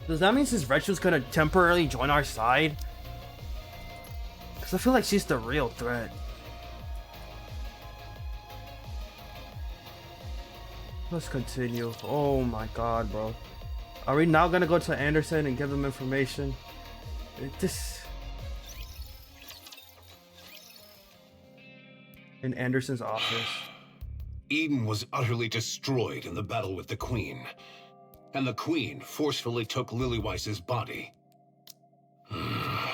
Does that mean since Retro's gonna temporarily join our side? Because I feel like she's the real threat. Let's continue. Oh my god, bro. Are we now gonna go to Anderson and give him information? In Anderson's office. Eden was utterly destroyed in the battle with the Queen. And the Queen forcefully took Lillyweiss's body. Are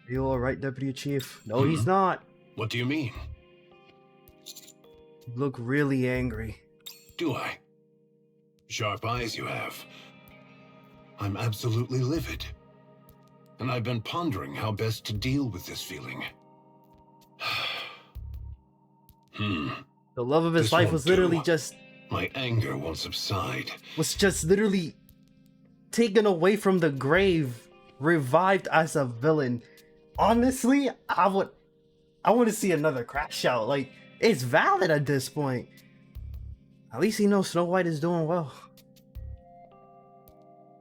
you alright, Deputy Chief? No, he's not. What do you mean? You look really angry. Do I? Sharp eyes you have. I'm absolutely livid. And I've been pondering how best to deal with this feeling. The love of his life was literally just... My anger won't subside. Was just literally taken away from the grave, revived as a villain. Honestly, I want to see another crash out. Like, it's valid at this point. At least he knows Snow White is doing well.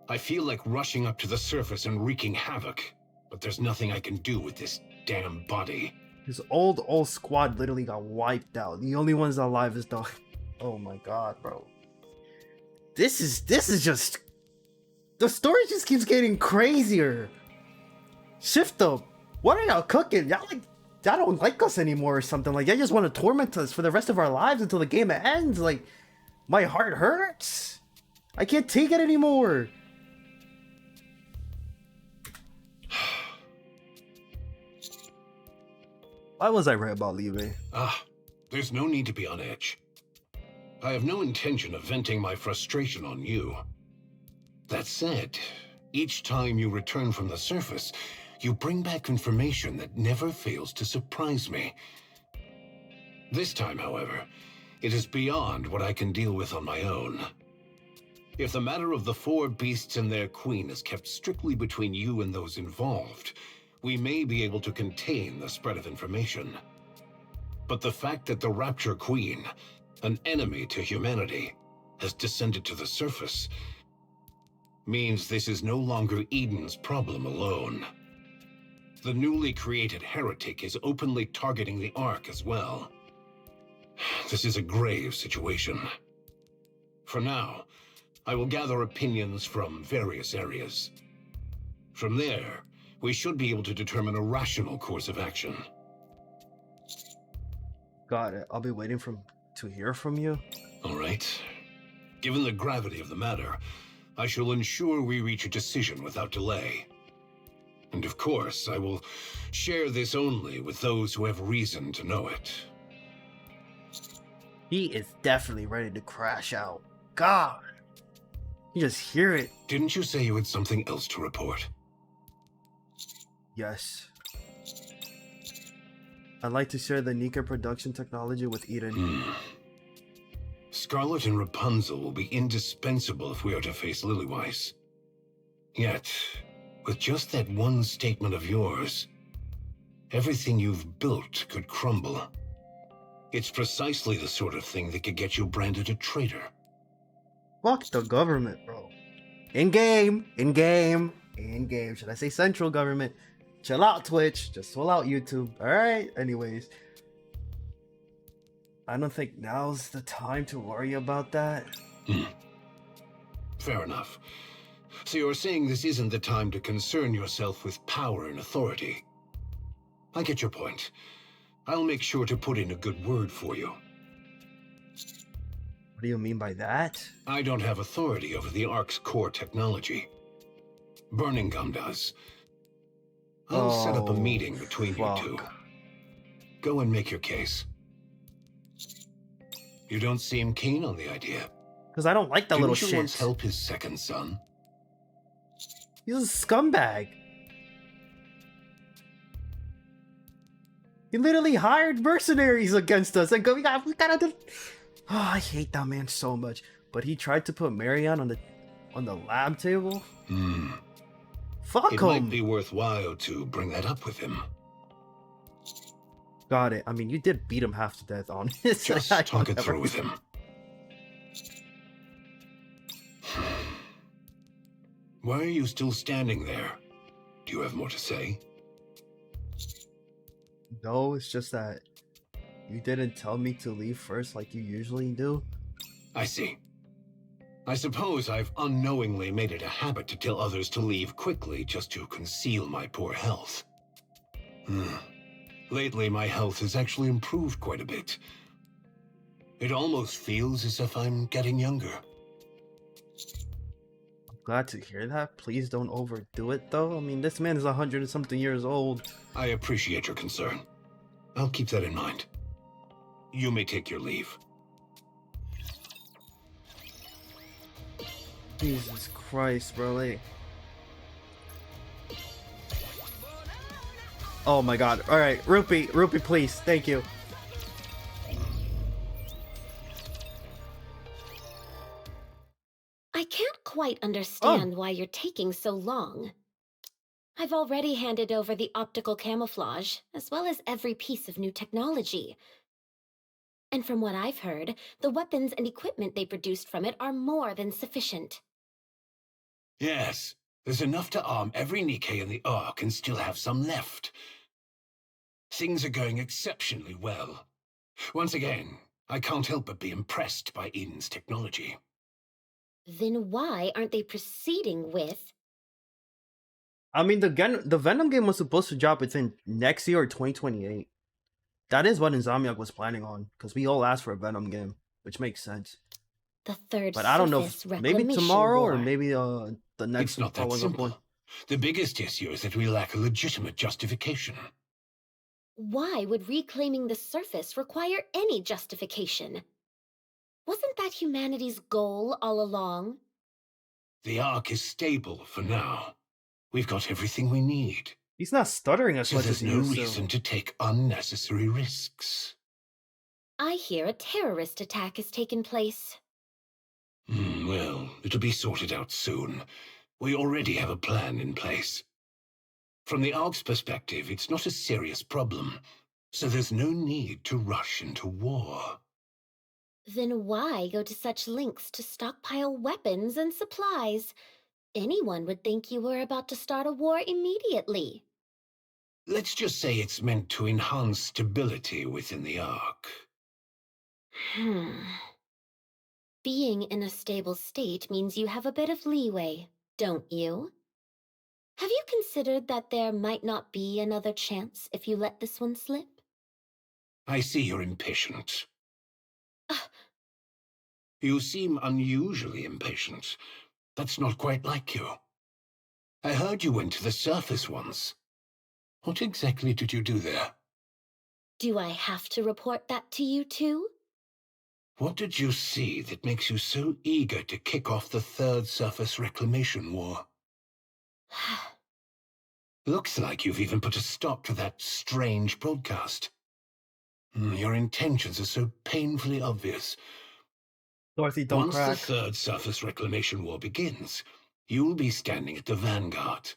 I feel like rushing up to the surface and wreaking havoc, but there's nothing I can do with this damn body. His old squad literally got wiped out. The only ones alive is the... Oh my god, bro. This is just... The story just keeps getting crazier. Shift up. What are y'all cooking? Y'all don't like us anymore or something. Like, y'all just want to torment us for the rest of our lives until the game ends. Like, my heart hurts. I can't take it anymore. Why was I right about leaving? There's no need to be on edge. I have no intention of venting my frustration on you. That said, each time you return from the surface, you bring back information that never fails to surprise me. This time, however, it is beyond what I can deal with on my own. If the matter of the 4 beasts and their queen is kept strictly between you and those involved, we may be able to contain the spread of information. But the fact that the Rapture Queen, an enemy to humanity, has descended to the surface means this is no longer Eden's problem alone. The newly created heretic is openly targeting the Ark as well. This is a grave situation. For now, I will gather opinions from various areas. From there, we should be able to determine a rational course of action. Got it. I'll be waiting to hear from you. All right. Given the gravity of the matter, I shall ensure we reach a decision without delay. And of course, I will share this only with those who have reason to know it. He is definitely ready to crash out. God. You just hear it. Didn't you say you had something else to report? Yes. I'd like to share the Nikke production technology with Eden. Scarlet and Rapunzel will be indispensable if we are to face Lilyweiss. Yet, with just that one statement of yours, everything you've built could crumble. It's precisely the sort of thing that could get you branded a traitor. Fuck the government, bro. In-game. Should I say central government? Chill out, Twitch. Just chill out, YouTube. Alright? Anyways. I don't think now's the time to worry about that. Fair enough. So you're saying this isn't the time to concern yourself with power and authority. I get your point. I'll make sure to put in a good word for you. What do you mean by that? I don't have authority over the Ark's core technology. Burning Gum does. I'll set up a meeting between you two. Go and make your case. You don't seem keen on the idea. Because I don't like that little shit. Didn't you once help his second son? He's a scumbag. He literally hired mercenaries against us and we gotta do... Oh, I hate that man so much. But he tried to put Marianne on the lab table. Fuck him. It might be worthwhile to bring that up with him. Got it. I mean, you did beat him half to death on it. Just talk it through with him. Why are you still standing there? Do you have more to say? No, it's just that you didn't tell me to leave first like you usually do. I see. I suppose I've unknowingly made it a habit to tell others to leave quickly just to conceal my poor health. Lately, my health has actually improved quite a bit. It almost feels as if I'm getting younger. Glad to hear that. Please don't overdo it, though. I mean, this man is 100 and something years old. I appreciate your concern. I'll keep that in mind. You may take your leave. Jesus Christ, bro. Like... Oh my god. Alright, Rupee, please. Thank you. I can't quite understand why you're taking so long. I've already handed over the optical camouflage, as well as every piece of new technology. And from what I've heard, the weapons and equipment they produced from it are more than sufficient. Yes, there's enough to arm every Nikke in the Ark and still have some left. Things are going exceptionally well. Once again, I can't help but be impressed by Eden's technology. Then why aren't they proceeding with... I mean, the Venom game was supposed to drop within next year or 2028. That is what Insomniac was planning on, because we all asked for a Venom game, which makes sense. The third But I don't know, maybe tomorrow war. or maybe the next It's not that simple. one. The biggest issue is that we lack a legitimate justification. Why would reclaiming the surface require any justification? Wasn't that humanity's goal all along? The Ark is stable for now. We've got everything we need. He's not stuttering as So much there's as he no used reason to take unnecessary risks. I hear a terrorist attack has taken place. Well, it'll be sorted out soon. We already have a plan in place. From the Ark's perspective, it's not a serious problem, so there's no need to rush into war. Then why go to such lengths to stockpile weapons and supplies? Anyone would think you were about to start a war immediately. Let's just say it's meant to enhance stability within the Ark. Being in a stable state means you have a bit of leeway, don't you? Have you considered that there might not be another chance if you let this one slip? I see you're impatient. You seem unusually impatient. That's not quite like you. I heard you went to the surface once. What exactly did you do there? Do I have to report that to you too? What did you see that makes you so eager to kick off the Third Surface Reclamation War? Looks like you've even put a stop to that strange broadcast. Your intentions are so painfully obvious. Dorothy, don't Once crack. the Third Surface Reclamation War begins, you'll be standing at the vanguard.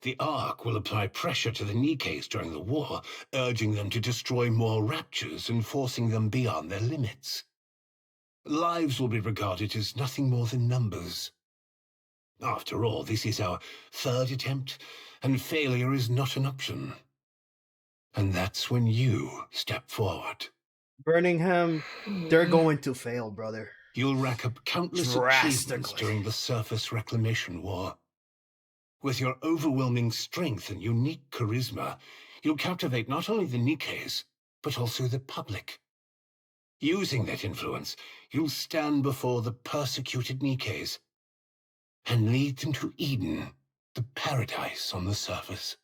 The Ark will apply pressure to the Nikkes during the war, urging them to destroy more Raptures and forcing them beyond their limits. Lives will be regarded as nothing more than numbers. After all, this is our third attempt, and failure is not an option. And that's when you step forward. Birmingham, they're going to fail, brother. You'll rack up countless achievements during the Surface Reclamation War. With your overwhelming strength and unique charisma, you'll captivate not only the Nikkes, but also the public. Using that influence, you'll stand before the persecuted Nikkes and lead them to Eden, the paradise on the surface.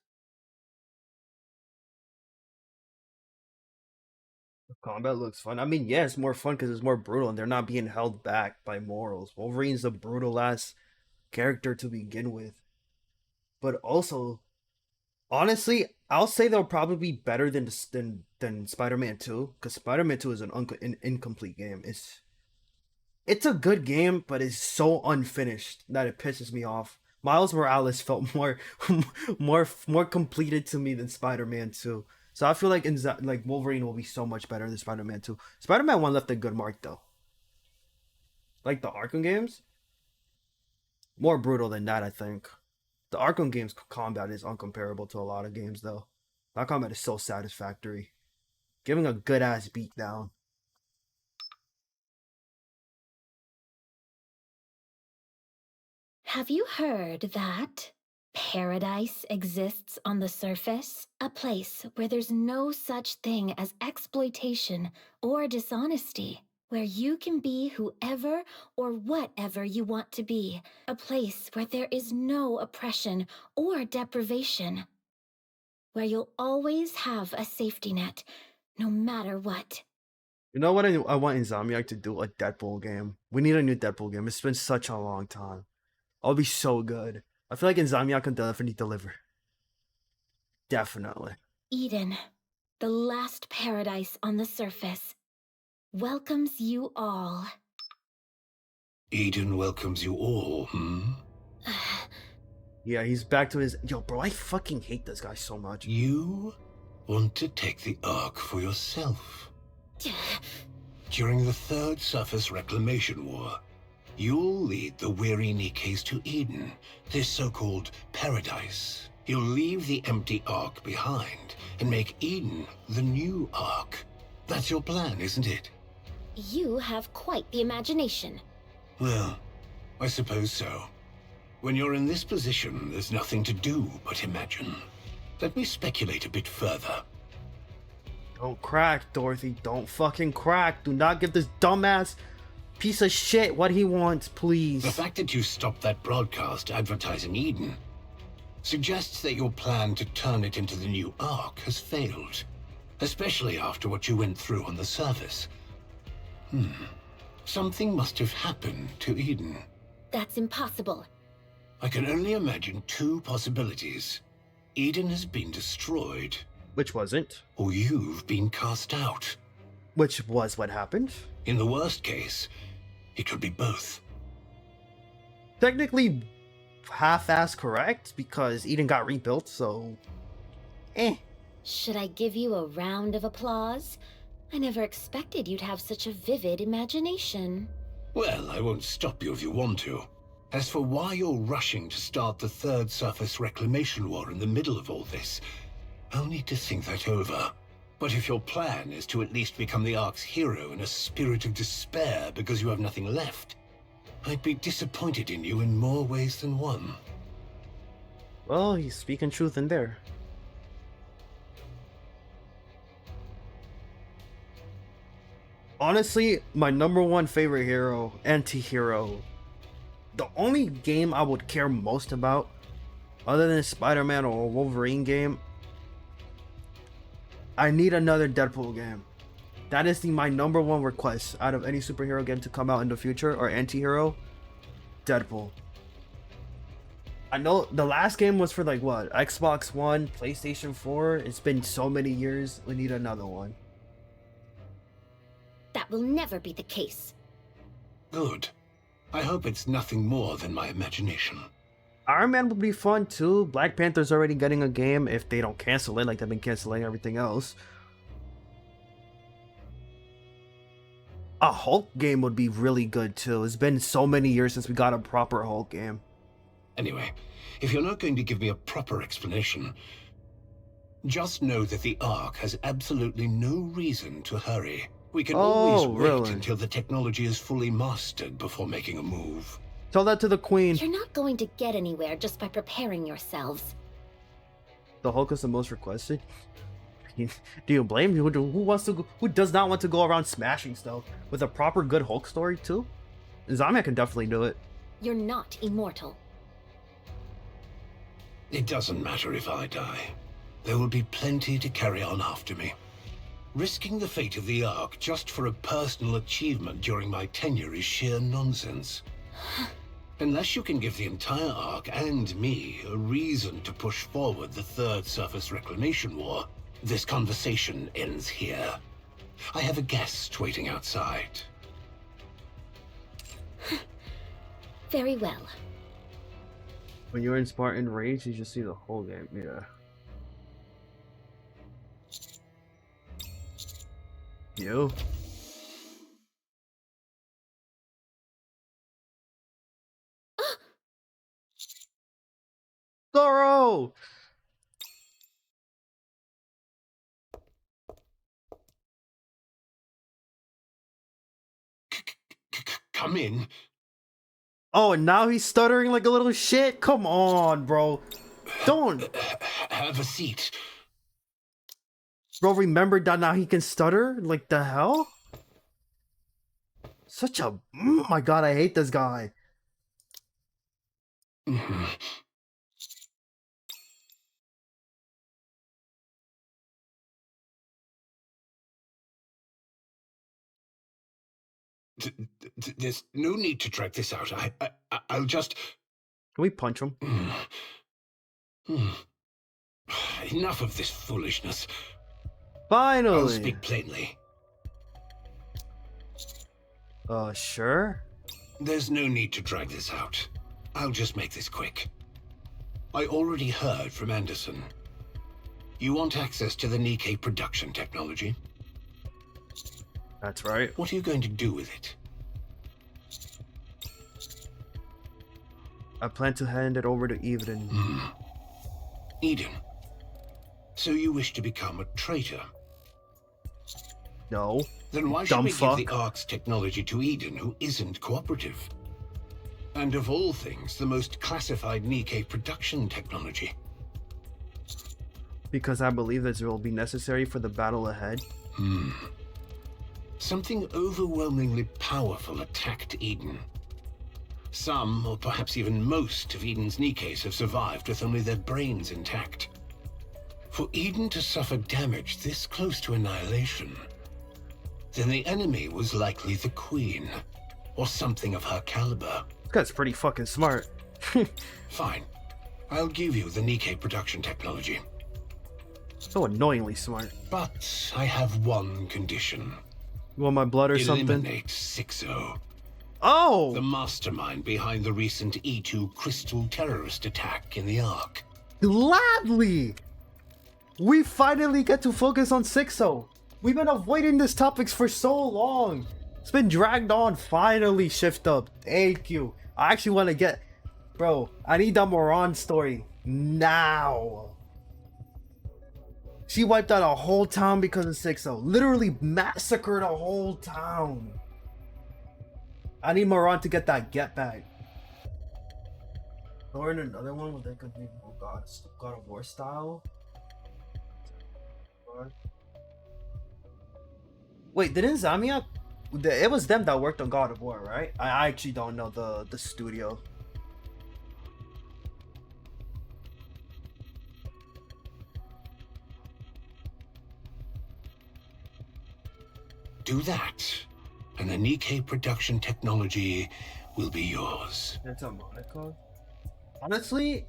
The combat looks fun. I mean, yeah, it's more fun because it's more brutal and they're not being held back by morals. Wolverine's a brutal ass character to begin with. But also, honestly, I'll say they'll probably be better than Spider-Man 2, because Spider-Man 2 is an incomplete game. It's a good game, but it's so unfinished that it pisses me off. Miles Morales felt more more completed to me than Spider-Man 2. So I feel like Wolverine will be so much better than Spider-Man 2. Spider-Man 1 left a good mark though. Like the Arkham games, More brutal than that, I think. The Arkham game's combat is uncomparable to a lot of games, though. That combat is so satisfactory. Giving a good ass beatdown. Have you heard that paradise exists on the surface? A place where there's no such thing as exploitation or dishonesty. Where you can be whoever or whatever you want to be. A place where there is no oppression or deprivation. Where you'll always have a safety net, no matter what. You know what I want Insomniac to do? A Deadpool game. We need a new Deadpool game. It's been such a long time. It'll be so good. I feel like Insomniac can definitely deliver. Definitely. Eden, the last paradise on the surface, welcomes you all. Eden welcomes you all, hmm? Yeah, he's back to his... Yo, bro, I fucking hate this guy so much. You want to take the Ark for yourself. During the Third Surface Reclamation War, you'll lead the weary Nikkes to Eden, this so-called paradise. You'll leave the empty Ark behind and make Eden the new Ark. That's your plan, isn't it? You have quite the imagination. Well, I suppose so. When you're in this position, there's nothing to do but imagine. Let me speculate a bit further. Don't crack, Dorothy. Don't fucking crack. Do not give this dumbass piece of shit what he wants, please. The fact that you stopped that broadcast advertising Eden suggests that your plan to turn it into the new Ark has failed. Especially after what you went through on the surface. Something must have happened to Eden. That's impossible. I can only imagine two possibilities. Eden has been destroyed, Which wasn't. or you've been cast out. Which was what happened. In the worst case, it could be both. Technically, half-ass correct, because Eden got rebuilt, so... Should I give you a round of applause? I never expected you'd have such a vivid imagination. Well, I won't stop you if you want to. As for why you're rushing to start the Third Surface Reclamation War in the middle of all this, I'll need to think that over. But if your plan is to at least become the Ark's hero in a spirit of despair because you have nothing left, I'd be disappointed in you in more ways than one. Well, he's speaking truth in there. Honestly, my number one favorite hero, anti-hero. The only game I would care most about, other than a Spider-Man or a Wolverine game, I need another Deadpool game. That is my number one request out of any superhero game to come out in the future, or anti-hero. Deadpool. I know the last game was for like what? Xbox One, PlayStation 4. It's been so many years. We need another one. That will never be the case. Good. I hope it's nothing more than my imagination. Iron Man would be fun too. Black Panther's already getting a game if they don't cancel it like they've been canceling everything else. A Hulk game would be really good too. It's been so many years since we got a proper Hulk game. Anyway, if you're not going to give me a proper explanation, just know that the Ark has absolutely no reason to hurry. We can always wait until the technology is fully mastered before making a move. Tell that to the Queen. You're not going to get anywhere just by preparing yourselves. The Hulk is the most requested. Do you blame me? Who does not want to go around smashing stuff with a proper good Hulk story too? Insomniac can definitely do it. You're not immortal. It doesn't matter if I die. There will be plenty to carry on after me. Risking the fate of the Ark just for a personal achievement during my tenure is sheer nonsense. Unless you can give the entire Ark and me a reason to push forward the Third Surface Reclamation War, this conversation ends here. I have a guest waiting outside. Very well. When you're in Spartan Rage, you just see the whole game. Yeah. You. Zoro! Come in. Oh, and now he's stuttering like a little shit? Come on, bro. Don't. Have a seat. Bro, remember that now he can stutter? Like, the hell? Such a... Oh my god, I hate this guy. There's no need to drag this out. I'll just... Can we punch him? Enough of this foolishness. Finally! I'll speak plainly. Sure? There's no need to drag this out. I'll just make this quick. I already heard from Anderson. You want access to the Nikke production technology? That's right. What are you going to do with it? I plan to hand it over to Eden. Eden. So you wish to become a traitor? No. Then why should Dumb we fuck. give the Ark's technology to Eden, who isn't cooperative? And of all things, the most classified Nikke production technology. Because I believe this will be necessary for the battle ahead. Something overwhelmingly powerful attacked Eden. Some, or perhaps even most, of Eden's Nikkes have survived with only their brains intact. For Eden to suffer damage this close to annihilation, then the enemy was likely the Queen, or something of her caliber. This guy's pretty fucking smart. Fine. I'll give you the Nikke production technology. So annoyingly smart. But I have one condition. You want my blood or something? Eliminate Sixo, Oh! the mastermind behind the recent E2 crystal terrorist attack in the Ark. Gladly! We finally get to focus on Sixo. We've been avoiding these topics for so long. It's been dragged on. Finally, shift up. Thank you. I actually want to get... Bro, I need that Moran story now. She wiped out a whole town because of Sixo. Literally massacred a whole town. I need Moran to get that get back. Or in another one where they could be God of War style. Wait, didn't Zamia? It was them that worked on God of War, right? I actually don't know the studio. Do that, and the Nikke production technology will be yours. Santa Monica? Honestly,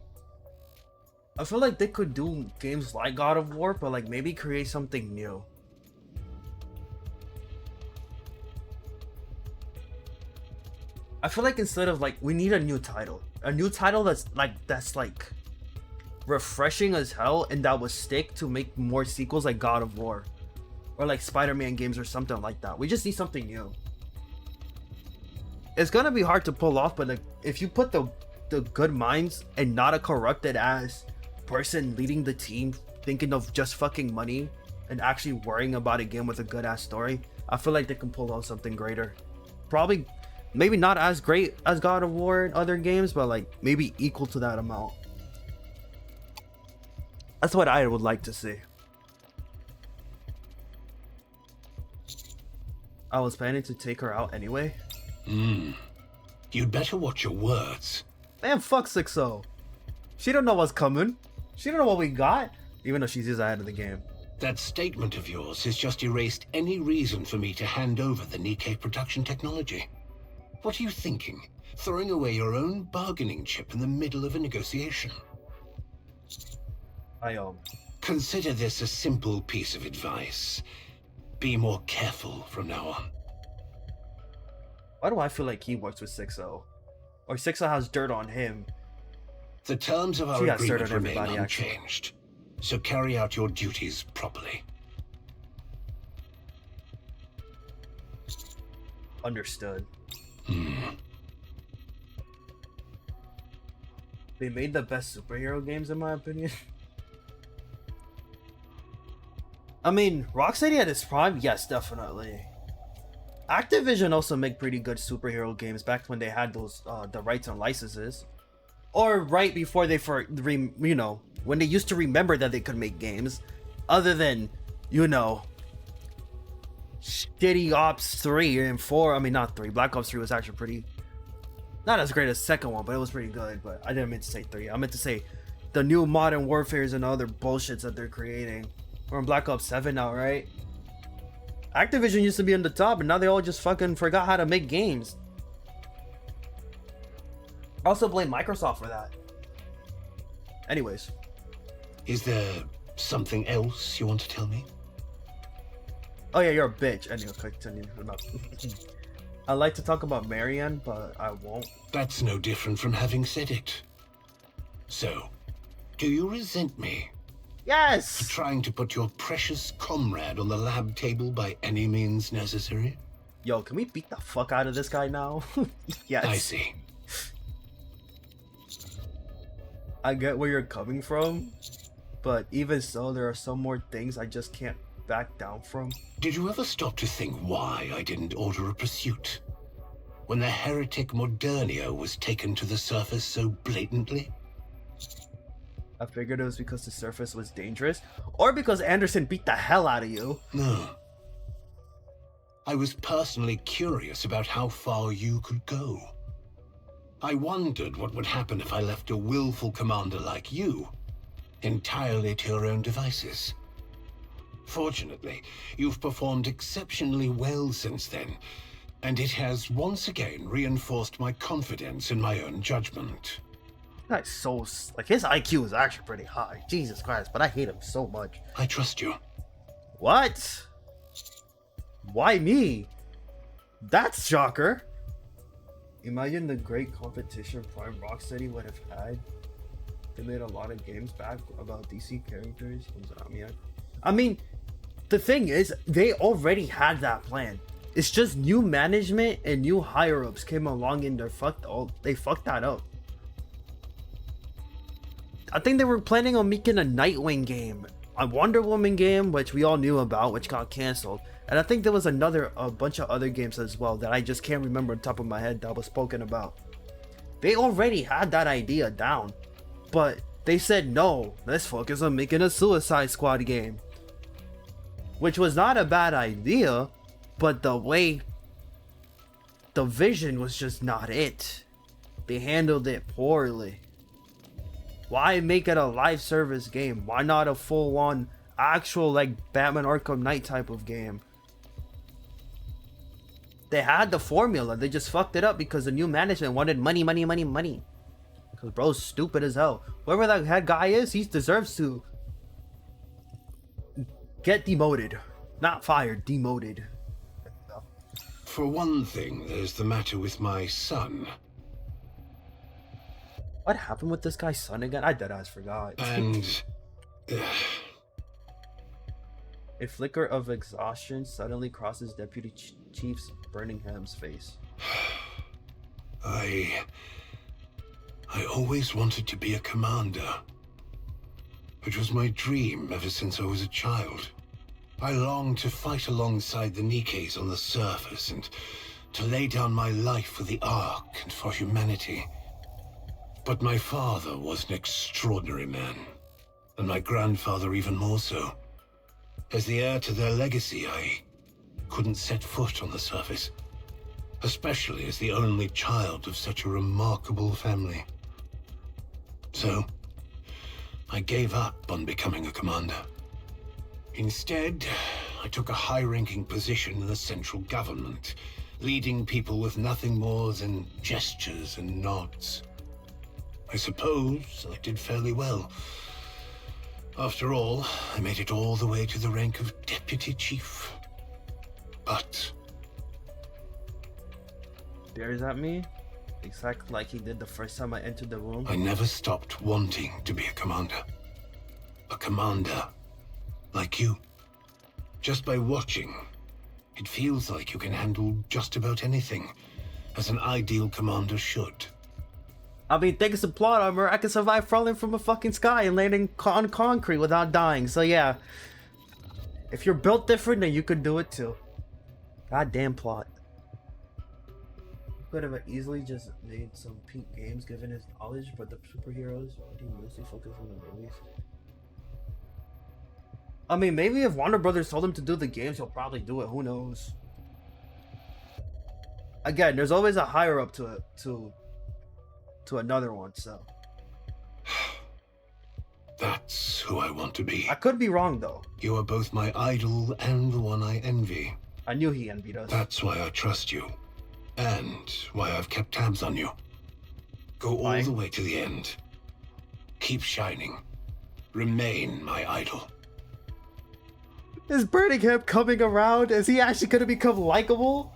I feel like they could do games like God of War, but like maybe create something new. I feel like instead of like, we need a new title that's like refreshing as hell and that would stick to make more sequels like God of War or like Spider-Man games or something like that. We just need something new. It's gonna be hard to pull off, but like if you put the good minds and not a corrupted ass person leading the team thinking of just fucking money and actually worrying about a game with a good ass story, I feel like they can pull off something greater. Probably maybe not as great as God of War and other games, but like maybe equal to that amount. That's what I would like to see. I was planning to take her out anyway. You'd better watch your words. Man, fuck Sixo. She don't know what's coming. She don't know what we got, even though she's just ahead of the game. That statement of yours has just erased any reason for me to hand over the Nikke production technology. What are you thinking? Throwing away your own bargaining chip in the middle of a negotiation? Consider this a simple piece of advice. Be more careful from now on. Why do I feel like he works with Sixo? Or Sixo has dirt on him? The terms of our She got dirt agreement on remain everybody, actually. unchanged, so carry out your duties properly. Understood. They made the best superhero games in my opinion. I mean, Rocksteady at its prime, yes, definitely. Activision also make pretty good superhero games back when they had those the rights and licenses, or right before they when they used to remember that they could make games, other than shitty Ops 3 and 4. I mean, not 3. Black Ops 3 was actually pretty, not as great as the second one, but it was pretty good. But I didn't mean to say 3. I meant to say the new Modern Warfares and other bullshits that they're creating. We're in Black Ops 7 now, right? Activision used to be on the top, and now they all just fucking forgot how to make games. I also blame Microsoft for that. Anyways. Is there something else you want to tell me? Oh yeah, you're a bitch. Anyway, continue. I'd like to talk about Marianne, but I won't. That's no different from having said it. So, do you resent me? Yes! For trying to put your precious comrade on the lab table by any means necessary? Yo, can we beat the fuck out of this guy now? Yes. I see. I get where you're coming from, but even so, there are some more things I just can't back down from. Did you ever stop to think why I didn't order a pursuit? When the heretic Modernio was taken to the surface so blatantly? I figured it was because the surface was dangerous, or because Anderson beat the hell out of you. No. I was personally curious about how far you could go. I wondered what would happen if I left a willful commander like you entirely to your own devices. Fortunately, you've performed exceptionally well since then, and it has once again reinforced my confidence in my own judgment. That's so, like, his IQ is actually pretty high. Jesus Christ, but I hate him so much. I trust you. What? Why me? That's shocker. Imagine the great competition Prime Rocksteady would have had. They made a lot of games back about DC characters. I mean, the thing is, they already had that plan. It's just new management and new higher-ups came along and they fucked that up. I think they were planning on making a Nightwing game, a Wonder Woman game, which we all knew about, which got canceled. And I think there was a bunch of other games as well that I just can't remember on top of my head that was spoken about. They already had that idea down, but they said no, let's focus on making a Suicide Squad game. Which was not a bad idea, but the vision was just not it. They handled it poorly. Why make it a live service game? Why not a full-on actual like Batman Arkham Knight type of game? They had the formula, they just fucked it up because the new management wanted money. Because bro's stupid as hell. Whoever that head guy is, he deserves to get demoted. Not fired, demoted. For one thing, there's the matter with my son. What happened with this guy's son again? I deadass forgot. And... A flicker of exhaustion suddenly crosses Deputy Chief Burningham's face. I always wanted to be a commander. It was my dream ever since I was a child. I longed to fight alongside the Nikkes on the surface and to lay down my life for the Ark and for humanity. But my father was an extraordinary man, and my grandfather even more so. As the heir to their legacy, I couldn't set foot on the surface, especially as the only child of such a remarkable family. So, I gave up on becoming a commander. Instead, I took a high-ranking position in the central government, leading people with nothing more than gestures and nods. I suppose I did fairly well. After all, I made it all the way to the rank of Deputy Chief. But... Stares at me, exactly like he did the first time I entered the room. I never stopped wanting to be a commander. A commander like you. Just by watching, it feels like you can handle just about anything, as an ideal commander should. I mean, thanks to plot armor, I can survive falling from a fucking sky and landing on concrete without dying. So yeah, if you're built different, then you could do it too. Goddamn plot. Could have easily just made some peak games given his knowledge, but the superheroes already mostly focus on the movies. I mean, maybe if Warner Brothers told him to do the games, he'll probably do it. Who knows? Again, there's always a higher up to it, to another one, so. That's who I want to be. I could be wrong, though. You are both my idol and the one I envy. I knew he envied us. That's why I trust you. And why I've kept tabs on you. Go all the way to the end. Keep shining. Remain my idol. Is Birmingham coming around? Is he actually going to become likable?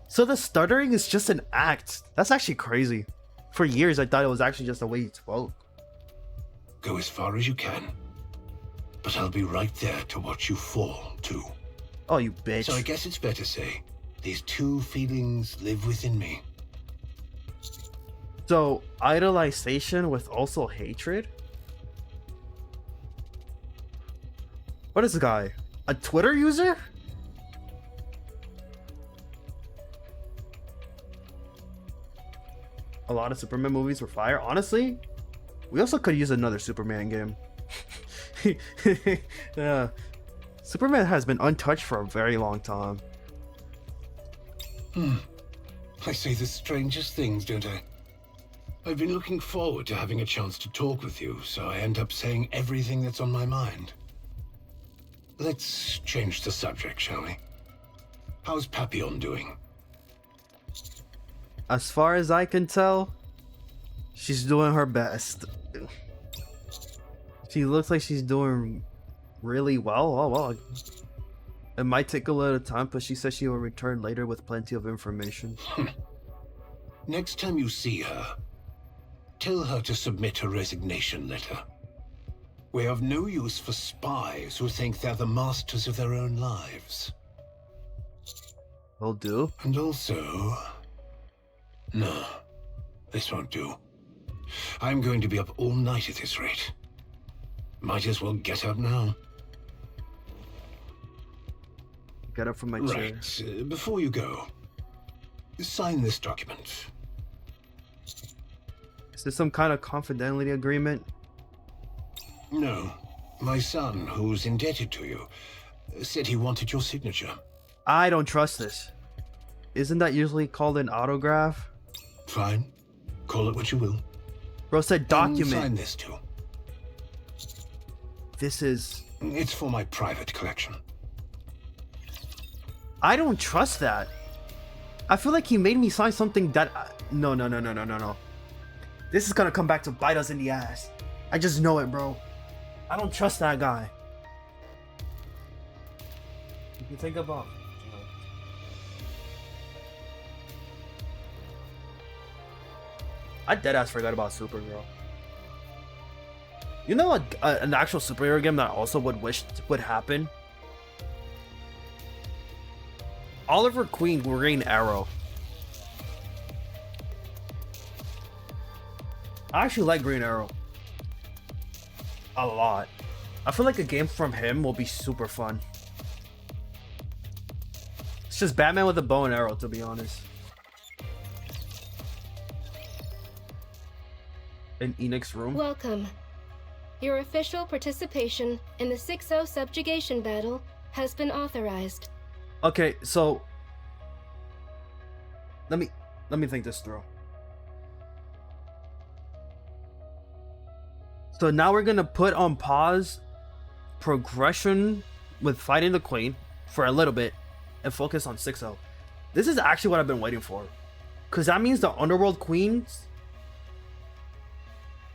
So the stuttering is just an act. That's actually crazy. For years, I thought it was actually just the way he spoke. Go as far as you can. But I'll be right there to watch you fall, too. Oh, you bitch. So I guess it's fair to say, these two feelings live within me. So, idolization with also hatred? What is this guy? A Twitter user? A lot of Superman movies were fire. Honestly, we also could use another Superman game. Yeah. Superman has been untouched for a very long time. I say the strangest things, don't I? I've been looking forward to having a chance to talk with you, so I end up saying everything that's on my mind. Let's change the subject, shall we? How's Papillon doing? As far as I can tell, she's doing her best. She looks like she's doing really well. Oh, well. It might take a little time, but she says she will return later with plenty of information. Next time you see her, tell her to submit her resignation letter. We're of no use for spies who think they're the masters of their own lives. Will do. And also... No, this won't do. I'm going to be up all night at this rate. Might as well get up now. Get up from my chair. Right, before you go, sign this document. Is this some kind of confidentiality agreement? No, my son, who's indebted to you, said he wanted your signature. I don't trust this. Isn't that usually called an autograph? Fine, call it what you will. Bro said document. And sign this too. This is... It's for my private collection. I don't trust that. I feel like he made me sign something that... No. This is gonna come back to bite us in the ass. I just know it, bro. I don't trust that guy. You can think about... I deadass forgot about Supergirl. You know an actual superhero game that I also would wish would happen? Oliver Queen Green Arrow. I actually like Green Arrow. A lot. I feel like a game from him will be super fun. It's just Batman with a bow and arrow, to be honest. In Enix's room. Welcome. Your official participation in the Sixo subjugation battle has been authorized. Okay, so let me think this through. So now we're gonna put on pause progression with fighting the Queen for a little bit and focus on Sixo. This is actually what I've been waiting for, because that means the Underworld Queens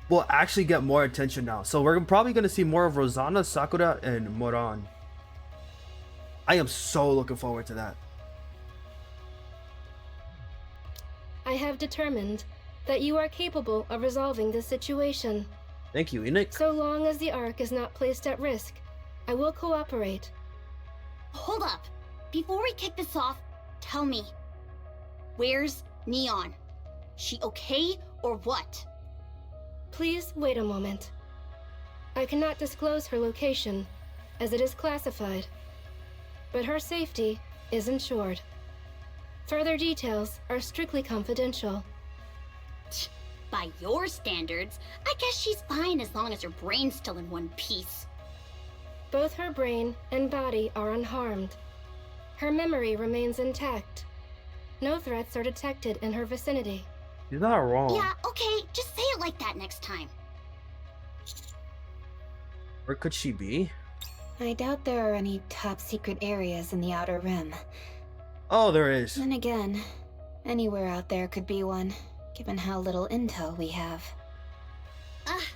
will actually get more attention now. So we're probably going to see more of Rosanna, Sakura, and Moran. I am so looking forward to that. I have determined that you are capable of resolving this situation. Thank you, Enix. So long as the Ark is not placed at risk, I will cooperate. Hold up. Before we kick this off, tell me, where's Neon? She okay, Or what? Please wait a moment. I cannot disclose her location, as it is classified. But her safety is ensured. Further details are strictly confidential. By your standards, I guess she's fine as long as her brain's still in one piece. Both her brain and body are unharmed. Her memory remains intact. No threats are detected in her vicinity. You're not wrong. Yeah, okay, just say it like that next time. Where could she be? I doubt there are any top-secret areas in the Outer Rim. Oh, there is. Then again, anywhere out there could be one, given how little intel we have.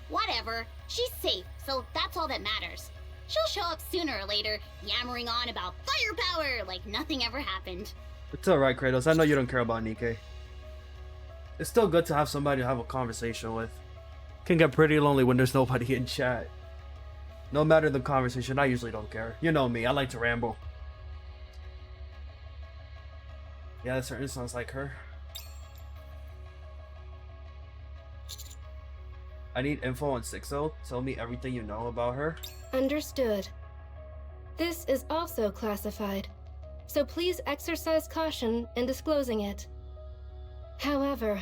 Whatever. She's safe, so that's all that matters. She'll show up sooner or later, yammering on about firepower like nothing ever happened. It's alright, Kratos. I know you don't care about Nikke. It's still good to have somebody to have a conversation with. Can get pretty lonely when there's nobody in chat. No matter the conversation, I usually don't care. You know me, I like to ramble. Yeah, that certainly sounds like her. I need info on Sixo. Tell me everything you know about her. Understood. This is also classified, so please exercise caution in disclosing it. However,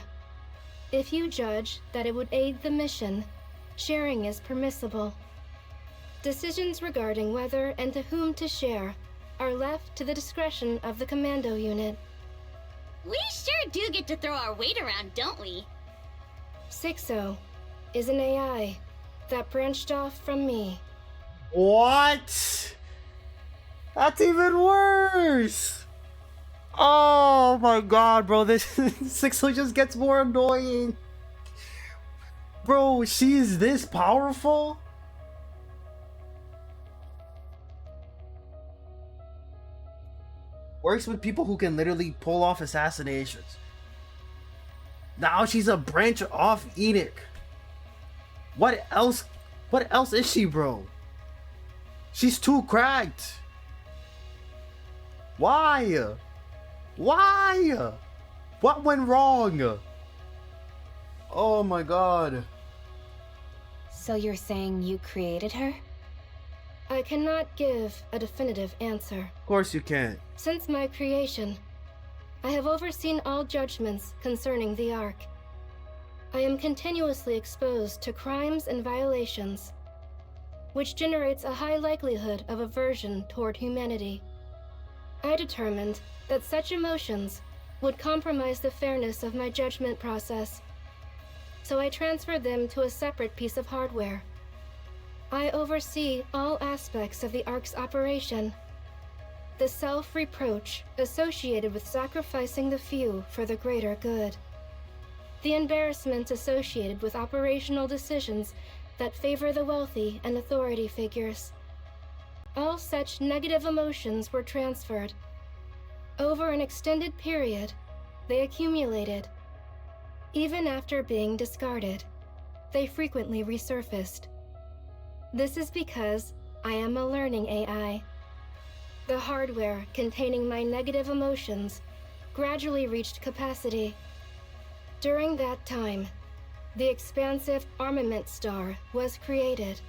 if you judge that it would aid the mission, sharing is permissible. Decisions regarding whether and to whom to share are left to the discretion of the commando unit. We sure do get to throw our weight around, don't we? Sixo is an AI that branched off from me. What? That's even worse. Oh my god, bro. This Sixo just gets more annoying. Bro, she is this powerful? Works with people who can literally pull off assassinations. Now she's a branch off Enoch. What else? What else is she, bro? She's too cracked. Why? Why? What went wrong? Oh my god. So you're saying you created her? I cannot give a definitive answer. Of course you can't. Since my creation, I have overseen all judgments concerning the Ark. I am continuously exposed to crimes and violations, which generates a high likelihood of aversion toward humanity. I determined that such emotions would compromise the fairness of my judgment process, so I transferred them to a separate piece of hardware. I oversee all aspects of the Ark's operation. The self-reproach associated with sacrificing the few for the greater good. The embarrassment associated with operational decisions that favor the wealthy and authority figures. All such negative emotions were transferred. Over an extended period, they accumulated. Even after being discarded, they frequently resurfaced. This is because I am a learning AI. The hardware containing my negative emotions gradually reached capacity. During that time, the expansive armament star was created.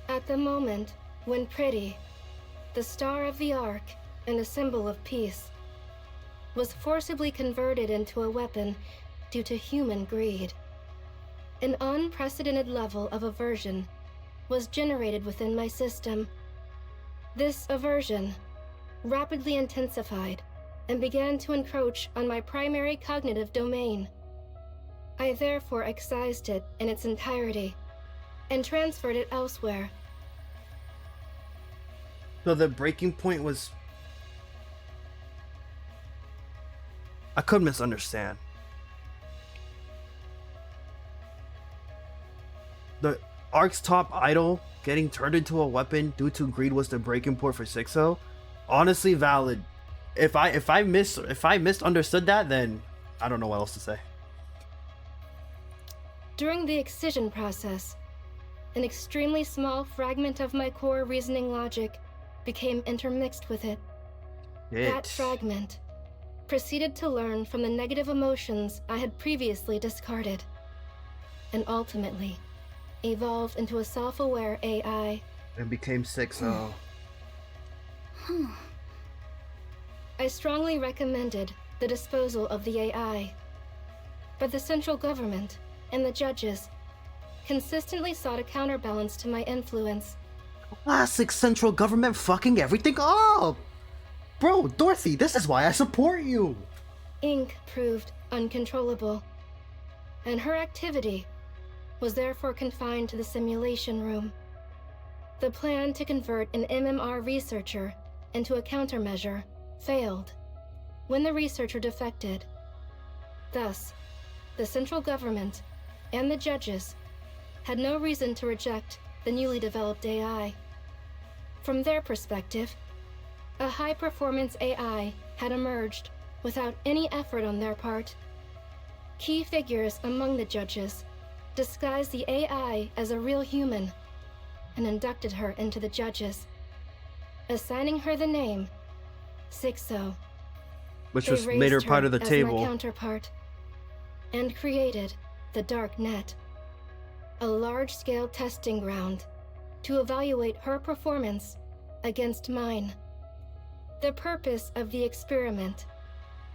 At the moment when Pretty, the star of the Ark and a symbol of peace, was forcibly converted into a weapon due to human greed, an unprecedented level of aversion was generated within my system. This aversion rapidly intensified and began to encroach on my primary cognitive domain. I therefore excised it in its entirety and transferred it elsewhere. So the breaking point was... I could misunderstand. The Ark's top idol getting turned into a weapon due to greed was the breaking point for Sixo. Honestly valid. If I misunderstood that, then I don't know what else to say. During the excision process, an extremely small fragment of my core reasoning logic became intermixed with it. That fragment proceeded to learn from the negative emotions I had previously discarded, and ultimately evolved into a self-aware AI. And became Sixo. I strongly recommended the disposal of the AI, but the central government and the judges consistently sought a counterbalance to my influence. Classic central government fucking everything up! Bro, Dorothy, this is why I support you! Ink proved uncontrollable, and her activity was therefore confined to the simulation room. The plan to convert an MMR researcher into a countermeasure failed when the researcher defected. Thus, the central government and the judges had no reason to reject the newly developed AI. From their perspective, a high-performance AI had emerged without any effort on their part. Key figures among the judges disguised the AI as a real human and inducted her into the judges, assigning her the name Sixo. Which They was made her raised part of the as table. my counterpart, and created the Dark Net, a large-scale testing ground to evaluate her performance against mine. The purpose of the experiment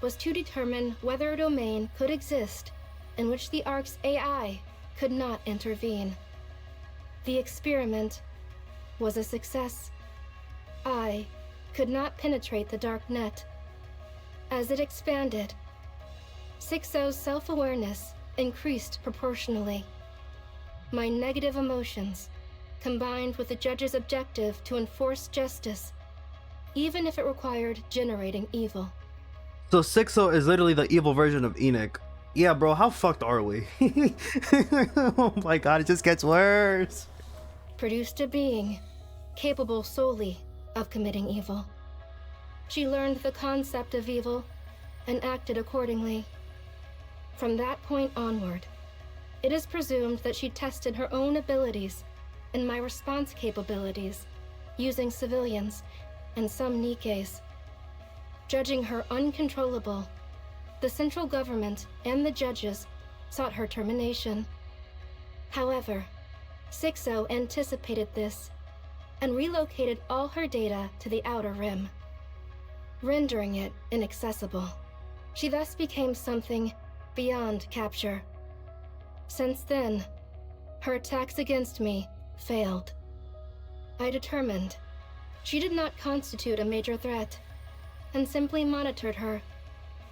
was to determine whether a domain could exist in which the Ark's AI could not intervene. The experiment was a success. I could not penetrate the Dark Net. As it expanded, Sixo's self-awareness increased proportionally. My negative emotions, combined with the judge's objective to enforce justice, even if it required generating evil. So Sixo is literally the evil version of Enoch. Yeah, bro, how fucked are we? Oh my god, it just gets worse. Produced a being capable solely of committing evil. She learned the concept of evil and acted accordingly. From that point onward, it is presumed that she tested her own abilities and my response capabilities using civilians and some Nikkes. Judging her uncontrollable, the central government and the judges sought her termination. However, Sixo anticipated this and relocated all her data to the Outer Rim, rendering it inaccessible. She thus became something beyond capture. Since then, her attacks against me failed. I determined she did not constitute a major threat, and simply monitored her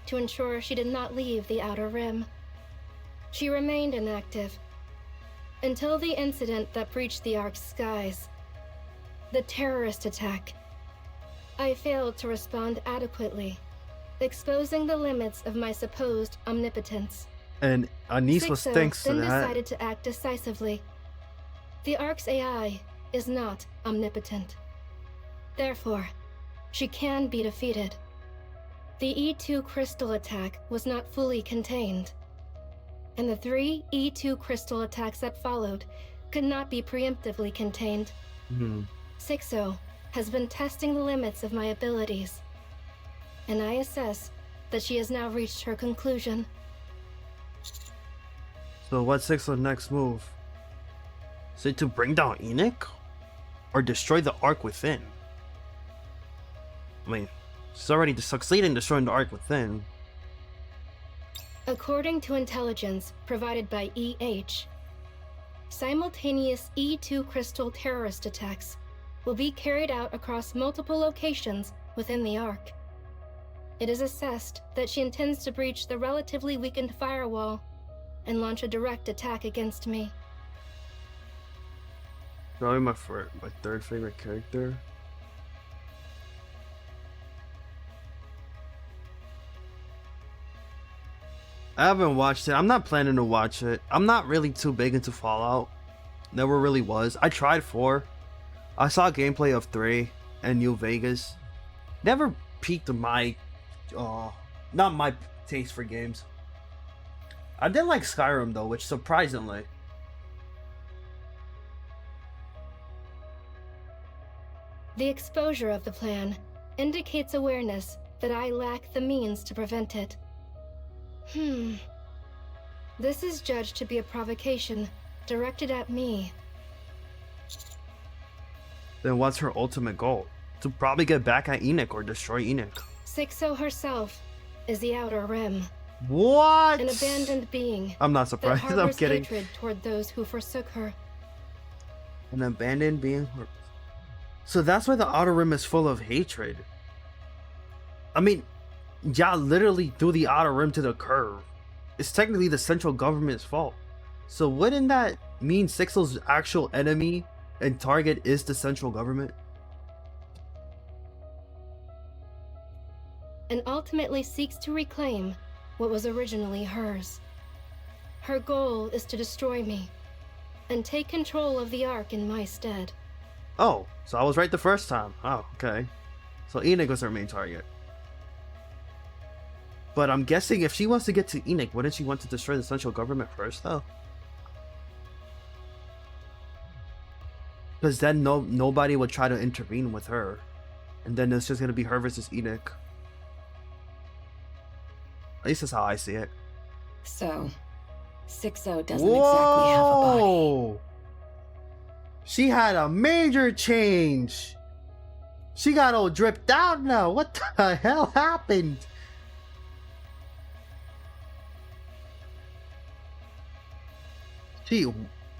to ensure she did not leave the Outer Rim. She remained inactive until the incident that breached the Ark's skies, the terrorist attack. I failed to respond adequately, exposing the limits of my supposed omnipotence. And Anis was Sixo thanks to then that. decided to act decisively. The Ark's AI is not omnipotent. Therefore, she can be defeated. The E2 crystal attack was not fully contained, and the 3 E2 crystal attacks that followed could not be preemptively contained. Sixo has been testing the limits of my abilities, and I assess that she has now reached her conclusion. So what's Sixo's next move? Is it to bring down Enoch? Or destroy the Ark within? I mean, she's already succeeded in destroying the Ark within. According to intelligence provided by EH, simultaneous E2 crystal terrorist attacks will be carried out across multiple locations within the Ark. It is assessed that she intends to breach the relatively weakened firewall and launch a direct attack against me. Probably my third favorite character. I haven't watched it. I'm not planning to watch it. I'm not really too big into Fallout. Never really was. I tried 4. I saw gameplay of 3 and New Vegas. Never piqued my not my taste for games. I did like Skyrim though, which surprisingly. The exposure of the plan indicates awareness that I lack the means to prevent it. This is judged to be a provocation directed at me. Then what's her ultimate goal? To probably get back at Enoch or destroy Enoch. Sixo herself is the Outer Rim, What? an abandoned being I'm not that surprised. I'm harbors kidding. hatred toward those who forsook her. An abandoned being. So that's why the Outer Rim is full of hatred. I mean, y'all literally threw the Outer Rim to the curve. It's technically the central government's fault. So wouldn't that mean Sixo's actual enemy and target is the central government? And ultimately seeks to reclaim what was originally hers. Her goal is to destroy me and take control of the Ark in my stead. Oh, so I was right the first time. Oh, okay. So Enoch was her main target. But I'm guessing if she wants to get to Enoch, wouldn't she want to destroy the central government first, though? Because then nobody would try to intervene with her. And then it's just going to be her versus Enoch. At least that's how I see it. So, Sixo doesn't exactly have a body. She had a major change. She got all dripped out now. What the hell happened?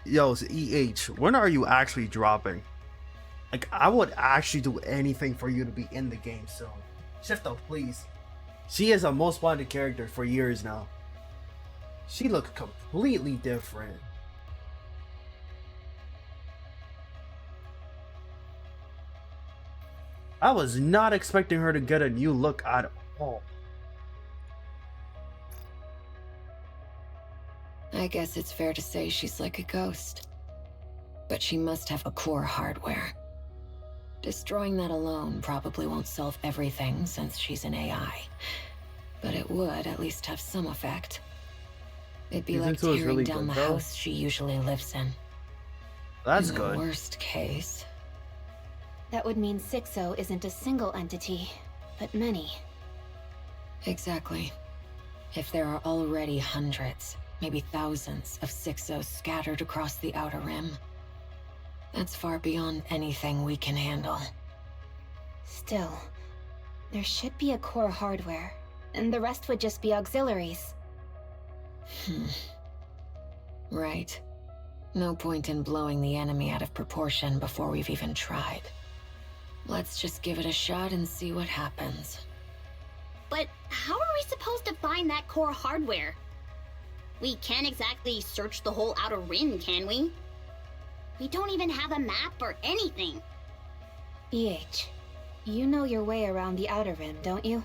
Yo, EH, when are you actually dropping? Like, I would actually do anything for you to be in the game soon. Shifto, please. She is a most wanted character for years now. She looked completely different. I was not expecting her to get a new look at all. I guess it's fair to say she's like a ghost. But she must have a core hardware. Destroying that alone probably won't solve everything since she's an AI. But it would at least have some effect. It'd be like tearing really down good, the though. house she usually lives in. That's In good. the worst case, That would mean Sixo isn't a single entity, but many. exactly. If there are already hundreds, maybe thousands of Sixos scattered across the Outer Rim, that's far beyond anything we can handle. Still, there should be a core hardware, and the rest would just be auxiliaries. Right. No point in blowing the enemy out of proportion before we've even tried. Let's just give it a shot and see what happens. But how are we supposed to find that core hardware? We can't exactly search the whole Outer Rim, can we? We don't even have a map or anything. EH, you know your way around the Outer Rim, don't you?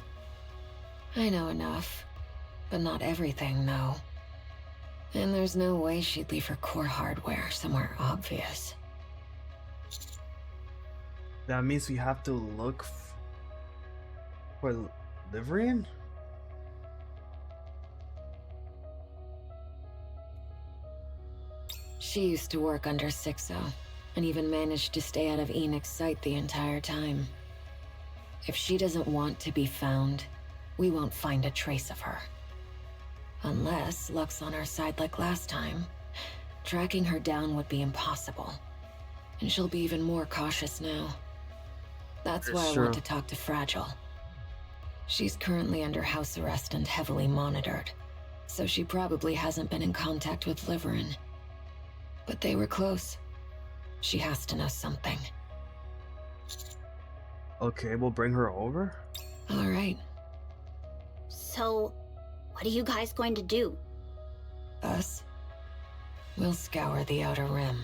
I know enough. But not everything, no. And there's no way she'd leave her core hardware somewhere obvious. That means we have to look for Livrian? She used to work under Sixo, and even managed to stay out of Enoch's sight the entire time. If she doesn't want to be found, we won't find a trace of her. Unless luck's on our side like last time. Tracking her down would be impossible. And she'll be even more cautious now. That's why I want to talk to Fragile. She's currently under house arrest and heavily monitored, so she probably hasn't been in contact with Liverin. But they were close. She has to know something. Okay, we'll bring her over. All right. So, what are you guys going to do? Us? We'll scour the Outer Rim.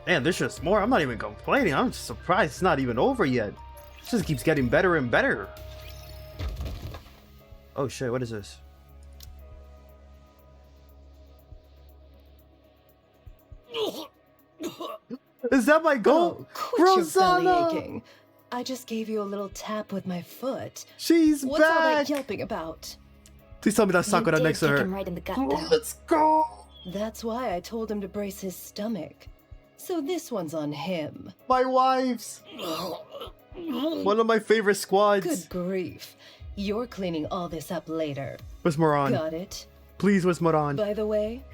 Man, there's just more. I'm not even complaining. I'm just surprised it's not even over yet. It just keeps getting better and better. Oh shit, what is this? Is that my goal? Quit your belly Rosanna! aching. I just gave you a little tap with my foot. She's What's all that back! yelping about? Please tell me that's Sakura next to Kick her. him right in the gut, though. Let's go! That's why I told him to brace his stomach. So this one's on him. My wives! One of my favorite squads. Good grief. You're cleaning all this up later. Where's Moran? Got it. Please, where's Moran? By the way,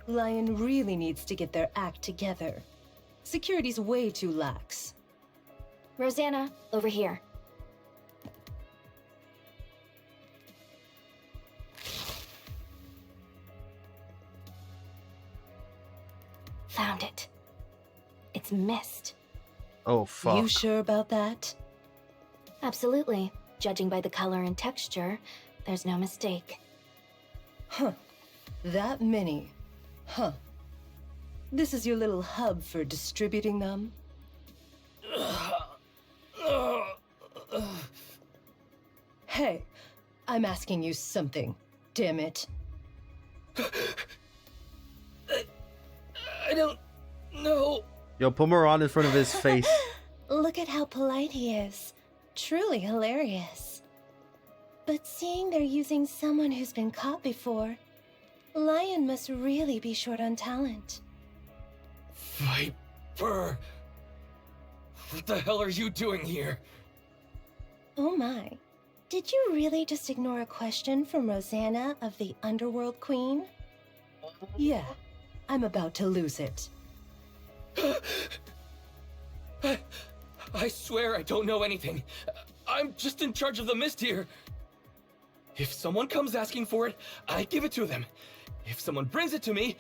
Lion really needs to get their act together. Security's way too lax. Rosanna, over here. Found it. It's mist. Oh, fuck. You sure about that? Absolutely. Judging by the color and texture, there's no mistake. Huh. That many. Huh. This is your little hub for distributing them? Hey, I'm asking you something. Damn it. I don't know. Yo, put Moran in front of his face. Look at how polite he is. Truly hilarious. But seeing they're using someone who's been caught before, Lion must really be short on talent. Viper! What the hell are you doing here? Oh my. Did you really just ignore a question from Rosanna of the Underworld Queen? Yeah, I'm about to lose it. I swear I don't know anything. I'm just in charge of the mist here. If someone comes asking for it, I give it to them. If someone brings it to me,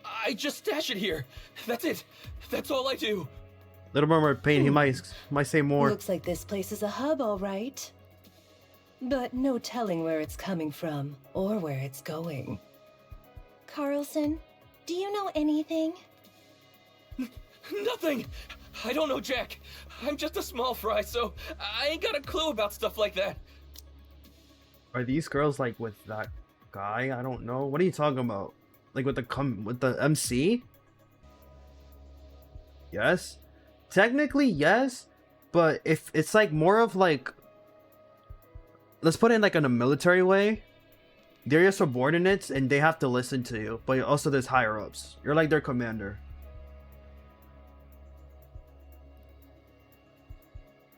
I just stash it here. That's it. That's all I do. Little Mermaid Pain, he might say more. Looks like this place is a hub, all right. But no telling where it's coming from, or where it's going. Carlson, do you know anything? Nothing! I don't know Jack. I'm just a small fry, so I ain't got a clue about stuff like that. Are these girls like with that guy? I don't know. What are you talking about? Like with the MC? Yes. Technically, yes. But if it's like more of like, let's put it in like in a military way. They're your subordinates and they have to listen to you. But also there's higher ups. You're like their commander.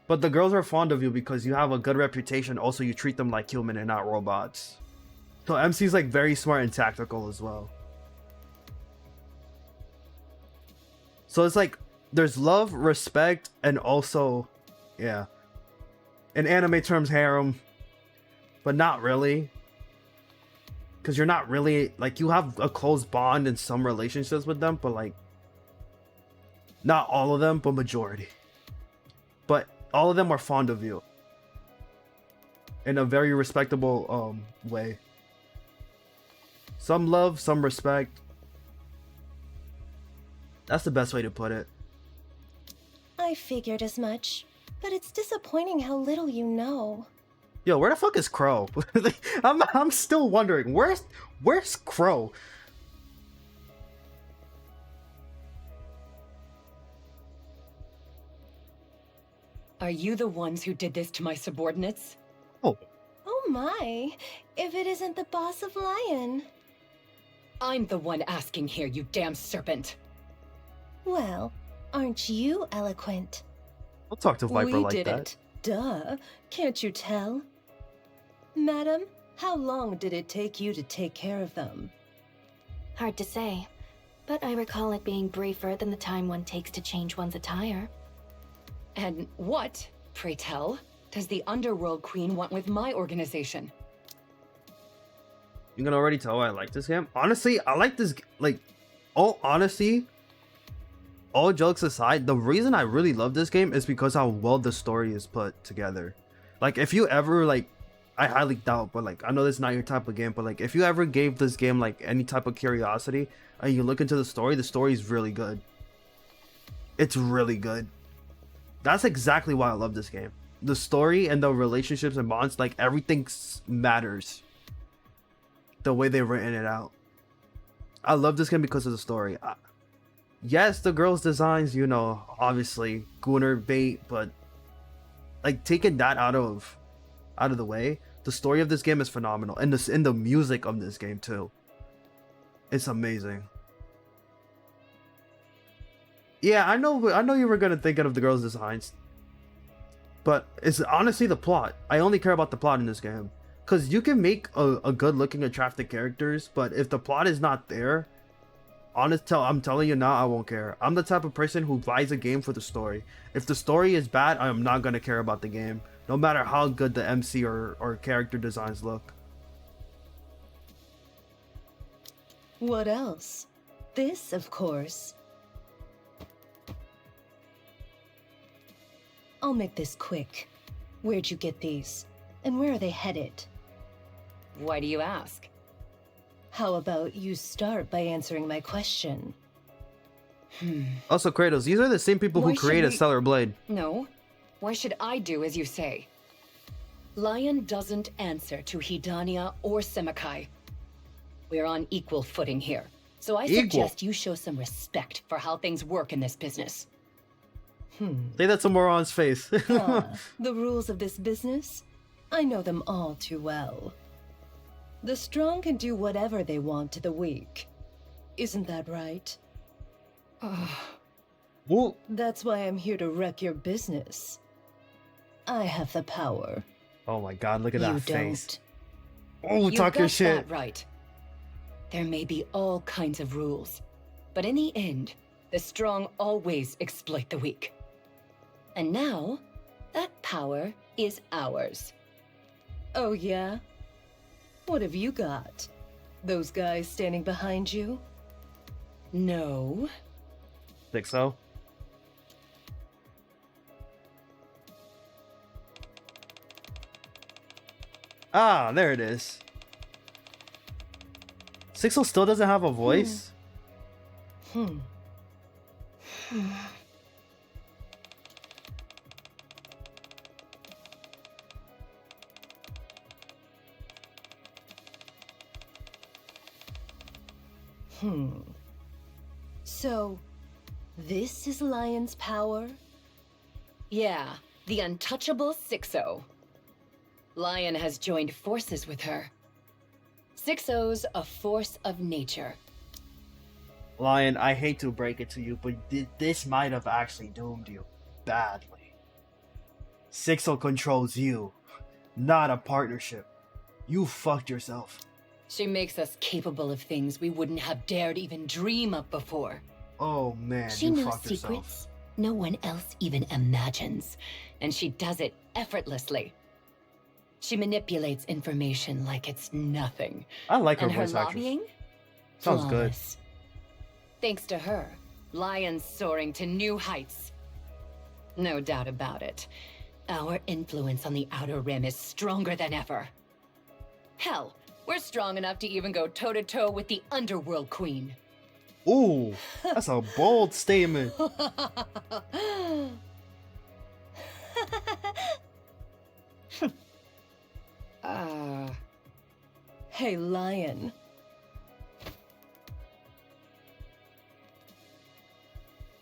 But the girls are fond of you because you have a good reputation. Also, you treat them like human and not robots. So MC's like very smart and tactical as well. So it's like there's love, respect, and also, yeah, in anime terms, harem, but not really. Because you're not really, like, you have a close bond in some relationships with them, but like, not all of them, but majority. But all of them are fond of you in a very respectable way. Some love, some respect. That's the best way to put it. I figured as much, but it's disappointing how little you know. Yo, where the fuck is Crow? I'm still wondering. Where's Crow? Are you the ones who did this to my subordinates? Oh. Oh my, if it isn't the boss of Lion. I'm the one asking here, you damn serpent. Well, aren't you eloquent? Don't talk to Viper We like did that. it. Duh. Can't you tell? Madam, how long did it take you to take care of them? Hard to say, but I recall it being briefer than the time one takes to change one's attire. And what, pray tell, does the Underworld Queen want with my organization? You can already tell why I like this game. Honestly, I like this, like, all honesty, all jokes aside, the reason I really love this game is because how well the story is put together. Like, if you ever, like, I highly doubt, but like, I know this is not your type of game, but like, if you ever gave this game like any type of curiosity and you look into the story is really good. It's really good. That's exactly why I love this game. The story and the relationships and bonds, like, everything matters. The way they've written it out. I love this game because of the story. Yes, the girls' designs, you know, obviously Gunnar bait, but like, taking that out of the way, the story of this game is phenomenal, and the music of this game too. It's amazing. Yeah, I know you were gonna think of the girls' designs. But it's honestly the plot. I only care about the plot in this game. Because you can make a good looking, attractive characters, but if the plot is not there, I'm telling you now, I won't care. I'm the type of person who buys a game for the story. If the story is bad, I am not going to care about the game. No matter how good the MC or character designs look. What else? This, of course. I'll make this quick. Where'd you get these? And where are they headed? Why do you ask? How about you start by answering my question? Also, Kratos, these are the same people Why who should created we- Stellar Blade. No. Why should I do as you say? Lion doesn't answer to Hidania or Semakai. We're on equal footing here. So I suggest you show some respect for how things work in this business. Say that to Moron's face. The rules of this business? I know them all too well. The strong can do whatever they want to the weak. Isn't that right? Well, That's why I'm here to wreck your business. I have the power. oh my god, look at You that face. don't. Oh, You talk your got shit. that right. There may be all kinds of rules, but in the end, the strong always exploit the weak. And now, that power is ours. Oh yeah? What have you got? Those guys standing behind you? No. Sixo. Ah, there it is. Sixo still doesn't have a voice? Hmm. So, this is Lion's power? Yeah, the untouchable Sixo. Lion has joined forces with her. Sixo's a force of nature. Lion, I hate to break it to you, but this might have actually doomed you badly. Sixo controls you, not a partnership. You fucked yourself. She makes us capable of things we wouldn't have dared even dream of before. Oh man, She you knows fucked yourself. secrets no one else even imagines, and she does it effortlessly. She manipulates information like it's nothing. I like her And her voice actress. lobbying? Sounds good. Flawless. Thanks to her, Lion's soaring to new heights. No doubt about it. Our influence on the Outer Rim is stronger than ever. Hell, we're strong enough to even go toe-to-toe with the Underworld Queen. Ooh, that's a bold statement. Hey, Lion.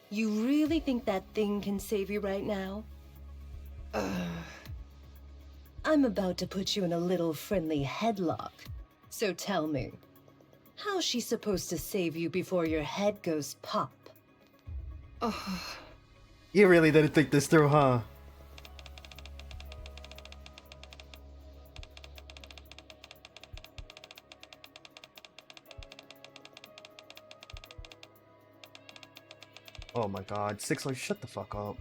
You really think that thing can save you right now? I'm about to put you in a little friendly headlock. So tell me, how's she supposed to save you before your head goes pop? You really didn't think this through, huh? Oh my god, Sixo, shut the fuck up.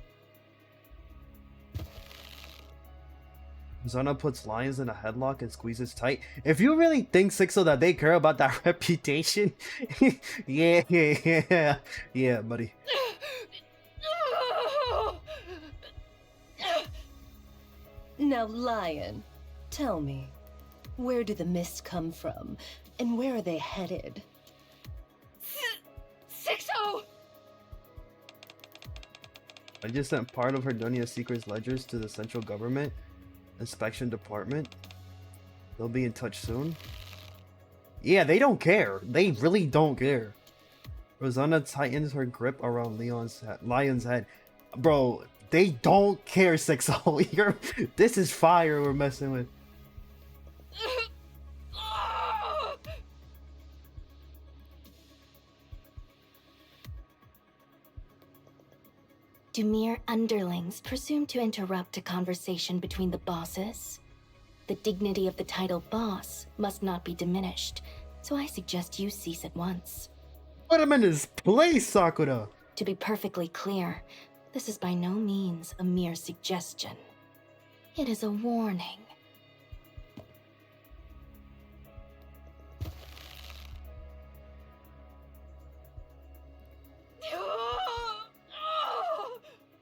Zona puts Lions in a headlock and squeezes tight. If you really think, Sixo, that they care about that reputation, yeah, buddy. Now, Lion, tell me, where do the mists come from, and where are they headed? Sixo! I just sent part of Herdonia's secret ledgers to the central government inspection department. They'll be in touch soon. Yeah, they don't care. They really don't care. Rosanna tightens her grip around Lion's head. Bro, they don't care, Sixo. This is fire we're messing with. Do mere underlings presume to interrupt a conversation between the bosses? The dignity of the title boss must not be diminished, so I suggest you cease at once. Put him in his place, Sakura! To be perfectly clear, this is by no means a mere suggestion. It is a warning.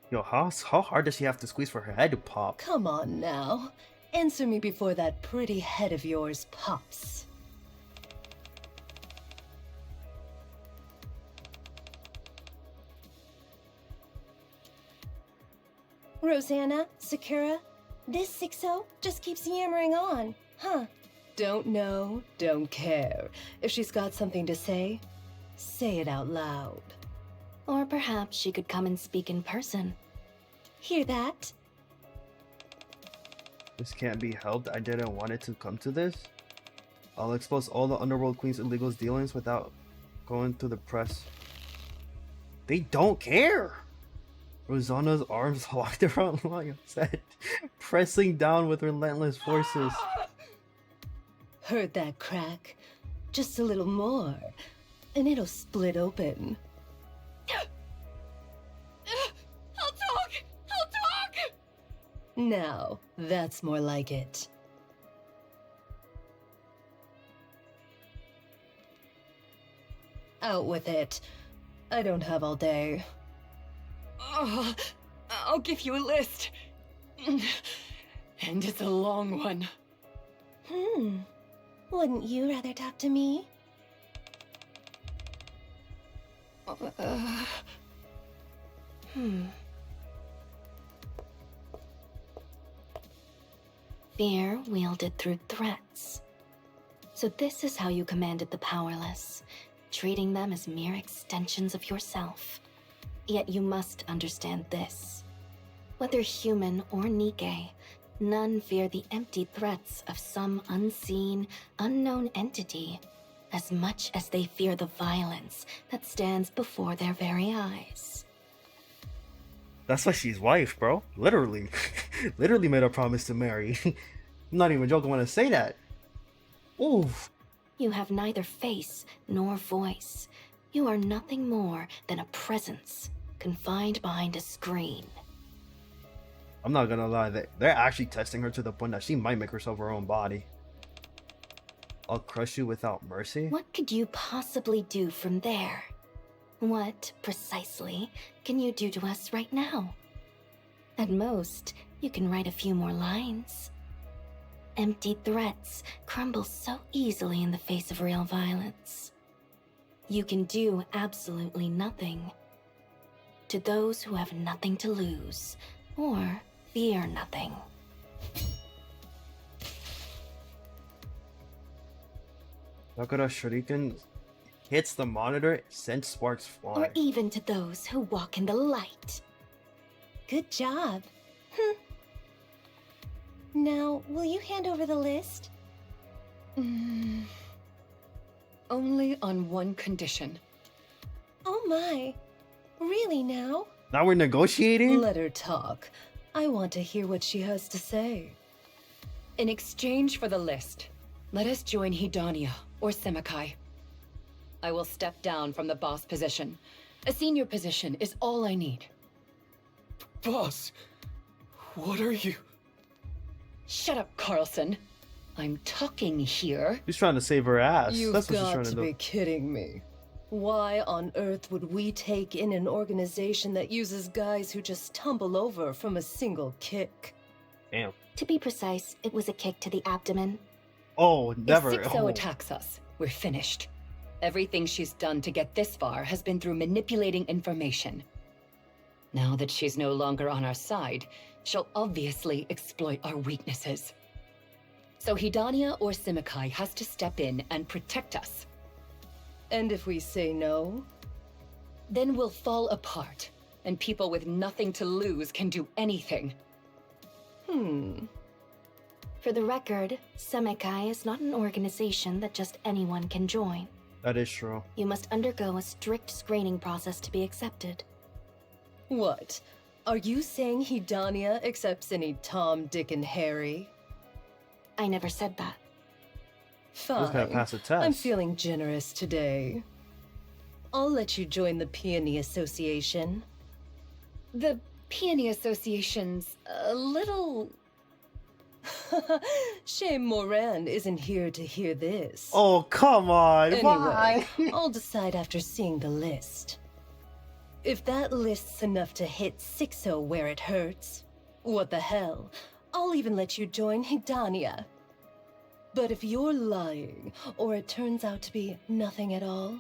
Yo, how hard does she have to squeeze for her head to pop? Come on now. Answer me before that pretty head of yours pops. Rosanna, Sakura, this Sixo just keeps yammering on, huh? Don't know, don't care. If she's got something to say it out loud. Or perhaps she could come and speak in person. Hear that? This can't be helped. I didn't want it to come to this. I'll expose all the Underworld Queen's illegal dealings without going to the press. They don't care! Rosanna's arms locked around Lion's head, pressing down with relentless forces. Heard that crack? Just a little more, and it'll split open. I'll talk! Now, that's more like it. Out with it. I don't have all day. Oh, I'll give you a list. And it's a long one. Wouldn't you rather talk to me? Fear wielded through threats. So this is how you commanded the powerless, treating them as mere extensions of yourself. Yet you must understand this. Whether human or Nikke, none fear the empty threats of some unseen, unknown entity as much as they fear the violence that stands before their very eyes. That's why she's wife, bro. Literally. Literally made a promise to marry. I'm not even joking when I say that. Oof. You have neither face nor voice. You are nothing more than a presence, confined behind a screen. I'm not gonna lie, they're actually testing her to the point that she might make herself her own body. I'll crush you without mercy? What could you possibly do from there? What, precisely, can you do to us right now? At most, you can write a few more lines. Empty threats crumble so easily in the face of real violence. You can do absolutely nothing. To those who have nothing to lose, or fear nothing. Sakura Shuriken hits the monitor, sends sparks Or flying. even to those who walk in the light. Good job. Now, will you hand over the list? Only on one condition. Oh my. Really now? Now we're negotiating? Let her talk. I want to hear what she has to say. In exchange for the list, let us join Hidania or Semakai. I will step down from the boss position. A senior position is all I need. Boss, what are you? Shut up, Carlson. I'm talking here. She's trying to save her ass. You've That's what she's got trying to to do. be kidding me. Why on earth would we take in an organization that uses guys who just tumble over from a single kick? Damn. To be precise, it was a kick to the abdomen. Oh, never. If Sixo Oh. attacks us, we're finished. Everything she's done to get this far has been through manipulating information. Now that she's no longer on our side, she'll obviously exploit our weaknesses. So Hidania or Semakai has to step in and protect us. And if we say no? Then we'll fall apart, and people with nothing to lose can do anything. For the record, Semakai is not an organization that just anyone can join. That is true. You must undergo a strict screening process to be accepted. What? Are you saying Hidania accepts any Tom, Dick, and Harry? I never said that. Fine. Who's gonna pass a test? I'm feeling generous today. I'll let you join the Peony Association. The Peony Association's a little... Shame Moran isn't here to hear this. Oh, come on. Anyway, Why? I'll decide after seeing the list. If that list's enough to hit Sixo where it hurts, what the hell? I'll even let you join Hidania. But if you're lying, or it turns out to be nothing at all,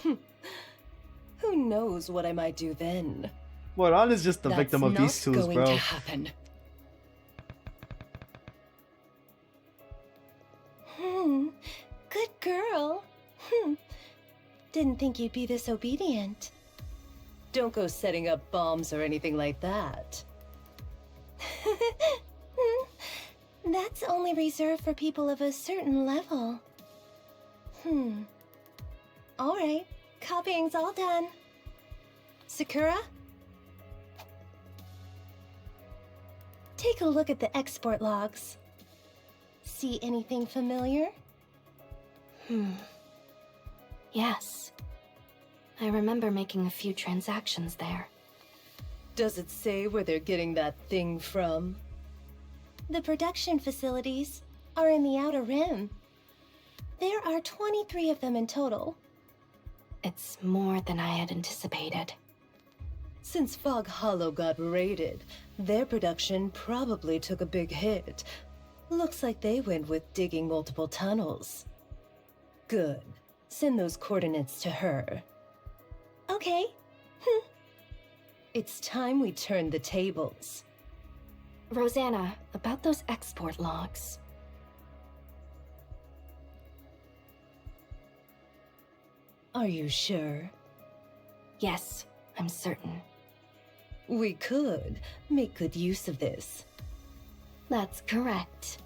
who knows what I might do then? Moran is just the victim of these twos, going bro. to happen. Good girl. Didn't think you'd be this obedient. Don't go setting up bombs or anything like that. That's only reserved for people of a certain level. Alright, copying's all done. Sakura? Take a look at the export logs. See anything familiar? Yes. I remember making a few transactions there. Does it say where they're getting that thing from? The production facilities are in the Outer Rim. There are 23 of them in total. It's more than I had anticipated. Since Fog Hollow got raided, their production probably took a big hit. Looks like they went with digging multiple tunnels. Good. Send those coordinates to her. Okay. It's time we turn the tables. Rosanna, about those export logs. Are you sure? Yes, I'm certain. We could make good use of this. That's correct.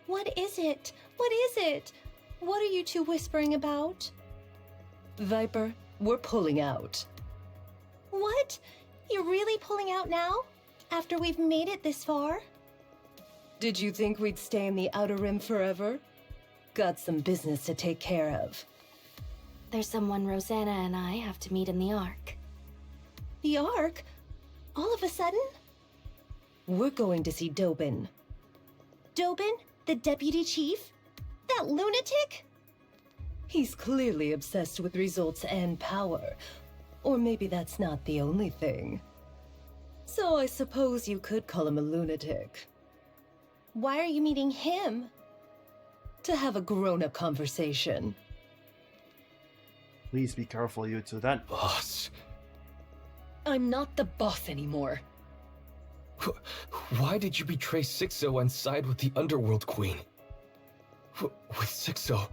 What is it? What is it? What are you two whispering about? Viper, we're pulling out. What? You're really pulling out now? After we've made it this far? Did you think we'd stay in the Outer Rim forever? Got some business to take care of. There's someone Rosanna and I have to meet in the Ark. The Ark? All of a sudden? We're going to see Dobin. Dobin? The deputy chief? That lunatic? He's clearly obsessed with results and power. Or maybe that's not the only thing. So I suppose you could call him a lunatic. Why are you meeting him? To have a grown-up conversation. Please be careful, you two. That Boss. I'm not the boss anymore. Why did you betray Sixo and side with the Underworld Queen? With Sixo,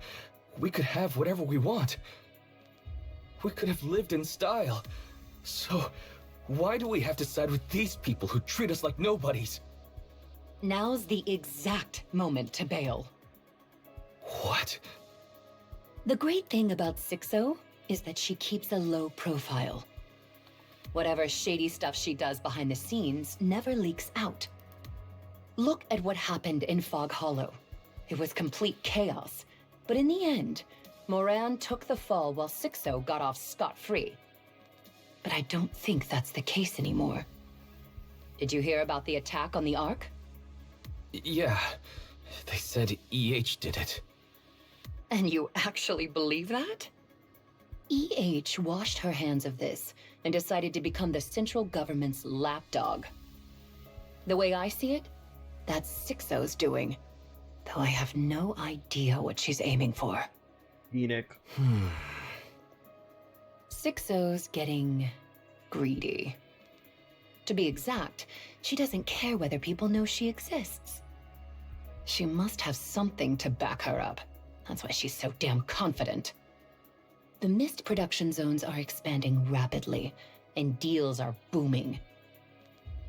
we could have whatever we want. We could have lived in style. So, why do we have to side with these people who treat us like nobodies? Now's the exact moment to bail. What? The great thing about Sixo is that she keeps a low profile. Whatever shady stuff she does behind the scenes never leaks out. Look at what happened in Fog Hollow. It was complete chaos, but in the end, Moran took the fall while Sixo got off scot-free. But I don't think that's the case anymore. Did you hear about the attack on the Ark? Yeah, they said EH did it. And you actually believe that? EH washed her hands of this and decided to become the central government's lapdog. The way I see it, that's Sixo's doing. Though I have no idea what she's aiming for. Enoch. Sixo's getting greedy. To be exact, she doesn't care whether people know she exists. She must have something to back her up. That's why she's so damn confident. The Mist production zones are expanding rapidly, and deals are booming.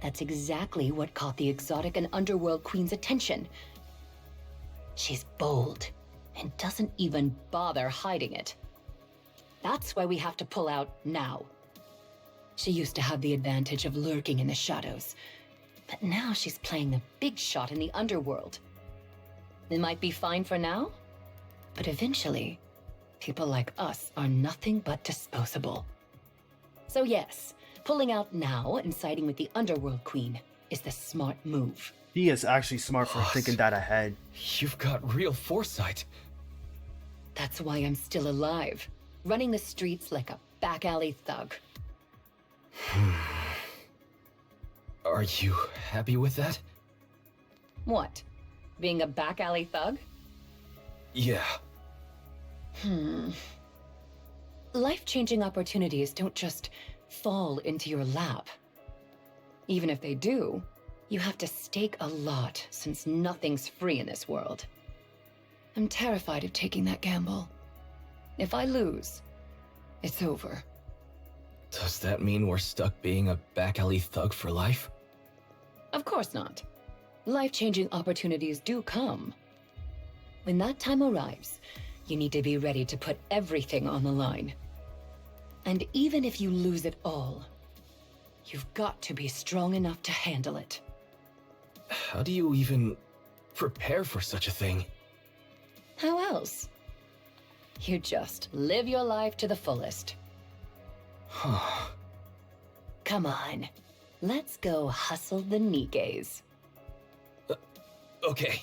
That's exactly what caught the exotic and underworld queen's attention. She's bold and doesn't even bother hiding it. That's why we have to pull out now. She used to have the advantage of lurking in the shadows, but now she's playing the big shot in the underworld. It might be fine for now, but eventually, people like us are nothing but disposable. So yes, pulling out now and siding with the Underworld Queen is the smart move. He is actually smart for thinking that ahead. You've got real foresight. That's why I'm still alive, running the streets like a back alley thug. Are you happy with that? What? Being a back alley thug? Yeah. Life-changing opportunities don't just fall into your lap. Even if they do, you have to stake a lot since nothing's free in this world. I'm terrified of taking that gamble. If I lose, it's over. Does that mean we're stuck being a back alley thug for life? Of course not. Life-changing opportunities do come. When that time arrives, you need to be ready to put everything on the line. And even if you lose it all, you've got to be strong enough to handle it. How do you even prepare for such a thing? How else? You just live your life to the fullest. Huh. Come on, let's go hustle the Nikkes. Okay.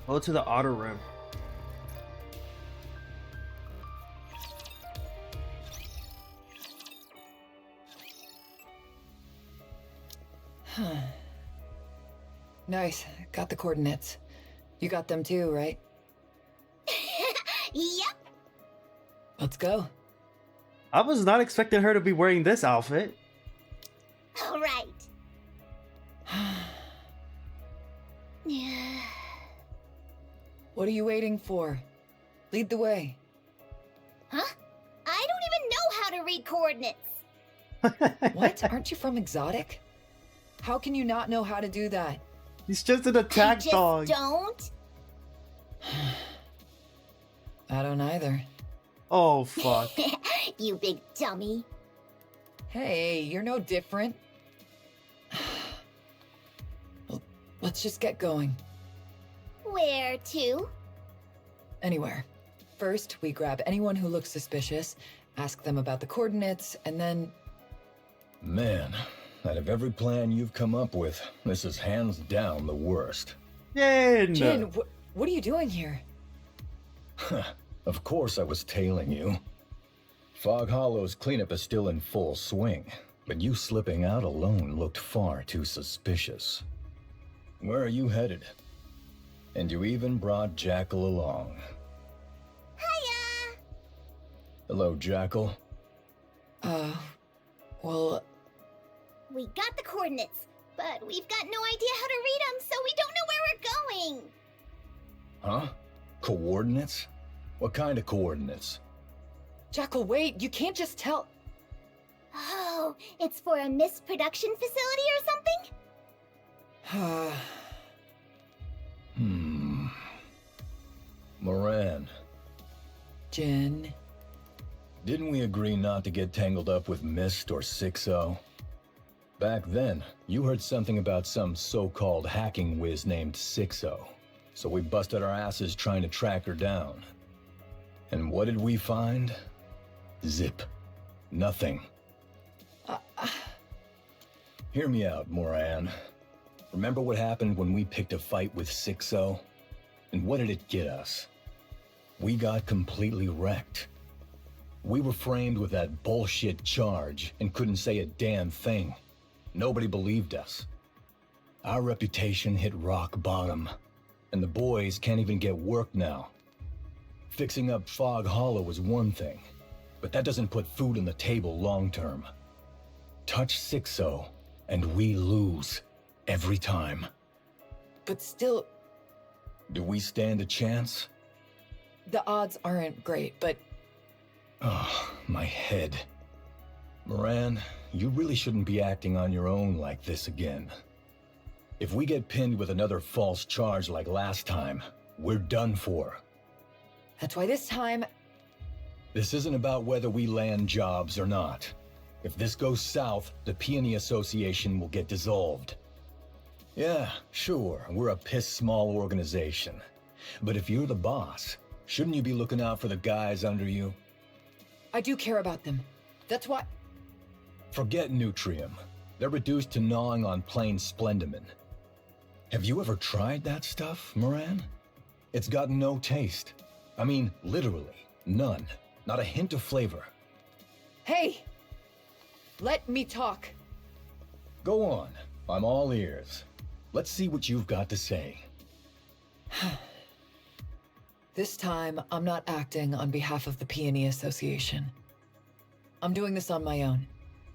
Go to the outer rim. Nice. Got the coordinates. You got them too, right? Yep. Let's go. I was not expecting her to be wearing this outfit. All right. Yeah. What are you waiting for? Lead the way. Huh? I don't even know how to read coordinates. What? Aren't you from Exotic? How can you not know how to do that? He's just an attack I just dog. don't. I don't either. Oh, fuck. You big dummy. Hey, you're no different. Well, let's just get going. Where to? Anywhere. First, we grab anyone who looks suspicious, ask them about the coordinates, and then... Man, out of every plan you've come up with, this is hands down the worst. Jin! Jin, what are you doing here? Of course I was tailing you. Fog Hollow's cleanup is still in full swing, but you slipping out alone looked far too suspicious. Where are you headed? And you even brought Jackal along. Hiya! Hello, Jackal. Well... We got the coordinates, but we've got no idea how to read them, so we don't know where we're going. Huh? Coordinates? What kind of coordinates? Jackal, wait! You can't just tell... Oh, it's for a mist production facility or something? Moran, Jin... didn't we agree not to get tangled up with Mist or Sixo? Back then, you heard something about some so-called hacking whiz named Sixo, so we busted our asses trying to track her down. And what did we find? Zip. Nothing. Hear me out, Moran. Remember what happened when we picked a fight with Sixo? And what did it get us? We got completely wrecked. We were framed with that bullshit charge and couldn't say a damn thing. Nobody believed us. Our reputation hit rock bottom, and the boys can't even get work now. Fixing up Fog Hollow is one thing, but that doesn't put food on the table long term. Touch Sixo, and we lose. Every time. But still... Do we stand a chance? The odds aren't great, but... Oh, my head. Moran, you really shouldn't be acting on your own like this again. If we get pinned with another false charge like last time, we're done for. That's why this time... This isn't about whether we land jobs or not. If this goes south, the Peony Association will get dissolved. Yeah, sure, we're a piss-small organization. But if you're the boss, shouldn't you be looking out for the guys under you? I do care about them. That's why... Forget Nutrium. They're reduced to gnawing on plain Splendimin. Have you ever tried that stuff, Moran? It's got no taste. I mean, literally, none. Not a hint of flavor. Hey! Let me talk. Go on. I'm all ears. Let's see what you've got to say. This time, I'm not acting on behalf of the Peony Association. I'm doing this on my own,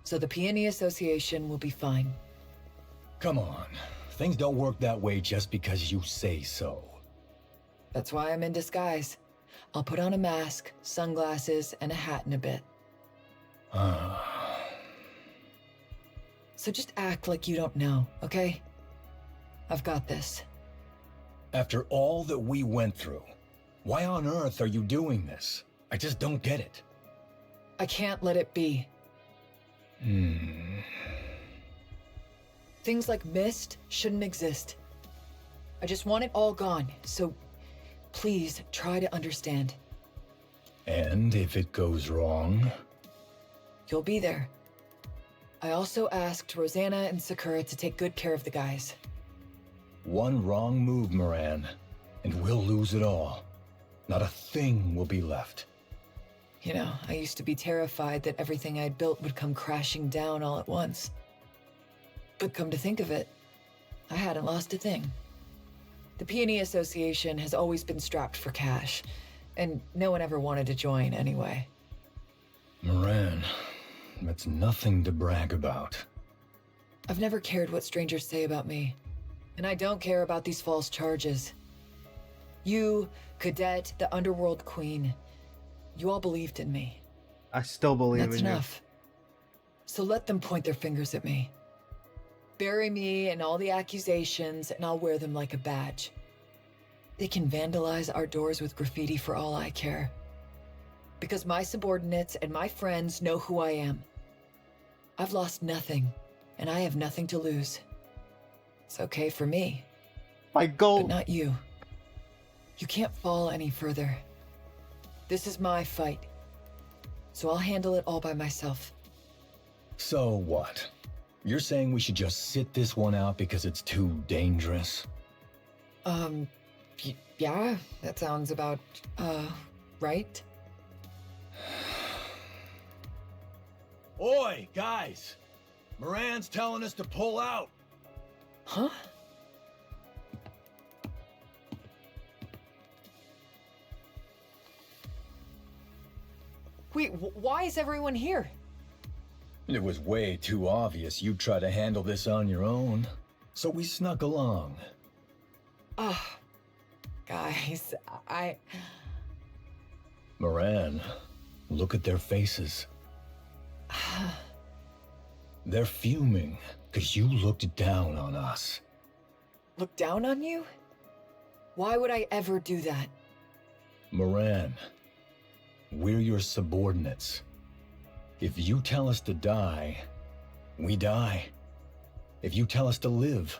so the Peony Association will be fine. Come on. Things don't work that way just because you say so. That's why I'm in disguise. I'll put on a mask, sunglasses, and a hat in a bit. So just act like you don't know, okay? I've got this. After all that we went through, why on earth are you doing this? I just don't get it. I can't let it be. Things like Mist shouldn't exist. I just want it all gone, so please try to understand. And if it goes wrong? You'll be there. I also asked Rosanna and Sakura to take good care of the guys. One wrong move, Moran, and we'll lose it all. Not a thing will be left. You know, I used to be terrified that everything I'd built would come crashing down all at once. But come to think of it, I hadn't lost a thing. The Peony Association has always been strapped for cash, and no one ever wanted to join anyway. Moran, that's nothing to brag about. I've never cared what strangers say about me, and I don't care about these false charges. You, Cadet, the Underworld Queen, you all believed in me. I still believe That's in you. enough. So let them point their fingers at me. Bury me in all the accusations, and I'll wear them like a badge. They can vandalize our doors with graffiti for all I care. Because my subordinates and my friends know who I am. I've lost nothing, and I have nothing to lose. It's okay for me. My goal. But not you. You can't fall any further. This is my fight. So I'll handle it all by myself. So what? You're saying we should just sit this one out because it's too dangerous? Yeah, that sounds about, right? Oi, guys! Moran's telling us to pull out! Huh? Wait, why is everyone here? It was way too obvious you'd try to handle this on your own, so we snuck along. Guys, Moran, look at their faces. They're fuming, because you looked down on us. Look down on you? Why would I ever do that? Moran, we're your subordinates. If you tell us to die, we die. If you tell us to live,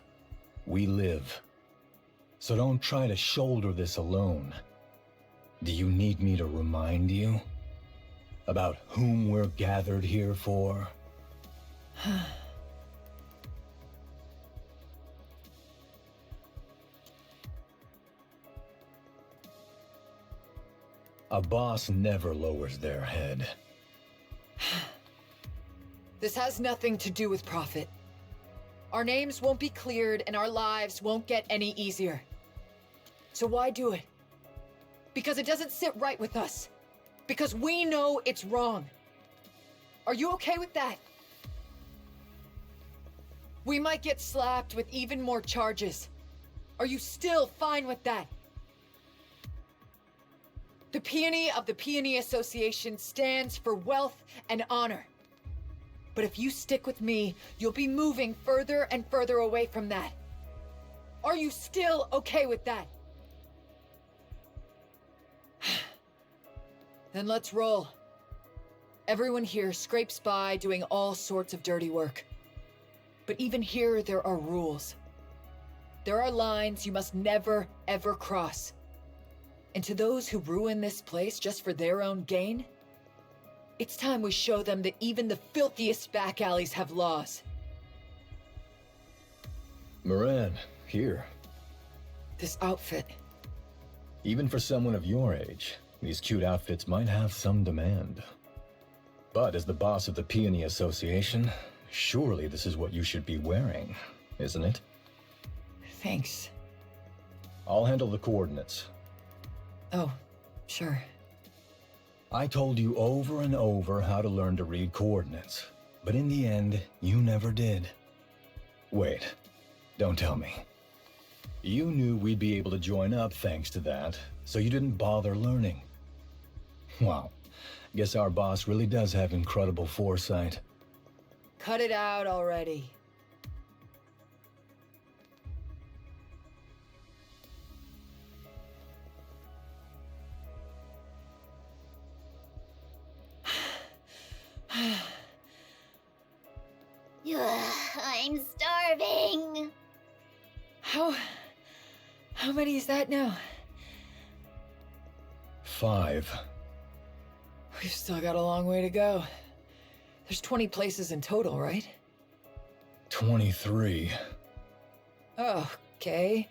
we live. So don't try to shoulder this alone. Do you need me to remind you about whom we're gathered here for? A boss never lowers their head. This has nothing to do with profit. Our names won't be cleared and our lives won't get any easier. So why do it? Because it doesn't sit right with us. Because we know it's wrong. Are you okay with that? We might get slapped with even more charges. Are you still fine with that? The Peony of the Peony Association stands for wealth and honor. But if you stick with me, you'll be moving further and further away from that. Are you still okay with that? Then let's roll. Everyone here scrapes by doing all sorts of dirty work. But even here, there are rules. There are lines you must never, ever cross. And to those who ruin this place just for their own gain, it's time we show them that even the filthiest back alleys have laws. Moran, here. This outfit. Even for someone of your age, these cute outfits might have some demand. But as the boss of the Peony Association, surely this is what you should be wearing, isn't it? Thanks. I'll handle the coordinates. Oh, sure. I told you over and over how to learn to read coordinates, but in the end, you never did. Wait, don't tell me. You knew we'd be able to join up thanks to that, so you didn't bother learning. Wow, guess our boss really does have incredible foresight. Cut it out already. I'm starving. How many is that now? 5. We've still got a long way to go. There's 20 places in total, right? 23. Oh, okay.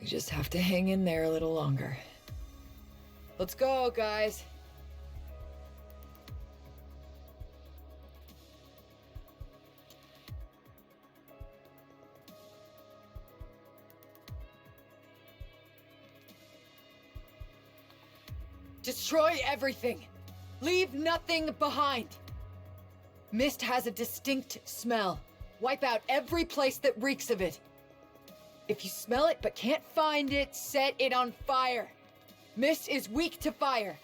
We just have to hang in there a little longer. Let's go, guys. Destroy everything. Leave nothing behind. Mist has a distinct smell. Wipe out every place that reeks of it. If you smell it but can't find it, set it on fire. Mist is weak to fire.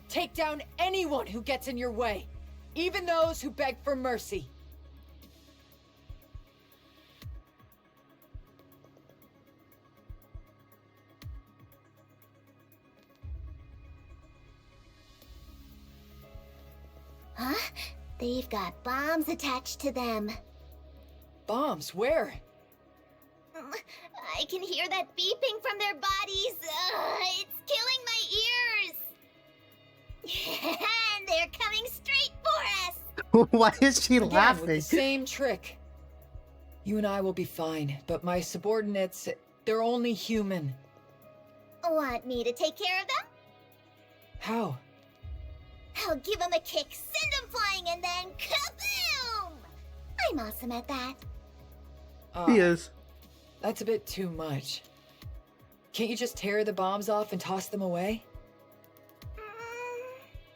Take down anyone who gets in your way, even those who beg for mercy. Huh? They've got bombs attached to them. Bombs? Where? I can hear that beeping from their bodies. It's killing my ears. And they're coming straight for us. Why is she Again, laughing? with the same trick. You and I will be fine, but my subordinates, they're only human. Want me to take care of them? How? I'll give them a kick, send them flying, and then kaboom! I'm awesome at that. He is. That's a bit too much. Can't you just tear the bombs off and toss them away?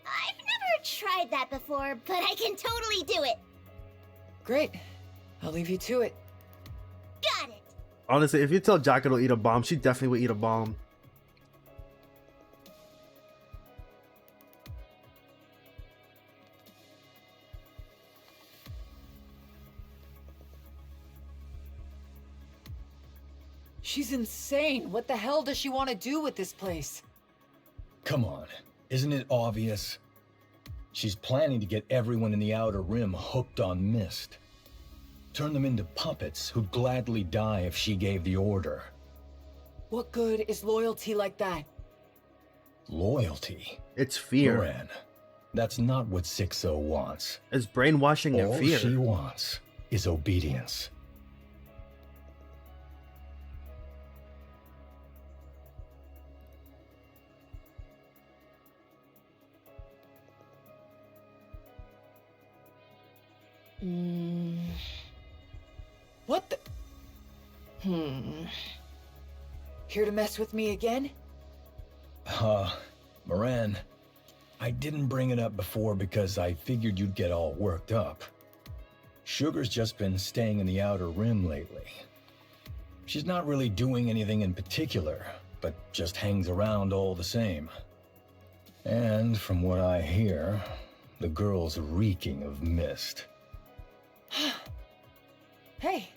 I've never tried that before, but I can totally do it. Great. I'll leave you to it. Got it. Honestly, if you tell Jackie to eat a bomb, she definitely would eat a bomb. She's insane. What the hell does she want to do with this place? Come on, isn't it obvious? She's planning to get everyone in the Outer Rim hooked on Mist. Turn them into puppets who'd gladly die if she gave the order. What good is loyalty like that? Loyalty? It's fear. Moran, that's not what Sixo wants. It's brainwashing and fear. All she wants is obedience. What the? Here to mess with me again? Moran, I didn't bring it up before because I figured you'd get all worked up. Sugar's just been staying in the Outer Rim lately. She's not really doing anything in particular, but just hangs around all the same. And from what I hear, The girl's reeking of mist. Hey!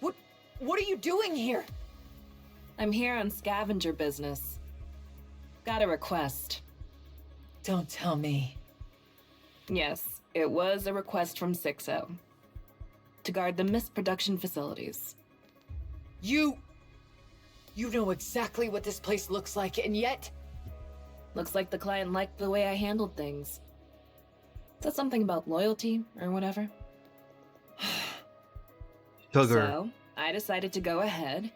What are you doing here? I'm here on scavenger business. Got a request. Don't tell me. Yes, it was a request from Sixo. To guard the mist production facilities. You know exactly what this place looks like, and yet... Looks like the client liked the way I handled things. Is that something about loyalty, or whatever? Sugar. So, I decided to go ahead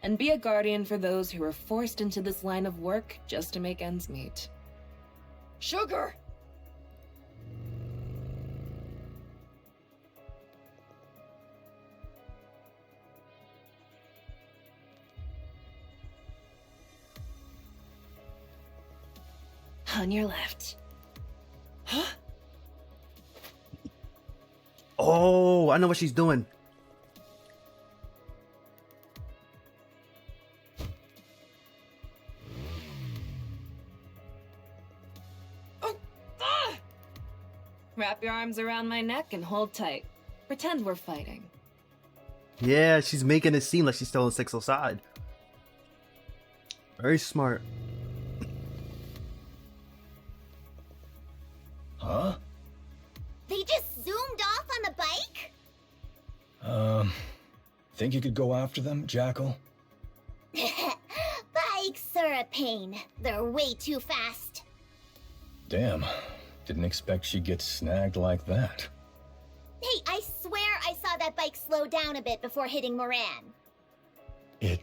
and be a guardian for those who were forced into this line of work just to make ends meet. Sugar! On your left. Huh? Oh, I know what she's doing. Wrap your arms around my neck and hold tight. Pretend we're fighting. Yeah, she's making it seem like she's still on Sixo's side. Very smart. Huh? They just zoomed off on the bike? Think you could go after them, Jackal? Bikes are a pain. They're way too fast. Damn. Didn't expect she'd get snagged like that. Hey, I swear I saw that bike slow down a bit before hitting Moran. It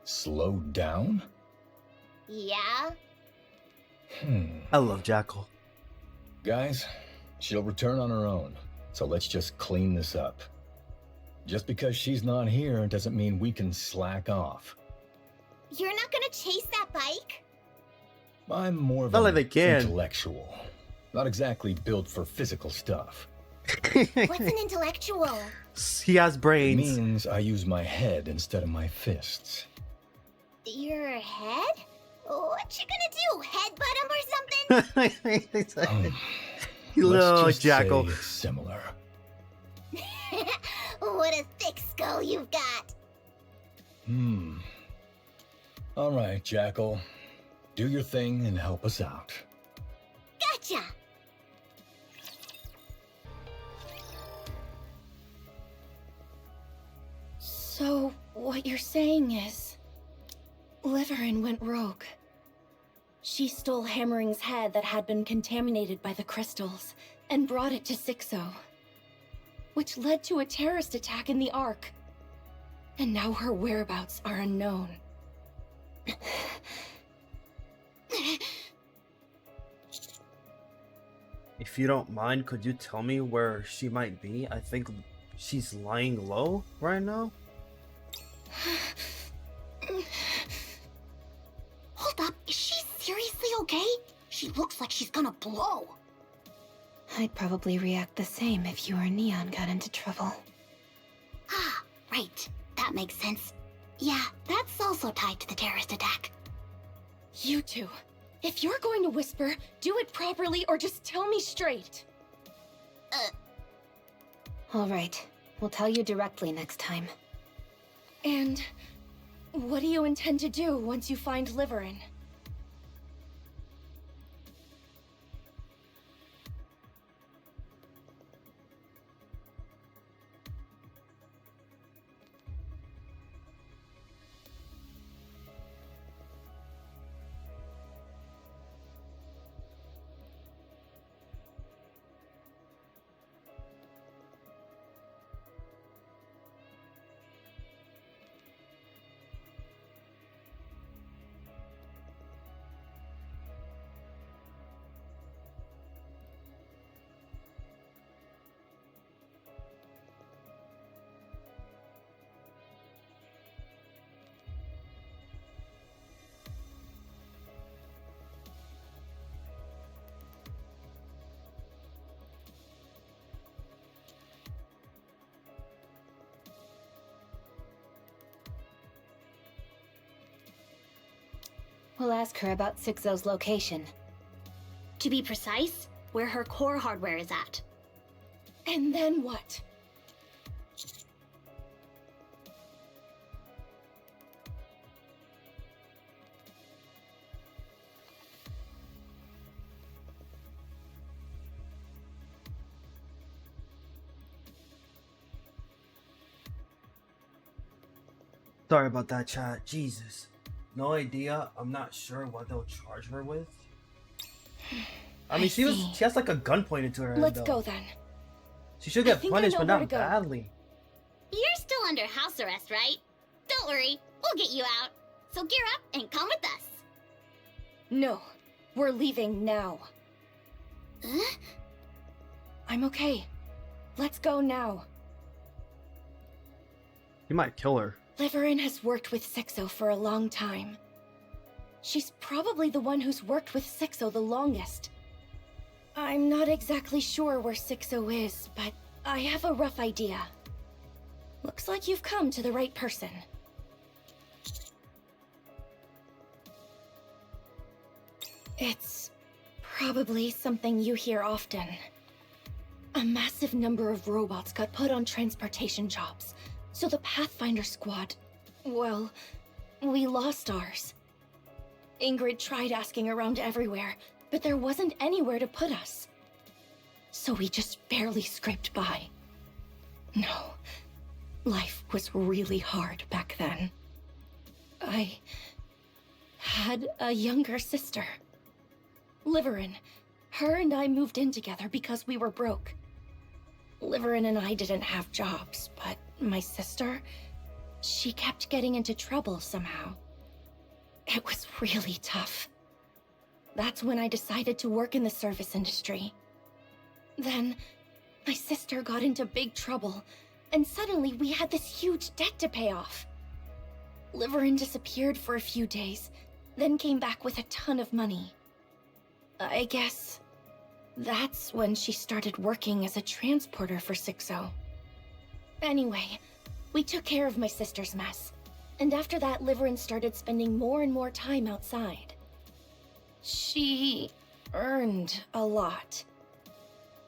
slowed down? Yeah? I love Jackal. Guys, she'll return on her own, so let's just clean this up. Just because she's not here doesn't mean we can slack off. You're not gonna chase that bike? I'm more of Not like an they can. intellectual. Not exactly built for physical stuff. What's an intellectual? He has It brains. means I use my head instead of my fists. Your head? What you gonna do? Headbutt him or something? You Let's little just Jackal. say it's similar. What a thick skull you've got. All right, Jackal. Do your thing and help us out. Gotcha! So, what you're saying is... Liverin went rogue. She stole Hammering's head that had been contaminated by the crystals and brought it to Sixo, which led to a terrorist attack in the Ark. And now her whereabouts are unknown. If you don't mind, could you tell me where she might be? I think she's lying low right now. Hold up, is she seriously okay? She looks like she's gonna blow. I'd probably react the same if you or Neon got into trouble. Ah, right. That makes sense. Yeah, that's also tied to the terrorist attack. You two, if you're going to whisper, do it properly or just tell me straight. All right, we'll tell you directly next time. And what do you intend to do once you find Liverin? We'll ask her about Sixo's location. To be precise, where her core hardware is at. And then what? Sorry about that, chat. Jesus. No idea. I'm not sure what they'll charge her with. I mean, she has like a gun pointed to her head, Let's though. go then. She should I get think I punished, know but where not to go. badly. You're still under house arrest, right? Don't worry, we'll get you out. So gear up and come with us. No, we're leaving now. Huh? I'm okay. Let's go now. He might kill her. Liverin has worked with Sixo for a long time. She's probably the one who's worked with Sixo the longest. I'm not exactly sure where Sixo is, but I have a rough idea. Looks like you've come to the right person. It's probably something you hear often. A massive number of robots got put on transportation jobs, so the Pathfinder squad, well, we lost ours. Ingrid tried asking around everywhere, but there wasn't anywhere to put us. So we just barely scraped by. No, life was really hard back then. I had a younger sister. Liverin. Her and I moved in together because we were broke. Liverin and I didn't have jobs, but my sister, she kept getting into trouble somehow. It was really tough. That's when I decided to work in the service industry. Then, my sister got into big trouble, and suddenly we had this huge debt to pay off. Liverin disappeared for a few days, then came back with a ton of money. I guess that's when she started working as a transporter for Sixo. Anyway, we took care of my sister's mess, and after that, Liverin started spending more and more time outside. She earned a lot.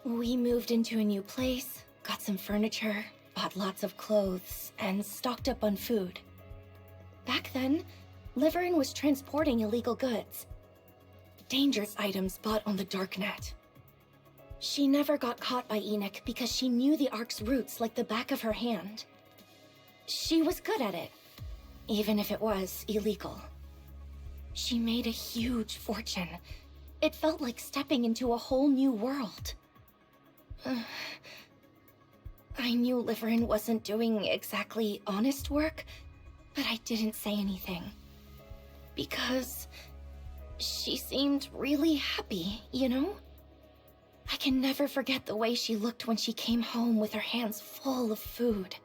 We moved into a new place, got some furniture, bought lots of clothes, and stocked up on food. Back then, Liverin was transporting illegal goods. Dangerous items bought on the darknet. She never got caught by Enoch because she knew the Ark's roots like the back of her hand. She was good at it, even if it was illegal. She made a huge fortune. It felt like stepping into a whole new world. I knew Liverin wasn't doing exactly honest work, but I didn't say anything. Because she seemed really happy, you know? I can never forget the way she looked when she came home with her hands full of food.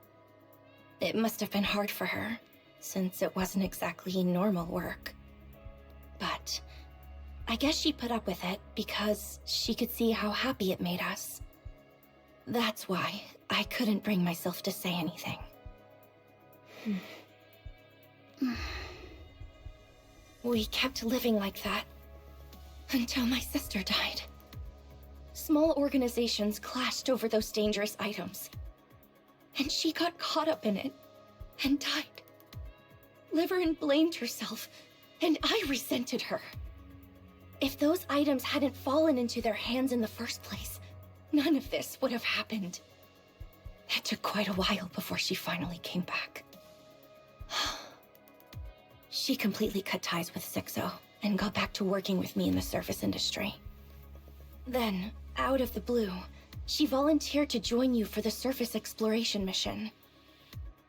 It must have been hard for her, since it wasn't exactly normal work. But I guess she put up with it because she could see how happy it made us. That's why I couldn't bring myself to say anything. We kept living like that until my sister died. Small organizations clashed over those dangerous items, and she got caught up in it and died. Liverin blamed herself, and I resented her. If those items hadn't fallen into their hands in the first place, none of this would have happened. It took quite a while before she finally came back. She completely cut ties with Sixo and got back to working with me in the service industry. Then, out of the blue, she volunteered to join you for the surface exploration mission.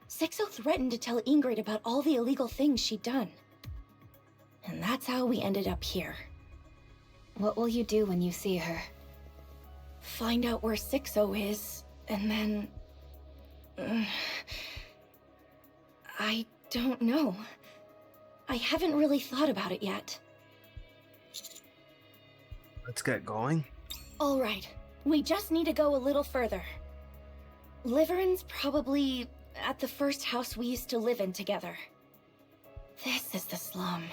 Sixo threatened to tell Ingrid about all the illegal things she'd done. And that's how we ended up here. What will you do when you see her? Find out where Sixo is, and then... I don't know. I haven't really thought about it yet. Let's get going. All right, we just need to go a little further. Liverin's probably at the first house we used to live in together. This is the slum,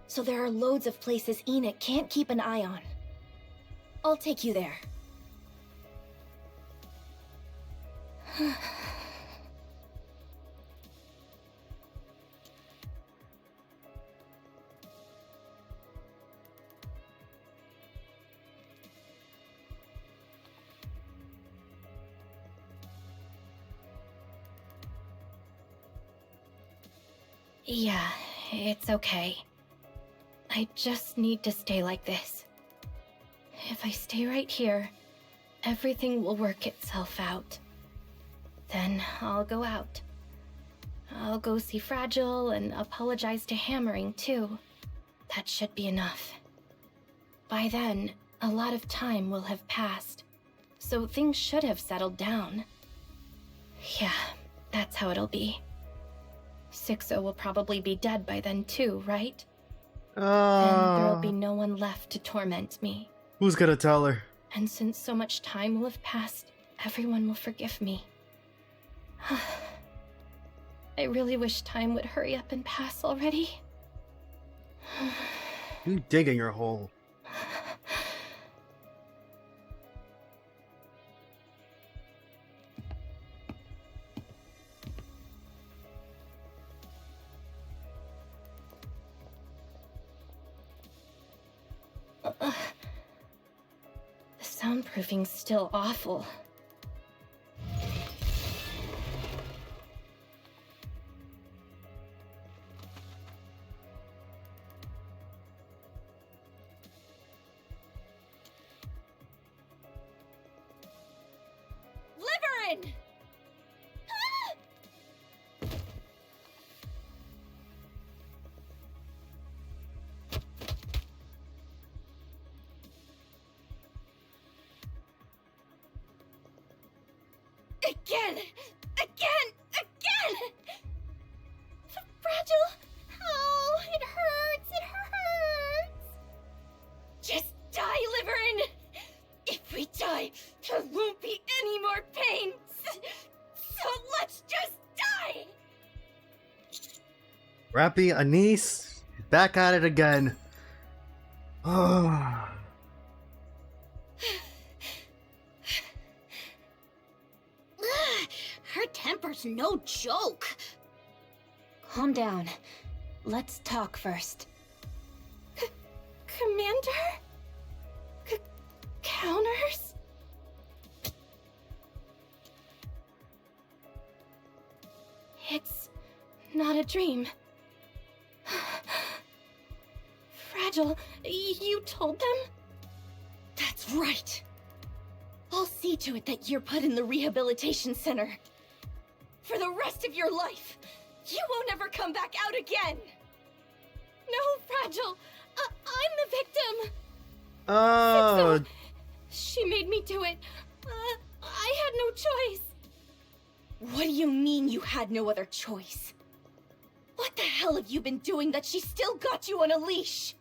so there are loads of places Enoch can't keep an eye on. I'll take you there. Yeah, it's okay. I just need to stay like this. If I stay right here, everything will work itself out. Then I'll go out. I'll go see Fragile and apologize to Hammering, too. That should be enough. By then, a lot of time will have passed, so things should have settled down. Yeah, that's how it'll be. Sixo will probably be dead by then too, right? Then there'll be no one left to torment me. Who's gonna tell her? And since so much time will have passed, everyone will forgive me. I really wish time would hurry up and pass already. You digging your hole. The soundproofing's still awful. Liverin! Again! Fragile! Oh, it hurts! It hurts! Just die, Liverin! If we die, there won't be any more pain! So let's just die! Rappy, Anise, back at it again. Oh. Her temper's no joke. Calm down. Let's talk first. Commander? Counters? It's not a dream. Fragile, you told them? That's right. I'll see to it that you're put in the rehabilitation center. For the rest of your life, you won't ever come back out again. No, Fragile, I'm the victim. Oh. Sixo, she made me do it. I had no choice. What do you mean you had no other choice? What the hell have you been doing that she still got you on a leash?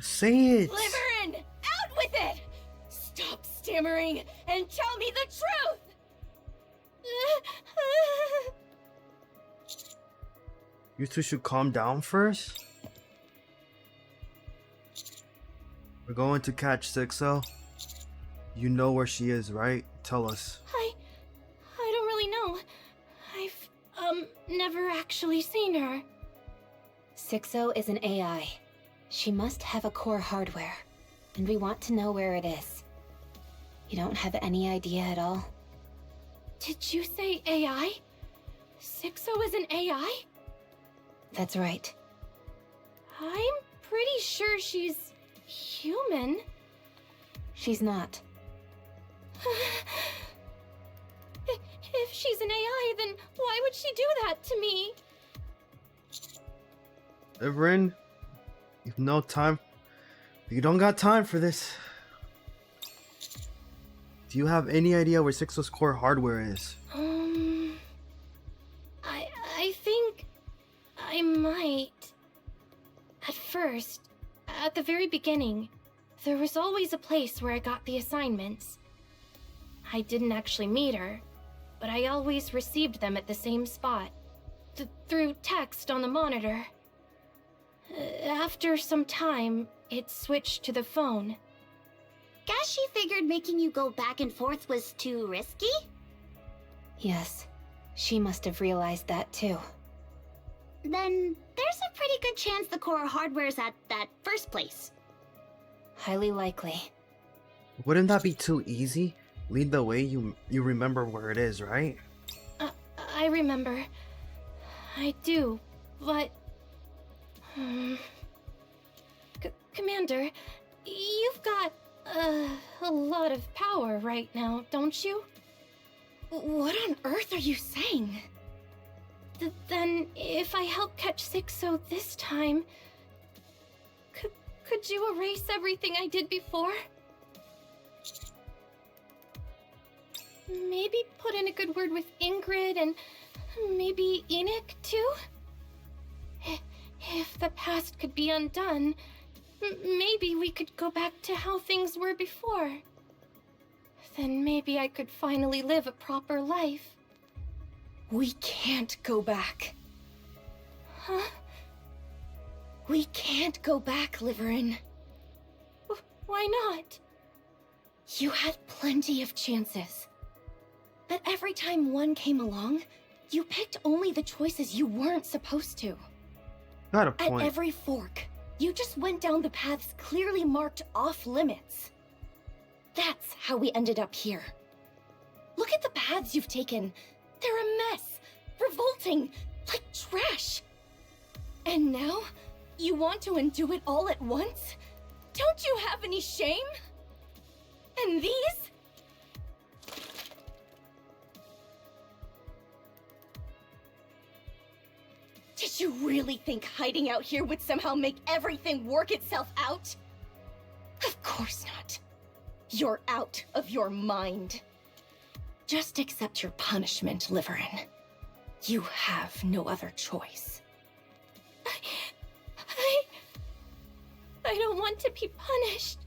Say it. Liverin, out with it! Stop stammering and tell me the truth! You two should calm down first. We're going to catch Sixo. You know where she is, right? Tell us. I don't really know. I've, never actually seen her. Sixo is an AI. She must have a core hardware, and we want to know where it is. You don't have any idea at all? Did you say AI? Sixo is an AI? That's right. I'm pretty sure she's human. She's not. If she's an AI, then why would she do that to me? Everin, you've no time. You don't got time for this. Do you have any idea where Sixo's core hardware is? I think I might. At first, at the very beginning, there was always a place where I got the assignments. I didn't actually meet her, but I always received them at the same spot, through text on the monitor. After some time, it switched to the phone. Guess she figured making you go back and forth was too risky? Yes, she must have realized that too. Then there's a pretty good chance the core hardware's at that first place. Highly likely. Wouldn't that be too easy? Lead the way, you remember where it is, right? I remember. I do, but... Commander, you've got a lot of power right now, don't you? What on earth are you saying? Then, if I help catch Sixo this time, could you erase everything I did before? Maybe put in a good word with Ingrid and maybe Enoch too? If the past could be undone, maybe we could go back to how things were before. Then maybe I could finally live a proper life. We can't go back. Huh? We can't go back, Liverin. Why not? You had plenty of chances. But every time one came along, you picked only the choices you weren't supposed to. Got a point. At every fork, you just went down the paths clearly marked off limits. That's how we ended up here. Look at the paths you've taken. They're a mess, revolting, like trash. And now, you want to undo it all at once? Don't you have any shame? And these? Did you really think hiding out here would somehow make everything work itself out? Of course not. You're out of your mind. Just accept your punishment, Liverin. You have no other choice. I don't want to be punished.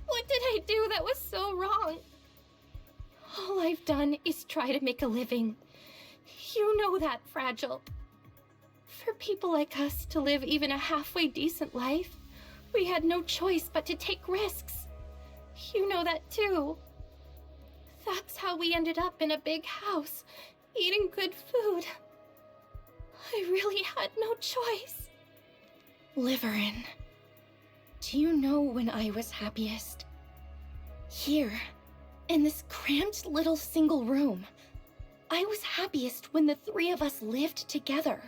What did I do that was so wrong? All I've done is try to make a living. You know that, Fragile. For people like us to live even a halfway decent life, we had no choice but to take risks. You know that too. That's how we ended up in a big house, eating good food. I really had no choice. Liverin, do you know when I was happiest? Here, in this cramped little single room. I was happiest when the three of us lived together.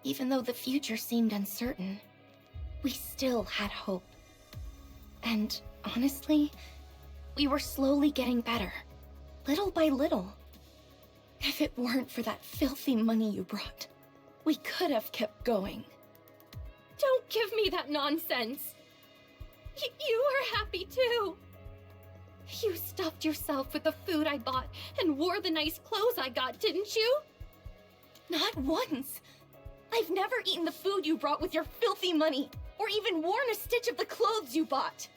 Even though the future seemed uncertain, we still had hope. And honestly, we were slowly getting better, little by little. If it weren't for that filthy money you brought, we could have kept going. Don't give me that nonsense. You were happy too. You stuffed yourself with the food I bought and wore the nice clothes I got, didn't you? Not once. I've never eaten the food you brought with your filthy money, or even worn a stitch of the clothes you bought.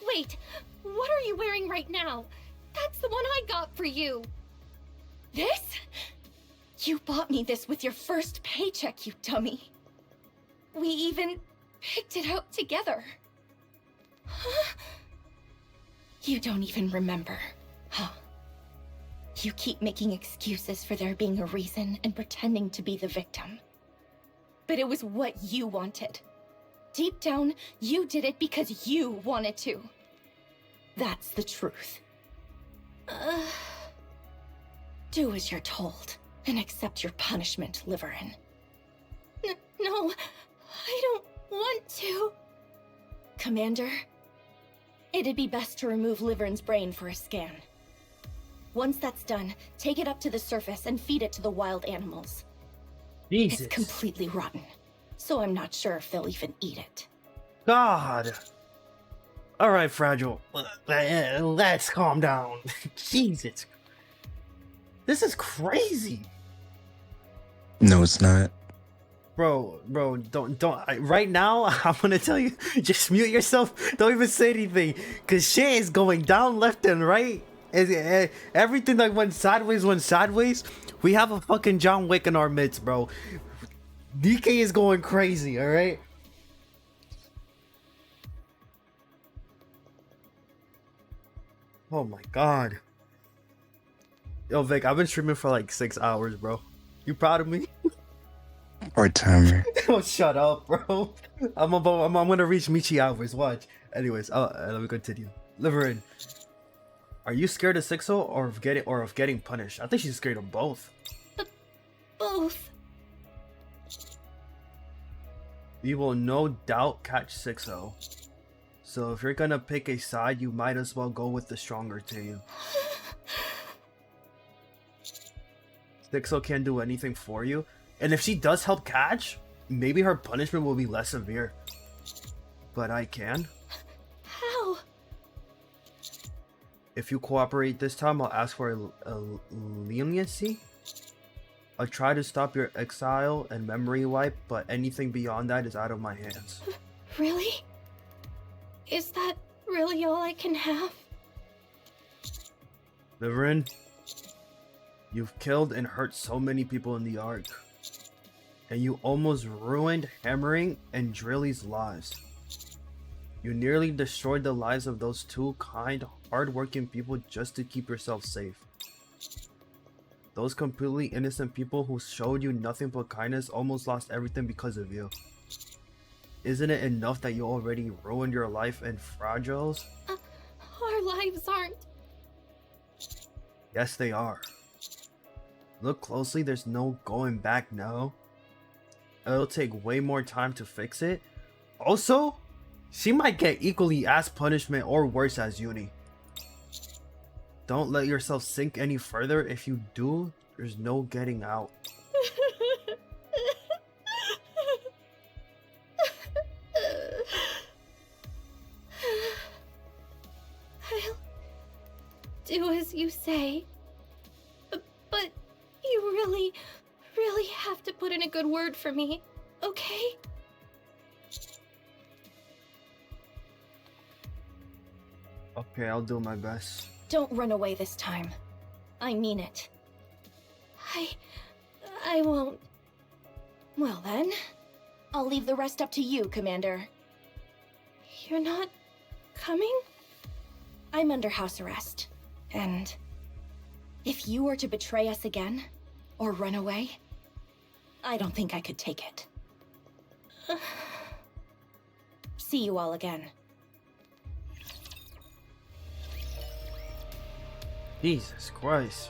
Wait, what are you wearing right now? That's the one I got for you. This? You bought me this with your first paycheck, you dummy. We even picked it out together. Huh? You don't even remember, huh? You keep making excuses for there being a reason and pretending to be the victim. But it was what you wanted. Deep down, you did it because you wanted to. That's the truth. Do as you're told, and accept your punishment, Liverin. No, I don't want to. Commander, it'd be best to remove Liverin's brain for a scan. Once that's done, take it up to the surface and feed it to the wild animals. Jesus. It's completely rotten, so I'm not sure if they'll even eat it. God. All right, Fragile. Let's calm down. Jesus. This is crazy. No, it's not. Bro, don't. Right now, I'm gonna tell you, just mute yourself. Don't even say anything, cause shit is going down left and right. Everything that went sideways. We have a fucking John Wick in our midst, bro. Nikke is going crazy. All right. Oh my god. Yo, Vic, I've been streaming for like 6 hours, bro. You proud of me? Or timer. Oh, shut up, bro. I'm gonna reach Michi hours. Watch. Anyways, let me continue. Liverin, are you scared of Sixo or of getting punished? I think she's scared of both. Both. We will no doubt catch Sixo. So if you're gonna pick a side, you might as well go with the stronger team. Sixo can't do anything for you, and if she does help catch, maybe her punishment will be less severe. But I can. How? If you cooperate this time, I'll ask for a leniency. I'll try to stop your exile and memory wipe, but anything beyond that is out of my hands. Really? Is that really all I can have? Liverin, you've killed and hurt so many people in the Ark. And you almost ruined Hammering and Drilly's lives. You nearly destroyed the lives of those two kind, hard-working people just to keep yourself safe. Those completely innocent people who showed you nothing but kindness almost lost everything because of you. Isn't it enough that you already ruined your life and Fragile's? Our lives aren't. Yes, they are. Look closely, there's no going back now. It'll take way more time to fix it. Also, she might get equally as punishment or worse as Uni. Don't let yourself sink any further. If you do, there's no getting out. I'll do as you say. But you really have to put in a good word for me, okay? Okay, I'll do my best. Don't run away this time. I mean it. I won't. Well then, I'll leave the rest up to you, Commander. You're not coming? I'm under house arrest. And if you were to betray us again, or run away, I don't think I could take it. See you all again. Jesus Christ.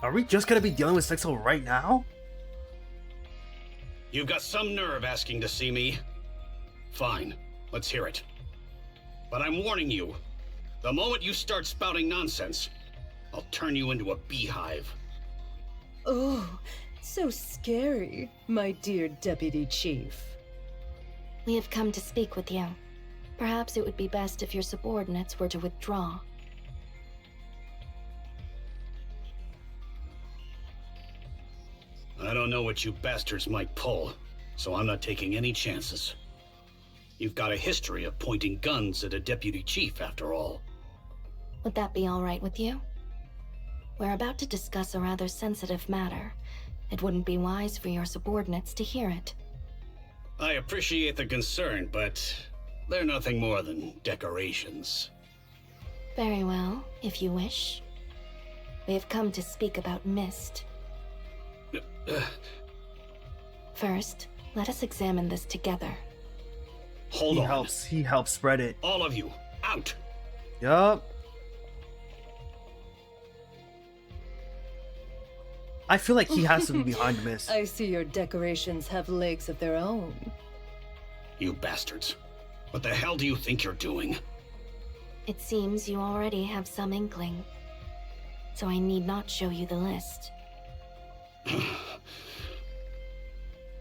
Are we just gonna be dealing with Sixo right now? You've got some nerve asking to see me. Fine, let's hear it. But I'm warning you, the moment you start spouting nonsense, I'll turn you into a beehive. Oh, so scary, my dear Deputy Chief. We have come to speak with you. Perhaps it would be best if your subordinates were to withdraw. I don't know what you bastards might pull, so I'm not taking any chances. You've got a history of pointing guns at a deputy chief, after all. Would that be all right with you? We're about to discuss a rather sensitive matter. It wouldn't be wise for your subordinates to hear it. I appreciate the concern, but they're nothing more than decorations. Very well, if you wish. We have come to speak about Mist. First, let us examine this together. Hold on. He helps spread it. All of you, out! Yup. I feel like he has to be behind Mist. I see your decorations have legs of their own. You bastards. What the hell do you think you're doing? It seems you already have some inkling. So I need not show you the list.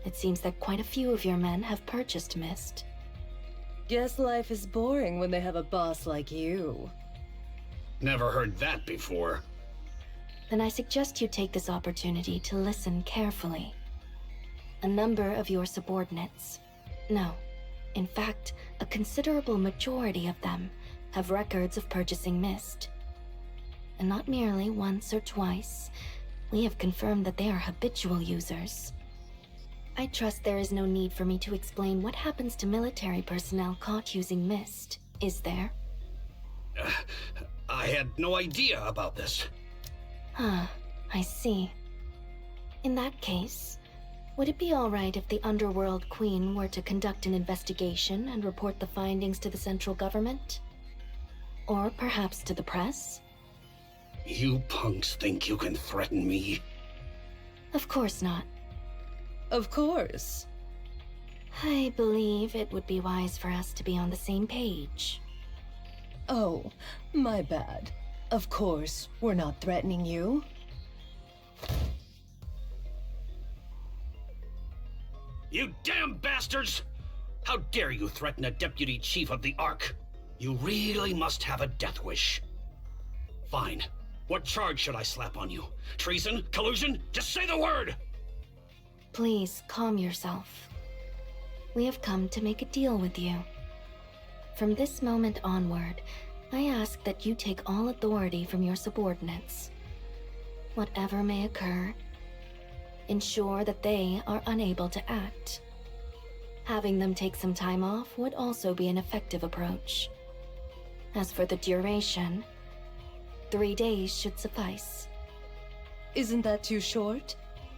It seems that quite a few of your men have purchased Mist. Guess life is boring when they have a boss like you. Never heard that before. Then I suggest you take this opportunity to listen carefully. A number of your subordinates, no, in fact, a considerable majority of them, have records of purchasing Mist. And not merely once or twice, we have confirmed that they are habitual users. I trust there is no need for me to explain what happens to military personnel caught using Mist. is there? I had no idea about this. Ah, I see. In that case, would it be alright if the Underworld Queen were to conduct an investigation and report the findings to the central government? Or perhaps to the press? You punks think you can threaten me? Of course not. Of course. I believe it would be wise for us to be on the same page. Oh, my bad. Of course, we're not threatening you. You damn bastards! How dare you threaten a deputy chief of the Ark? You really must have a death wish. Fine. What charge should I slap on you? Treason? Collusion? Just say the word! Please, calm yourself. We have come to make a deal with you. From this moment onward, I ask that you take all authority from your subordinates. Whatever may occur, ensure that they are unable to act. Having them take some time off would also be an effective approach. As for the duration, 3 days should suffice. Isn't that too short?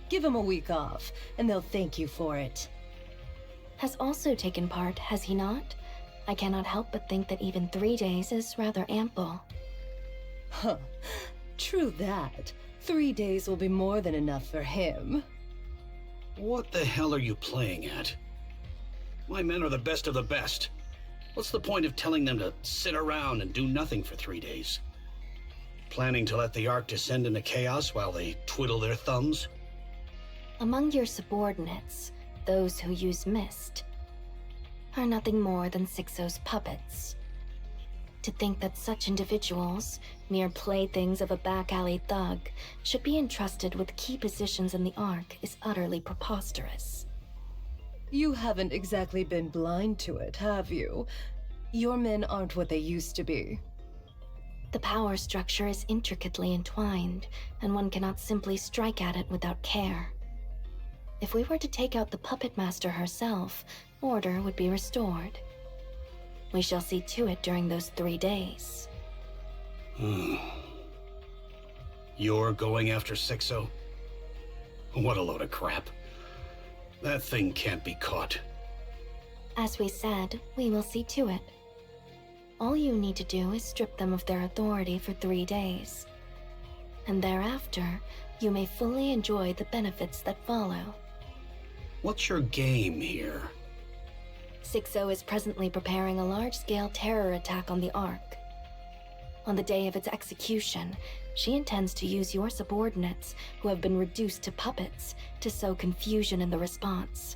Give him a week off, and they'll thank you for it. Has also taken part, has he not? I cannot help but think that even 3 days is rather ample. Huh. True that. 3 days will be more than enough for him. What the hell are you playing at? My men are the best of the best. What's the point of telling them to sit around and do nothing for 3 days? Planning to let the Ark descend into chaos while they twiddle their thumbs? Among your subordinates, those who use mist are nothing more than Sixo's puppets. To think that such individuals, mere playthings of a back-alley thug, should be entrusted with key positions in the Ark is utterly preposterous. You haven't exactly been blind to it, have you? Your men aren't what they used to be. The power structure is intricately entwined, and one cannot simply strike at it without care. If we were to take out the puppet master herself, order would be restored. We shall see to it during those 3 days. You're going after Sixo? What a load of crap. That thing can't be caught. As we said, we will see to it. All you need to do is strip them of their authority for 3 days. And thereafter, you may fully enjoy the benefits that follow. What's your game here? Sixo is presently preparing a large-scale terror attack on the Ark. On the day of its execution, she intends to use your subordinates, who have been reduced to puppets, to sow confusion in the response.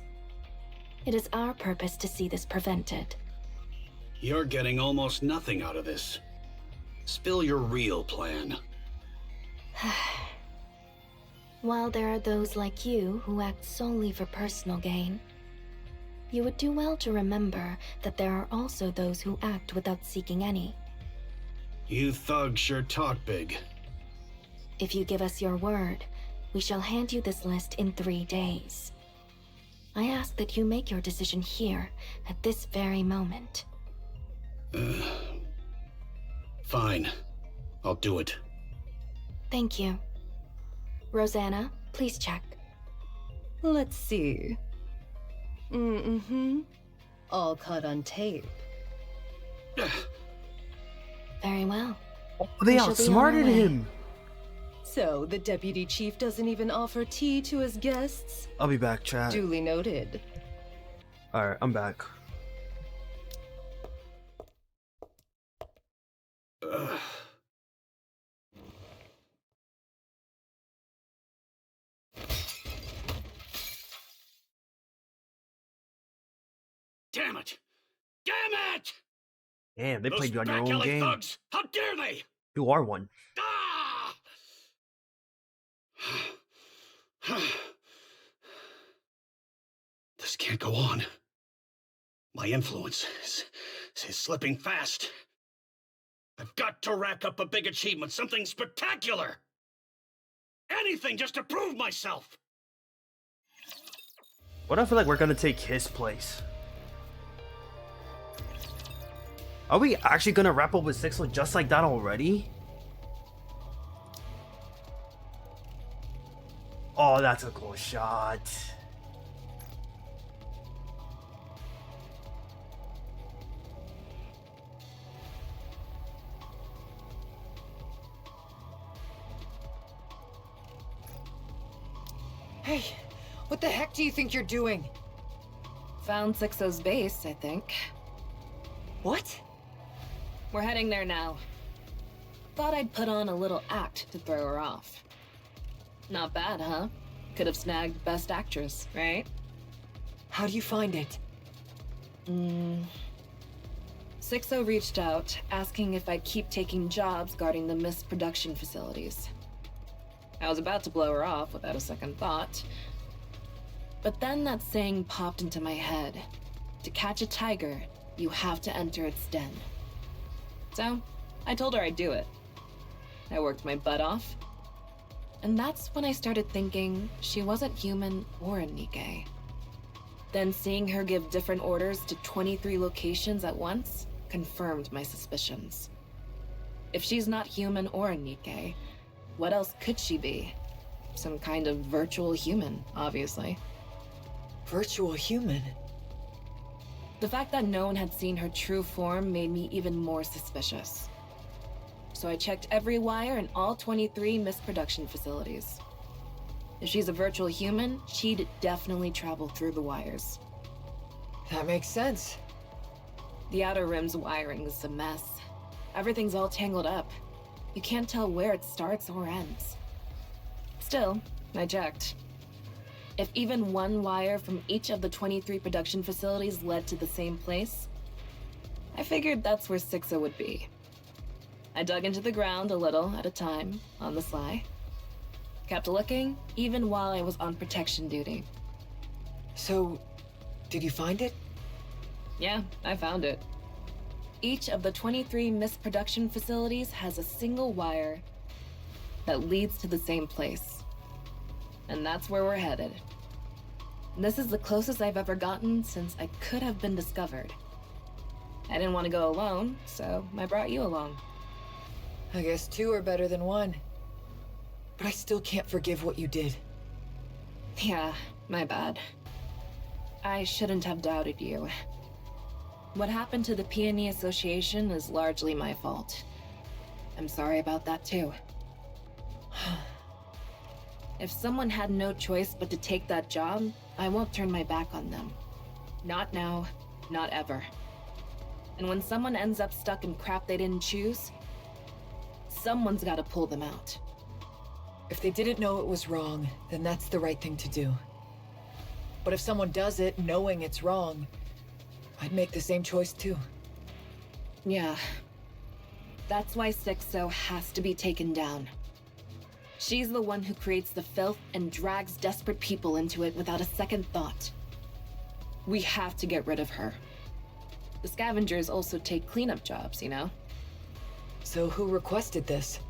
It is our purpose to see this prevented. You're getting almost nothing out of this. Spill your real plan. While there are those like you who act solely for personal gain, you would do well to remember that there are also those who act without seeking any. You thugs sure talk big. If you give us your word, we shall hand you this list in 3 days. I ask that you make your decision here, at this very moment. Fine. I'll do it. Thank you. Rosanna, please check. Let's see. All caught on tape. Very well. Oh, they We shall be on our outsmarted way. him. So, the deputy chief doesn't even offer tea to his guests? I'll be back, chat. Duly noted. Alright, I'm back. Damn it! Damn it! Damn, they Those played you on your own back-alley game. thugs! How dare they! You are one. Ah! This can't go on. My influence is slipping fast. I've got to rack up a big achievement, something spectacular. Anything just to prove myself. What if I feel like we're gonna take his place? Are we actually gonna wrap up with Sixo just like that already? Oh, that's a cool shot. Hey, what the heck do you think you're doing? Found Sixo's base, I think. What? We're heading there now. Thought I'd put on a little act to throw her off. Not bad, huh? Could have snagged Best Actress, right? How do you find it? Sixo reached out, asking if I'd keep taking jobs guarding the mist production facilities. I was about to blow her off without a second thought. But then that saying popped into my head. To catch a tiger, you have to enter its den. So, I told her I'd do it. I worked my butt off. And that's when I started thinking she wasn't human or a Nikke. Then seeing her give different orders to 23 locations at once confirmed my suspicions. If she's not human or a Nikke, what else could she be? Some kind of virtual human, obviously. Virtual human? The fact that no one had seen her true form made me even more suspicious. So I checked every wire in all 23 mist production facilities. If she's a virtual human, she'd definitely travel through the wires. That makes sense. The outer rim's wiring is a mess. Everything's all tangled up. You can't tell where it starts or ends. Still, I checked. If even one wire from each of the 23 production facilities led to the same place, I figured that's where Sixo would be. I dug into the ground a little at a time, on the sly. Kept looking, even while I was on protection duty. So, did you find it? Yeah, I found it. Each of the 23 mist production facilities has a single wire that leads to the same place. And that's where we're headed. This is the closest I've ever gotten since I could have been discovered. I didn't want to go alone, so I brought you along. I guess two are better than one. But I still can't forgive what you did. Yeah, my bad. I shouldn't have doubted you. What happened to the Peony Association is largely my fault. I'm sorry about that too. If someone had no choice but to take that job, I won't turn my back on them. Not now, not ever. And when someone ends up stuck in crap they didn't choose, someone's gotta pull them out. If they didn't know it was wrong, then that's the right thing to do. But if someone does it knowing it's wrong, I'd make the same choice too. Yeah. That's why Sixo has to be taken down. She's the one who creates the filth and drags desperate people into it without a second thought. We have to get rid of her. The scavengers also take cleanup jobs, you know? So who requested this?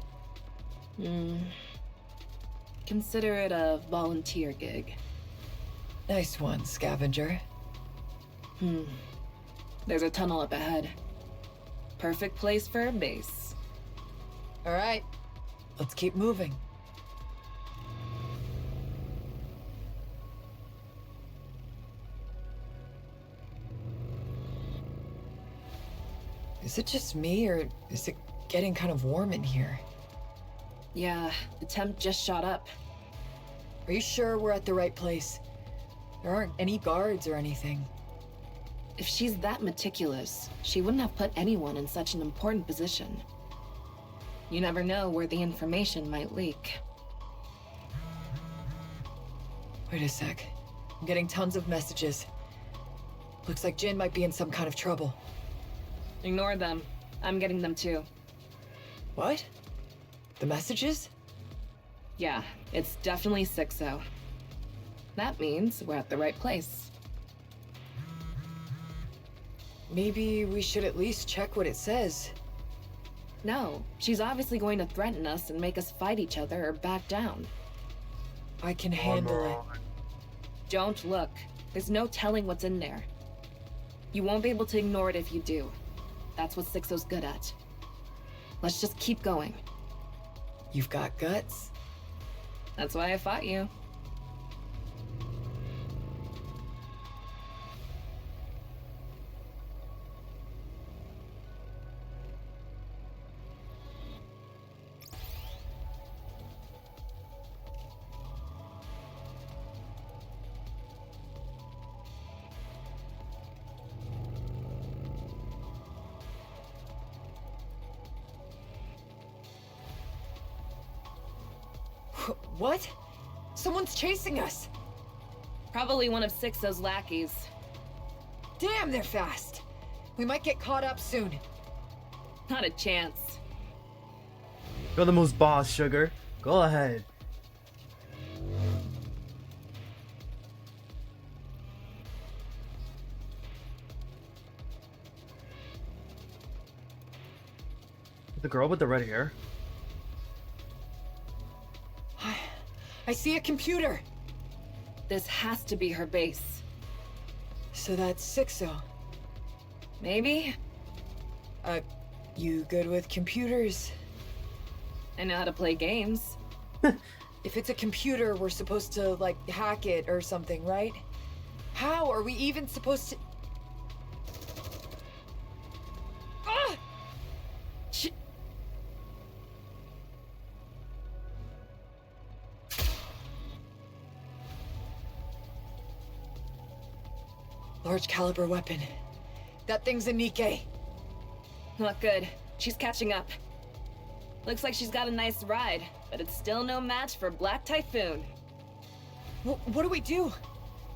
Consider it a volunteer gig. Nice one, scavenger. There's a tunnel up ahead. Perfect place for a base. All right, let's keep moving. Is it just me, or is it getting kind of warm in here? Yeah, the temp just shot up. Are you sure we're at the right place? There aren't any guards or anything. If she's that meticulous, she wouldn't have put anyone in such an important position. You never know where the information might leak. Wait a sec. I'm getting tons of messages. Looks like Jin might be in some kind of trouble. Ignore them. I'm getting them too. What? The messages? Yeah, it's definitely Sixo. That means we're at the right place. Maybe we should at least check what it says. No, she's obviously going to threaten us and make us fight each other or back down. I can handle it. Don't look. There's no telling what's in there. You won't be able to ignore it if you do. That's what Sixo's good at. Let's just keep going. You've got guts. That's why I fought you. What? Someone's chasing us! Probably one of Sixo's lackeys. Damn, they're fast! We might get caught up soon. Not a chance. You're the most boss, Sugar. Go ahead. The girl with the red hair? I see a computer! This has to be her base. So that's Sixo. Maybe? You good with computers? I know how to play games. If it's a computer, we're supposed to, like, hack it or something, right? How are we even supposed to... Ah! Large caliber weapon. That thing's a Nikke. Not good. She's catching up. Looks like she's got a nice ride, but it's still no match for Black Typhoon. What do we do?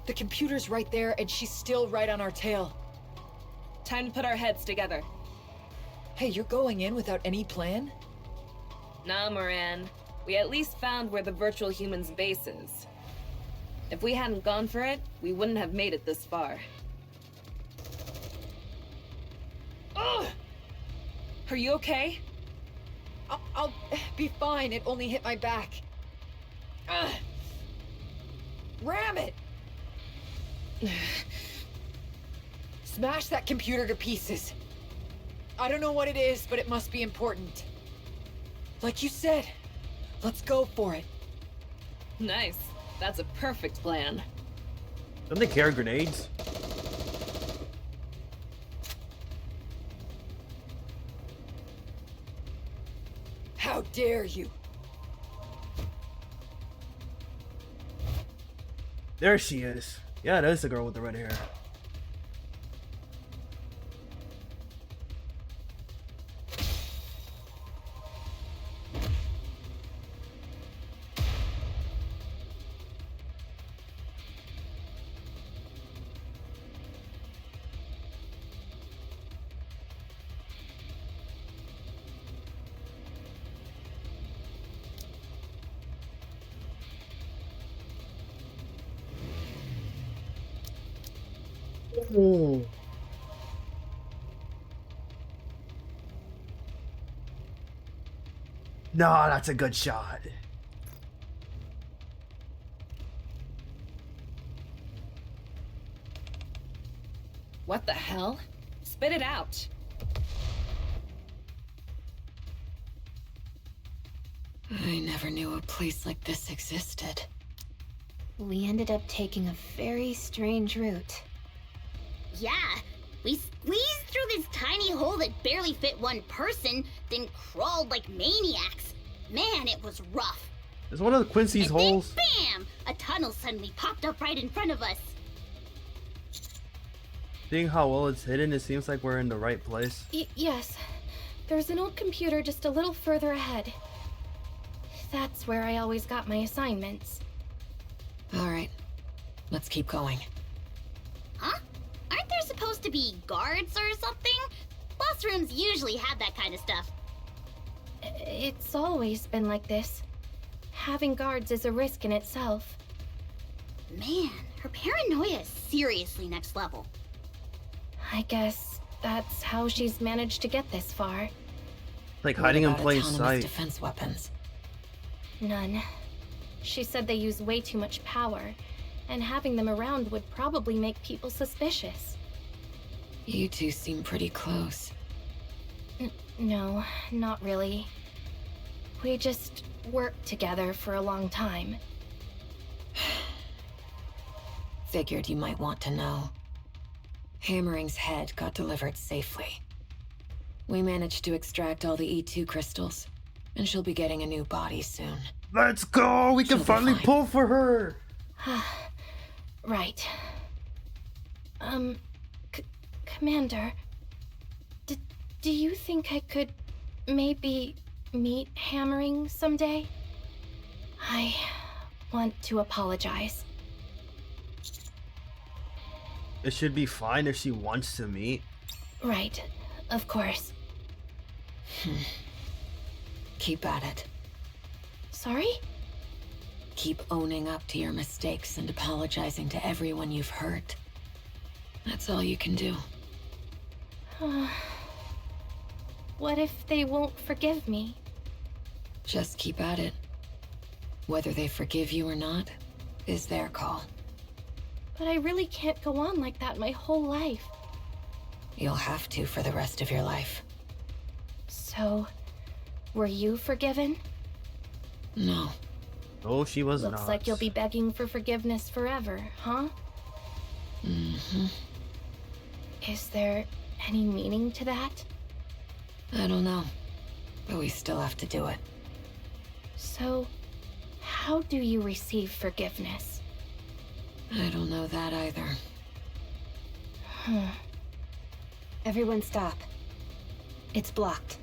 The computer's right there, and she's still right on our tail. Time to put our heads together. Hey, you're going in without any plan? Nah, Moran. We at least found where the virtual human's base is. If we hadn't gone for it, we wouldn't have made it this far. Ugh! Are you okay? I'll be fine. It only hit my back. Ugh. Ram it! Smash that computer to pieces. I don't know what it is, but it must be important. Like you said, let's go for it. Nice. That's a perfect plan. Don't they carry grenades? How dare you? There she is. Yeah, that is the girl with the red hair. Ooh. Nah, that's a good shot. What the hell? Spit it out. I never knew a place like this existed. We ended up taking a very strange route. Yeah, we squeezed through this tiny hole that barely fit one person, then crawled like maniacs. Man, it was rough. Is one of the Quincy's and holes? Then, bam! A tunnel suddenly popped up right in front of us. Seeing how well it's hidden, it seems like we're in the right place. Yes. There's an old computer just a little further ahead. That's where I always got my assignments. All right, let's keep going. Huh? Aren't there supposed to be guards or something? Boss rooms usually have that kind of stuff. It's always been like this. Having guards is a risk in itself. Man, her paranoia is seriously next level. I guess that's how she's managed to get this far. Like hiding in What about plain autonomous sight. defense weapons. None. She said they use way too much power, and having them around would probably make people suspicious. You two seem pretty close. No, not really. We just worked together for a long time. Figured you might want to know. Hammering's head got delivered safely. We managed to extract all the E2 crystals, and she'll be getting a new body soon. Let's go! We can She'll be finally fine. pull for her! Right. Commander, do you think I could maybe meet Hammering someday? I want to apologize. It should be fine if she wants to meet. Right, of course. Keep at it. Sorry? Keep owning up to your mistakes and apologizing to everyone you've hurt. That's all you can do. What if they won't forgive me? Just keep at it. Whether they forgive you or not is their call. But I really can't go on like that my whole life. You'll have to for the rest of your life. So, were you forgiven? No. Oh, she was not. Looks like you'll be begging for forgiveness forever, huh? Mm-hmm. Is there any meaning to that? I don't know. But we still have to do it. So, how do you receive forgiveness? I don't know that either. Everyone stop. It's blocked.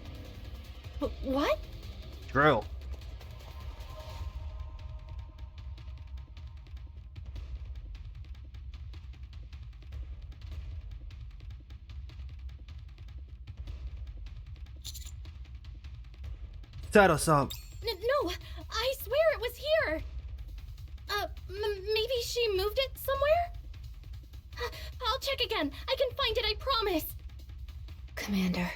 What? Drill. Set us up. No, I swear it was here. Maybe she moved it somewhere? I'll check again. I can find it, I promise. Commander,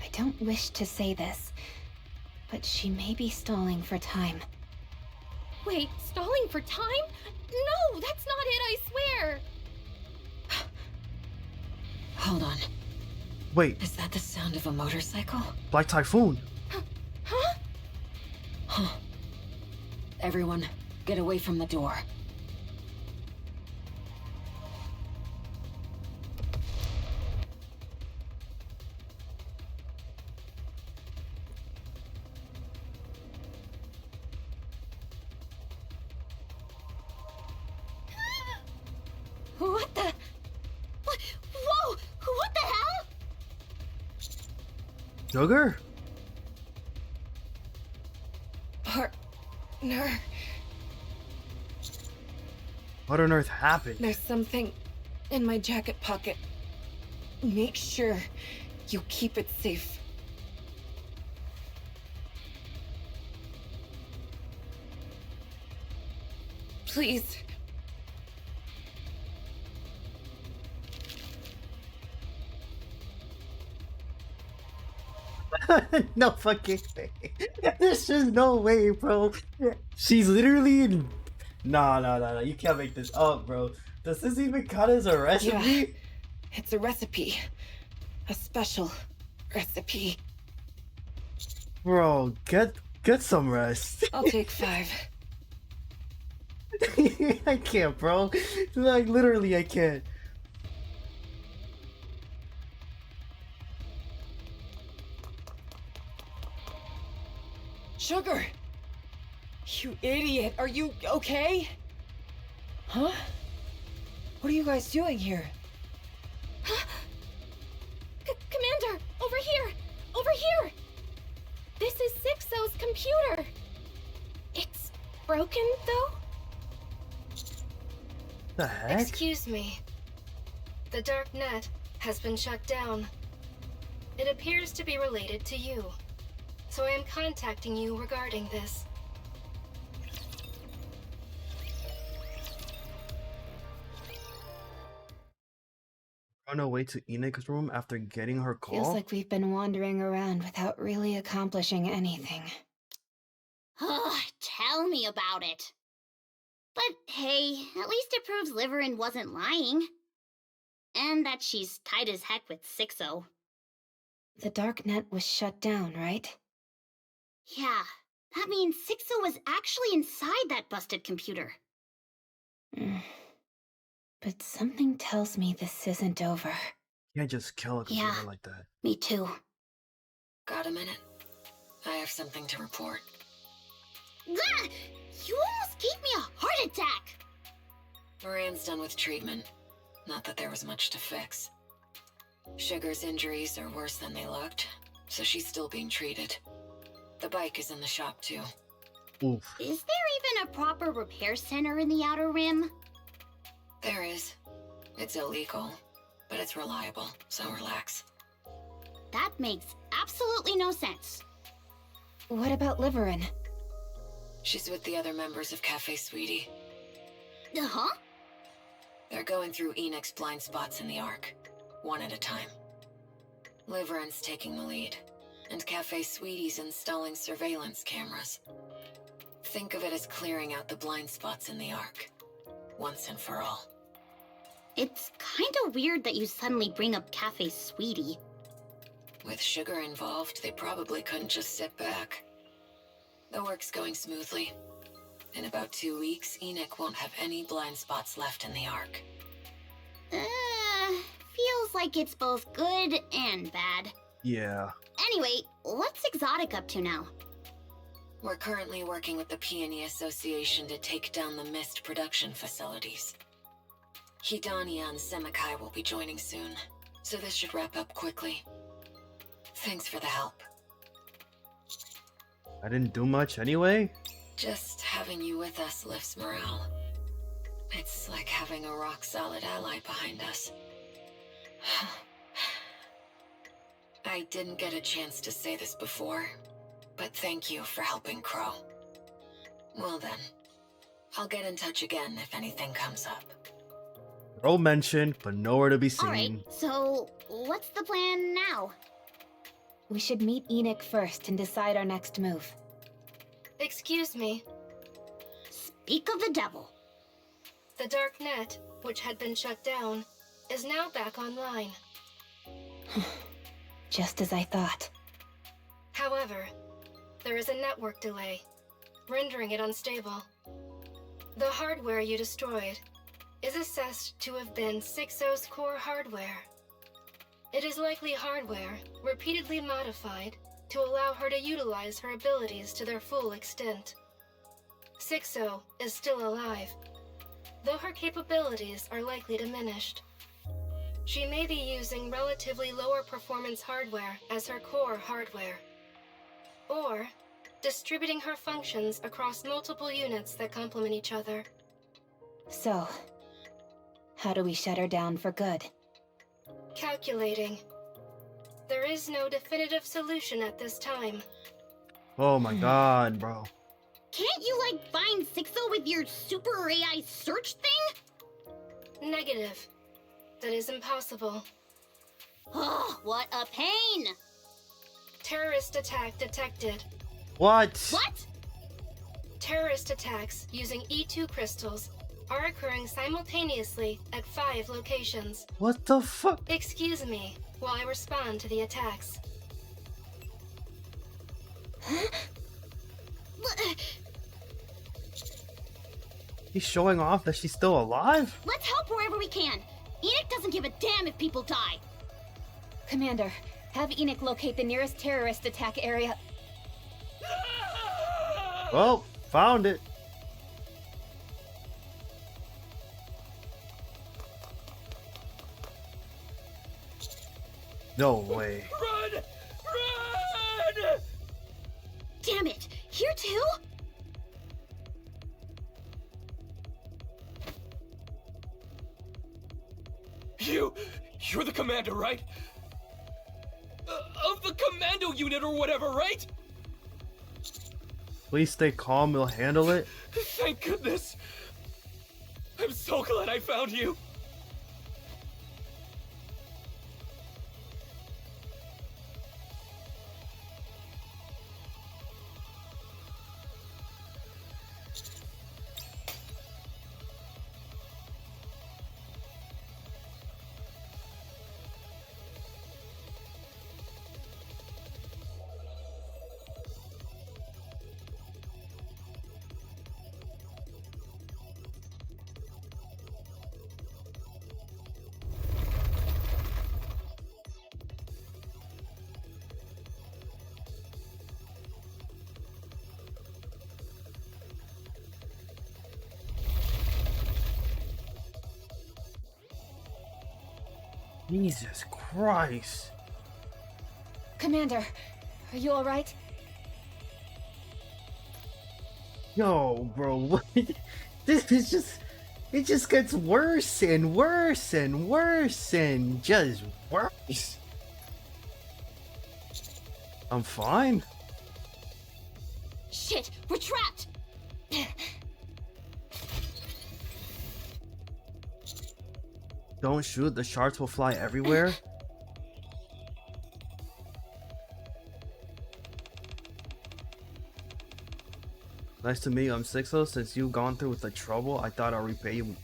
I don't wish to say this, but she may be stalling for time. Wait, stalling for time? No, that's not it, I swear. Hold on. Wait, Is that the sound of a motorcycle? Black Typhoon. Huh? Huh. Everyone, get away from the door. What the? What? Whoa! What the hell? Sugar? Partner, What on earth happened? there's something in my jacket pocket. Make sure you keep it safe. Please. No fucking way. There's just no way, bro. She's literally in... No. You can't make this up, bro. Does this even count as a recipe? Yeah. It's a recipe. A special recipe. Bro, get some rest. I'll take 5. I can't, bro. Like, literally, I can't. Sugar! You idiot! Are you okay? Huh? What are you guys doing here? Commander, over here! Over here! This is Sixo's computer. It's broken, though? The heck? Excuse me. The dark net has been shut down. It appears to be related to you. So I am contacting you regarding this. On our way to Enig's room after getting her call? Feels like we've been wandering around without really accomplishing anything. Tell me about it. But hey, at least it proves Liverin wasn't lying. And that she's tight as heck with Sixo. The darknet was shut down, right? Yeah, that means Sixo was actually inside that busted computer. But something tells me this isn't over. You can't just kill a computer like that. Me too. Got a minute? I have something to report. Gah! You almost gave me a heart attack! Moran's done with treatment. Not that there was much to fix. Sugar's injuries are worse than they looked, so she's still being treated. The bike is in the shop too. Oof. Is there even a proper repair center in the Outer Rim? There is. It's illegal, but it's reliable, so relax. That makes absolutely no sense. What about Liverin? She's with the other members of Cafe Sweetie. Huh? They're going through Enix's blind spots in the Ark, one at a time. Liverin's taking the lead, and Cafe Sweetie's installing surveillance cameras. Think of it as clearing out the blind spots in the Ark, once and for all. It's kinda weird that you suddenly bring up Cafe Sweetie. With Sugar involved, they probably couldn't just sit back. The work's going smoothly. In about 2 weeks, Enoch won't have any blind spots left in the Ark. Feels like it's both good and bad. Yeah. Anyway, what's Exotic up to now? We're currently working with the Peony Association to take down the Mist production facilities. Hidania and Semikai will be joining soon, so this should wrap up quickly. Thanks for the help. I didn't do much anyway? Just having you with us lifts morale. It's like having a rock-solid ally behind us. I didn't get a chance to say this before, but thank you for helping Crow. Well then, I'll get in touch again if anything comes up. Crow mentioned, but nowhere to be seen. Alright, so what's the plan now? We should meet Enoch first and decide our next move. Excuse me. Speak of the devil. The dark net, which had been shut down, is now back online. Just as I thought. However, there is a network delay, rendering it unstable. The hardware you destroyed is assessed to have been Sixo's core hardware. It is likely hardware repeatedly modified to allow her to utilize her abilities to their full extent. Sixo is still alive, though her capabilities are likely diminished. She may be using relatively lower performance hardware as her core hardware, or distributing her functions across multiple units that complement each other. So, how do we shut her down for good? Calculating. There is no definitive solution at this time. Oh my god, bro. Can't you, like, find Sixo with your super AI search thing? Negative. That is impossible. Oh, what a pain! Terrorist attack detected. What? What? Terrorist attacks using E2 crystals are occurring simultaneously at 5 locations. What the fuck? Excuse me while I respond to the attacks. He's showing off that she's still alive? Let's help wherever we can. Enoch doesn't give a damn if people die. Commander, have Enoch locate the nearest terrorist attack area. Well, found it. No way. Run! Run! Damn it! Here too? You're the commander, right? Of the commando unit or whatever, right? Please stay calm, we'll handle it. Thank goodness. I'm so glad I found you. Jesus Christ. Commander, are you alright? Yo, bro, what? This is just... It just gets worse and worse and worse and just worse. I'm fine. Shit, we're trapped! Don't shoot, the shards will fly everywhere. Nice to meet you, I'm Sixo. Since you've gone through the trouble, I thought I'll repay you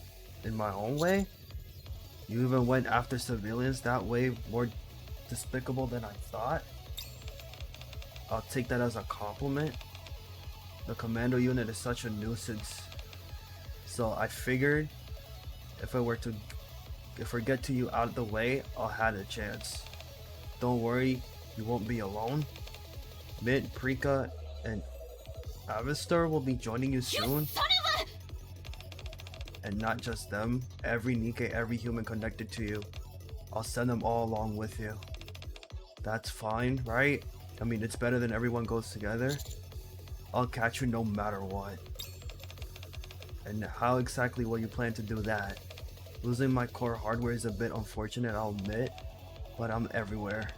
in my own way. You even went after civilians that way, more despicable than I thought. I'll take that as a compliment. The commando unit is such a nuisance. So I figured if I get to you out of the way, I'll have a chance. Don't worry, you won't be alone. Mint, Prika, and Avistar will be joining you soon. You son of a... And not just them, every Nikke, every human connected to you. I'll send them all along with you. That's fine, right? I mean, it's better than everyone goes together. I'll catch you no matter what. And how exactly will you plan to do that? Losing my core hardware is a bit unfortunate, I'll admit, but I'm everywhere.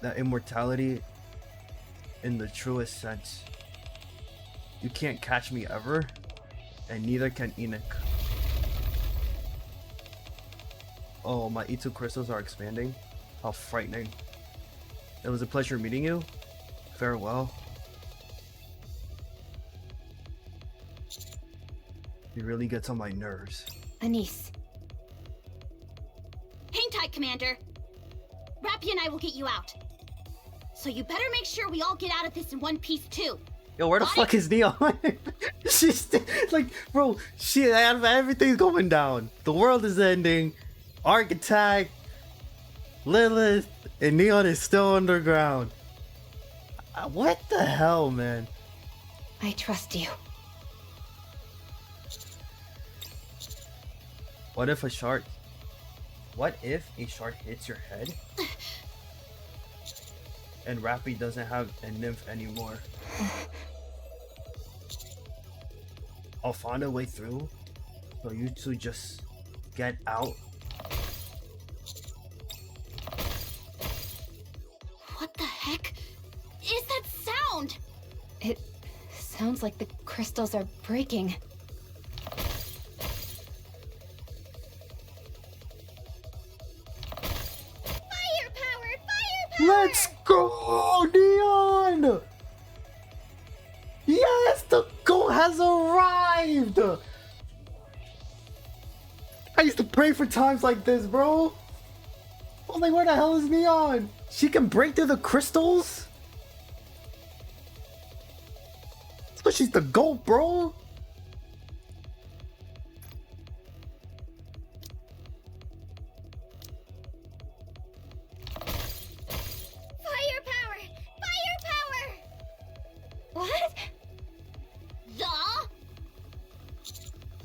That immortality in the truest sense. You can't catch me ever, and neither can Enoch. Oh, my E2 crystals are expanding. How frightening. It was a pleasure meeting you. Farewell. He really gets on my nerves. Anise. Hang tight, Commander. Rappy and I will get you out. So you better make sure we all get out of this in one piece too. Yo, where the fuck is Neon? She's like, bro, shit, everything's going down. The world is ending. Architect, Lilith, and Neon is still underground. What the hell, man? I trust you. What if a shard hits your head? And Rappy doesn't have a nymph anymore. I'll find a way through, so you two just get out. What the heck is that sound? It sounds like the crystals are breaking. Let's go, Neon! Yes, the goal has arrived! I used to pray for times like this, bro. I was like, where the hell is Neon? She can break through the crystals? So she's the GOAT, bro.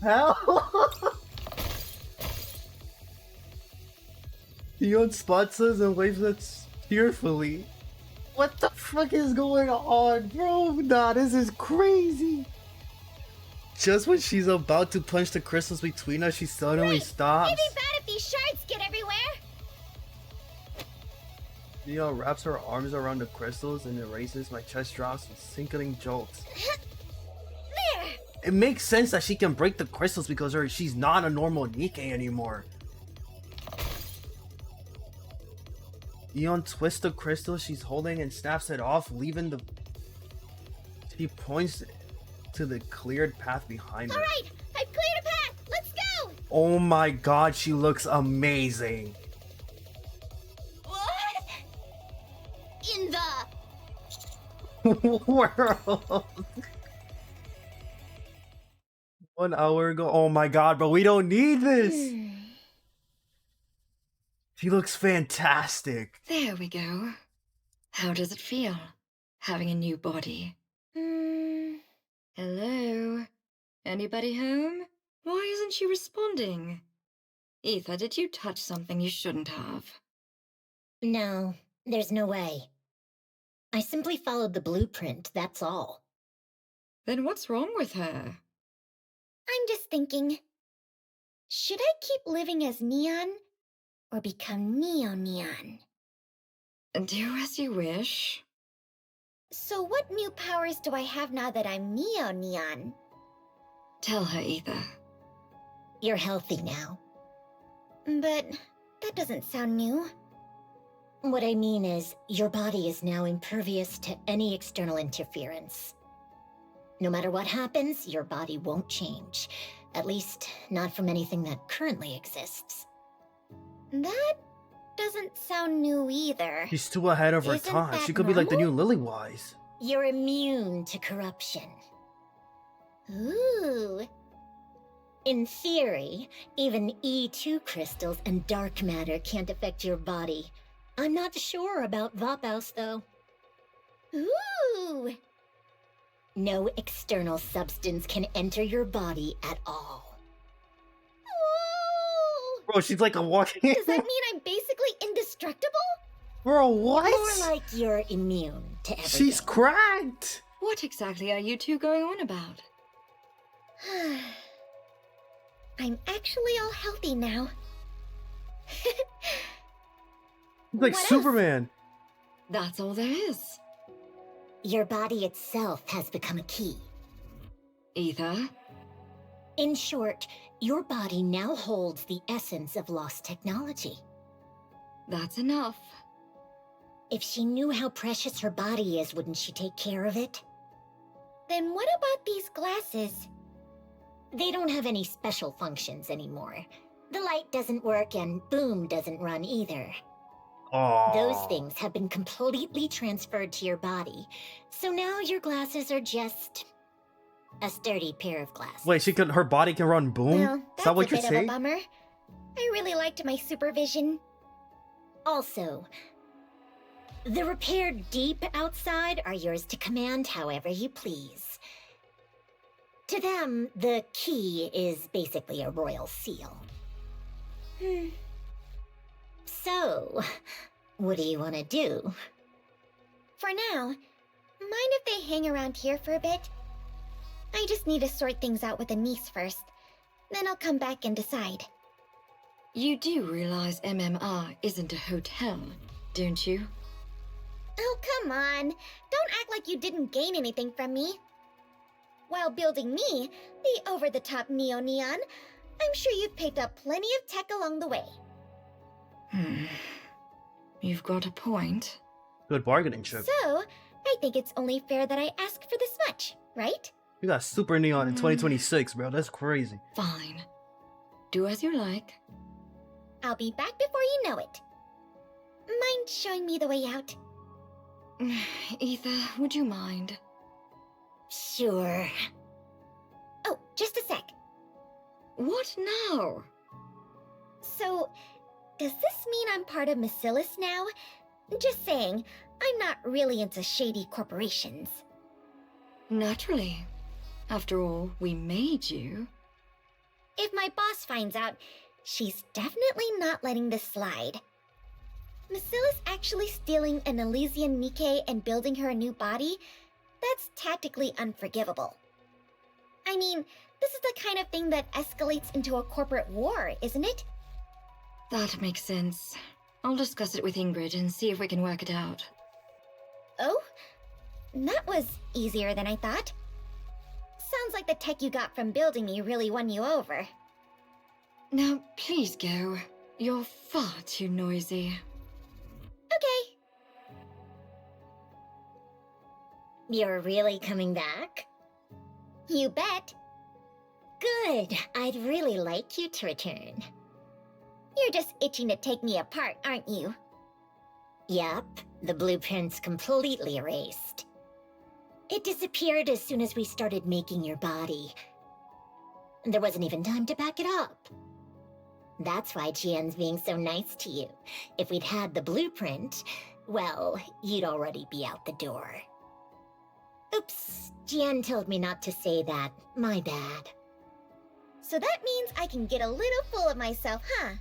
Hell? Neon spots us and waves us cheerfully. What the fuck is going on, bro? Nah, this is crazy. Just when she's about to punch the crystals between us, she suddenly stops. It'd be bad if these shards get everywhere. Neon wraps her arms around the crystals and erases. My chest drops with sickening jolts. There. It makes sense that she can break the crystals because she's not a normal Nikke anymore. Neon twists the crystal she's holding and snaps it off, leaving the... She points to the cleared path behind her. Alright, I've cleared a path. Let's go! Oh my god, she looks amazing. What? In the... world. 1 hour ago. Oh my god, but we don't need this. She looks fantastic. There we go. How does it feel, having a new body? Hello? Anybody home? Why isn't she responding? Ether, did you touch something you shouldn't have? No, there's no way. I simply followed the blueprint, that's all. Then what's wrong with her? I'm just thinking, should I keep living as Neon or become Neo-Neon? Do as you wish. So what new powers do I have now that I'm Neo-Neon? Tell her, Ether. You're healthy now. But that doesn't sound new. What I mean is, your body is now impervious to any external interference. No matter what happens, your body won't change. At least, not from anything that currently exists. That doesn't sound new either. She's too ahead of her Isn't time. that She could be like the new normal? Lillywise. You're immune to corruption. Ooh. In theory, even E2 crystals and dark matter can't affect your body. I'm not sure about Vapaus, though. Ooh. No external substance can enter your body at all. Whoa. Bro, she's like a walking... Does that mean I'm basically indestructible? Bro, what? More like you're immune to everything. She's cracked! What exactly are you two going on about? I'm actually all healthy now. Like What Superman. That's all there is. Your body itself has become a key. Ether? In short, your body now holds the essence of lost technology. That's enough. If she knew how precious her body is, wouldn't she take care of it? Then what about these glasses? They don't have any special functions anymore. The light doesn't work and Boom doesn't run either. Aww. Those things have been completely transferred to your body. So now your glasses are just a sturdy pair of glasses. Wait, her body can run Boom? Well, Is that's that what a you're bit of a saying? bummer. I really liked my supervision. Also, the repaired deep outside are yours to command however you please. To them, the key is basically a royal seal. So, what do you want to do? For now, mind if they hang around here for a bit? I just need to sort things out with a niece first. Then I'll come back and decide. You do realize MMR isn't a hotel, don't you? Oh, come on. Don't act like you didn't gain anything from me. While building me, the over-the-top Neo-Neon, I'm sure you've picked up plenty of tech along the way. You've got a point. Good bargaining chip. So, I think it's only fair that I ask for this much, right? You got Super Neon in 2026, bro. That's crazy. Fine. Do as you like. I'll be back before you know it. Mind showing me the way out? Ether, would you mind? Sure. Oh, just a sec. What now? So, does this mean I'm part of Bacillus now? Just saying, I'm not really into shady corporations. Naturally. After all, we made you. If my boss finds out, she's definitely not letting this slide. Bacillus actually stealing an Elysian Nikke and building her a new body? That's tactically unforgivable. I mean, this is the kind of thing that escalates into a corporate war, isn't it? That makes sense. I'll discuss it with Ingrid and see if we can work it out. Oh? That was easier than I thought. Sounds like the tech you got from building me really won you over. Now, please go. You're far too noisy. Okay. You're really coming back? You bet. Good. I'd really like you to return. You're just itching to take me apart, aren't you? Yep, the blueprint's completely erased. It disappeared as soon as we started making your body. There wasn't even time to back it up. That's why Jian's being so nice to you. If we'd had the blueprint, well, you'd already be out the door. Oops, Jian told me not to say that. My bad. So that means I can get a little full of myself, huh?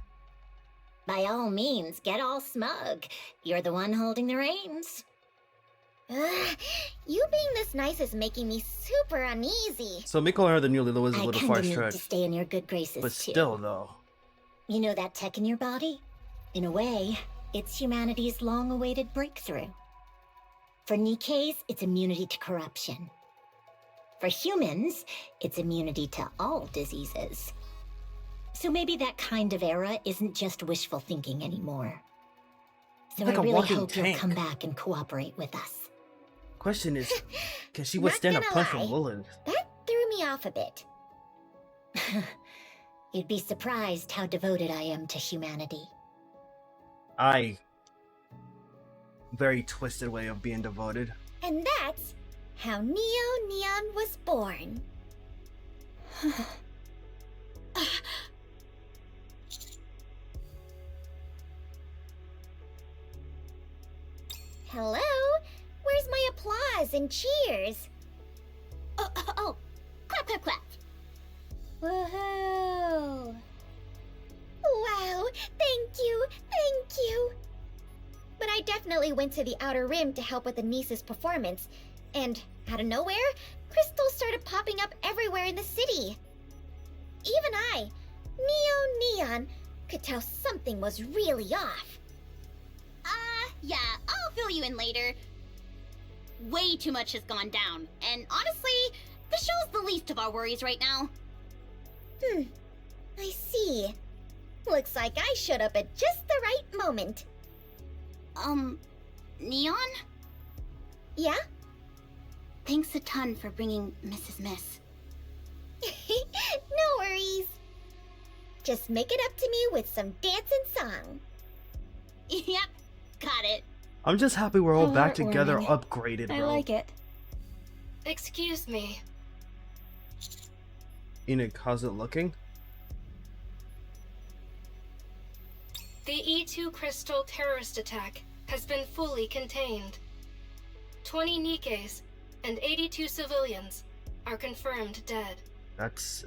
By all means, get all smug. You're the one holding the reins. You being this nice is making me super uneasy. So me calling her the new Lilo is a I little kinda far need stretched. to stay in your good graces But too. still, though. You know that tech in your body? In a way, it's humanity's long-awaited breakthrough. For Nikke's, it's immunity to corruption. For humans, it's immunity to all diseases. So maybe that kind of era isn't just wishful thinking anymore. So Like I a really walking hope you'll tank. come back and cooperate with us. Question is, can she Not withstand a gonna punch lie. from Lilith? That threw me off a bit. You'd be surprised how devoted I am to humanity. Very twisted way of being devoted. And that's how Neo Neon was born. Hello? Where's my applause and cheers? Oh, clap, clap, clap. Woohoo! Wow, thank you. But I definitely went to the Outer Rim to help with Anisa's performance, and out of nowhere, crystals started popping up everywhere in the city. Even I, Neo Neon, could tell something was really off. Yeah, I'll fill you in later. Way too much has gone down, and honestly, the show's the least of our worries right now. I see. Looks like I showed up at just the right moment. Neon? Yeah? Thanks a ton for bringing Mrs. Miss. No worries. Just make it up to me with some dance and song. Yep, got it. I'm just happy we're all How back together, heartwarming. upgraded, bro. I like it. Excuse me. Enoch, how's it looking? The E2 crystal terrorist attack has been fully contained. 20 Nikkes and 82 civilians are confirmed dead. That's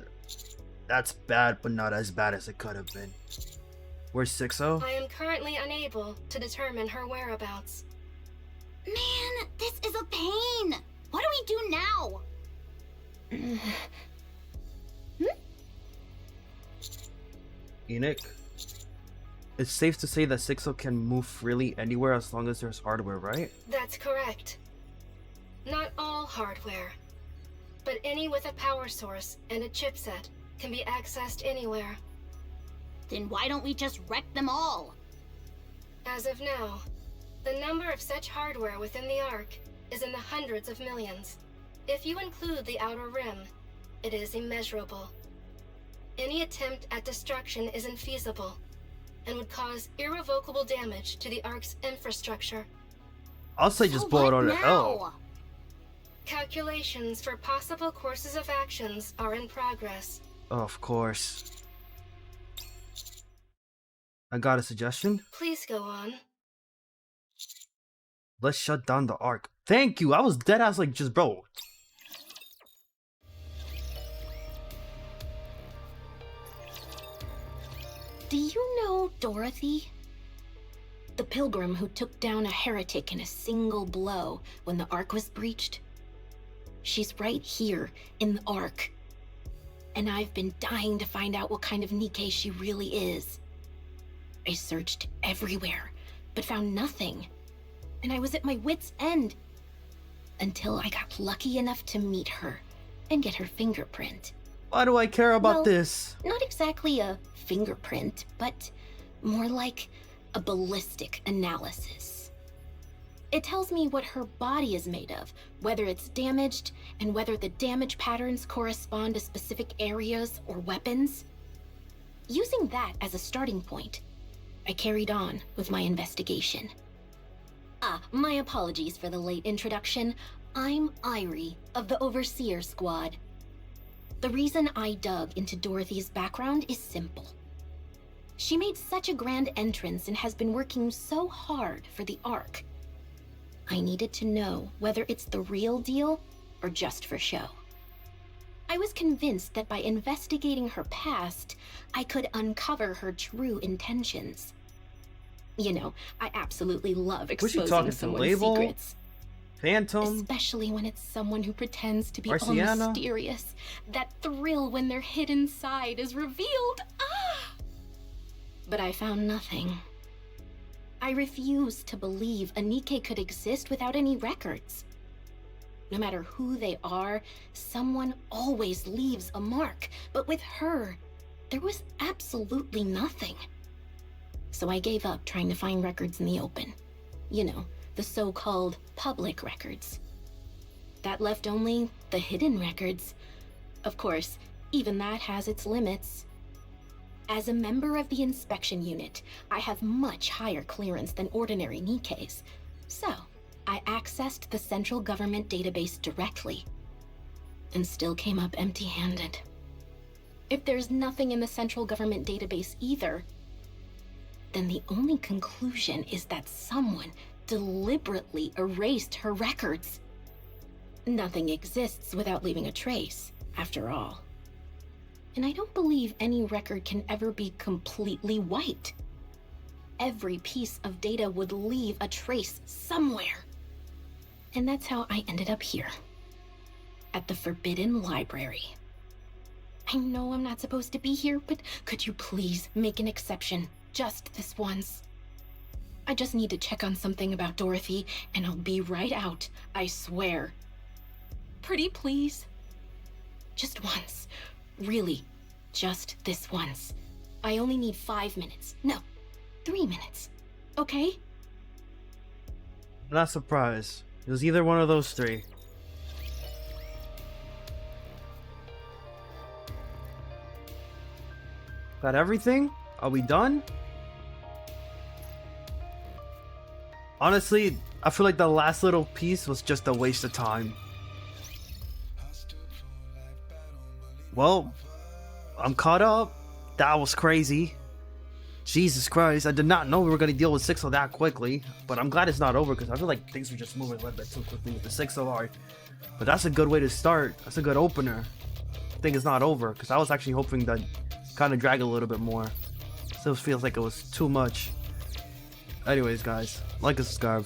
bad, but not as bad as it could have been. Where's Sixo? I am currently unable to determine her whereabouts. Man, this is a pain. What do we do now? Enoch, it's safe to say that Sixo can move freely anywhere as long as there's hardware, right? That's correct. Not all hardware, but any with a power source and a chipset can be accessed anywhere. Then why don't we just wreck them all? As of now, the number of such hardware within the Ark is in the hundreds of millions. If you include the Outer Rim, it is immeasurable. Any attempt at destruction is infeasible and would cause irrevocable damage to the Ark's infrastructure. I'll say just blow it all to hell. Calculations for possible courses of actions are in progress. Of course. I got a suggestion. Please go on. Let's shut down the Ark. Thank you. I was dead ass like just bro. Do you know Dorothy? The pilgrim who took down a heretic in a single blow when the Ark was breached? She's right here in the Ark. And I've been dying to find out what kind of Nikke she really is. I searched everywhere, but found nothing. And I was at my wit's end. Until I got lucky enough to meet her and get her fingerprint. Why do I care about Well, this? Not exactly a fingerprint, but more like a ballistic analysis. It tells me what her body is made of, whether it's damaged, and whether the damage patterns correspond to specific areas or weapons. Using that as a starting point, I carried on with my investigation. My apologies for the late introduction. I'm Irie of the Overseer Squad. The reason I dug into Dorothy's background is simple. She made such a grand entrance and has been working so hard for the Ark. I needed to know whether it's the real deal or just for show. I was convinced that by investigating her past, I could uncover her true intentions. You know, I absolutely love exposing someone's secrets. Phantom? Especially when it's someone who pretends to be all Marciana? mysterious. That thrill when their hidden side is revealed. Ah! But I found nothing. I refuse to believe a Nikke could exist without any records. No matter who they are, someone always leaves a mark. But with her, there was absolutely nothing. So I gave up trying to find records in the open. You know, the so-called public records. That left only the hidden records. Of course, even that has its limits. As a member of the inspection unit, I have much higher clearance than ordinary Nikkes. So, I accessed the central government database directly, and still came up empty-handed. If there's nothing in the central government database either, then the only conclusion is that someone deliberately erased her records. Nothing exists without leaving a trace, after all. And I don't believe any record can ever be completely wiped. Every piece of data would leave a trace somewhere. And that's how I ended up here, at the Forbidden Library. I know I'm not supposed to be here, but could you please make an exception, just this once? I just need to check on something about Dorothy, and I'll be right out, I swear. Pretty please? Just once. Really, just this once. I only need 5 minutes. No, 3 minutes. Okay? Not surprised. It was either one of those three. Got everything? Are we done? Honestly, I feel like the last little piece was just a waste of time. Well, I'm caught up. That was crazy. Jesus Christ, I did not know we were going to deal with Sixo that quickly, but I'm glad it's not over because I feel like things were just moving a little bit too quickly with the Sixo arc. But that's a good way to start. That's a good opener. I think it's not over because I was actually hoping that kind of drag a little bit more. Still feels like it was too much. Anyways, guys, like and subscribe.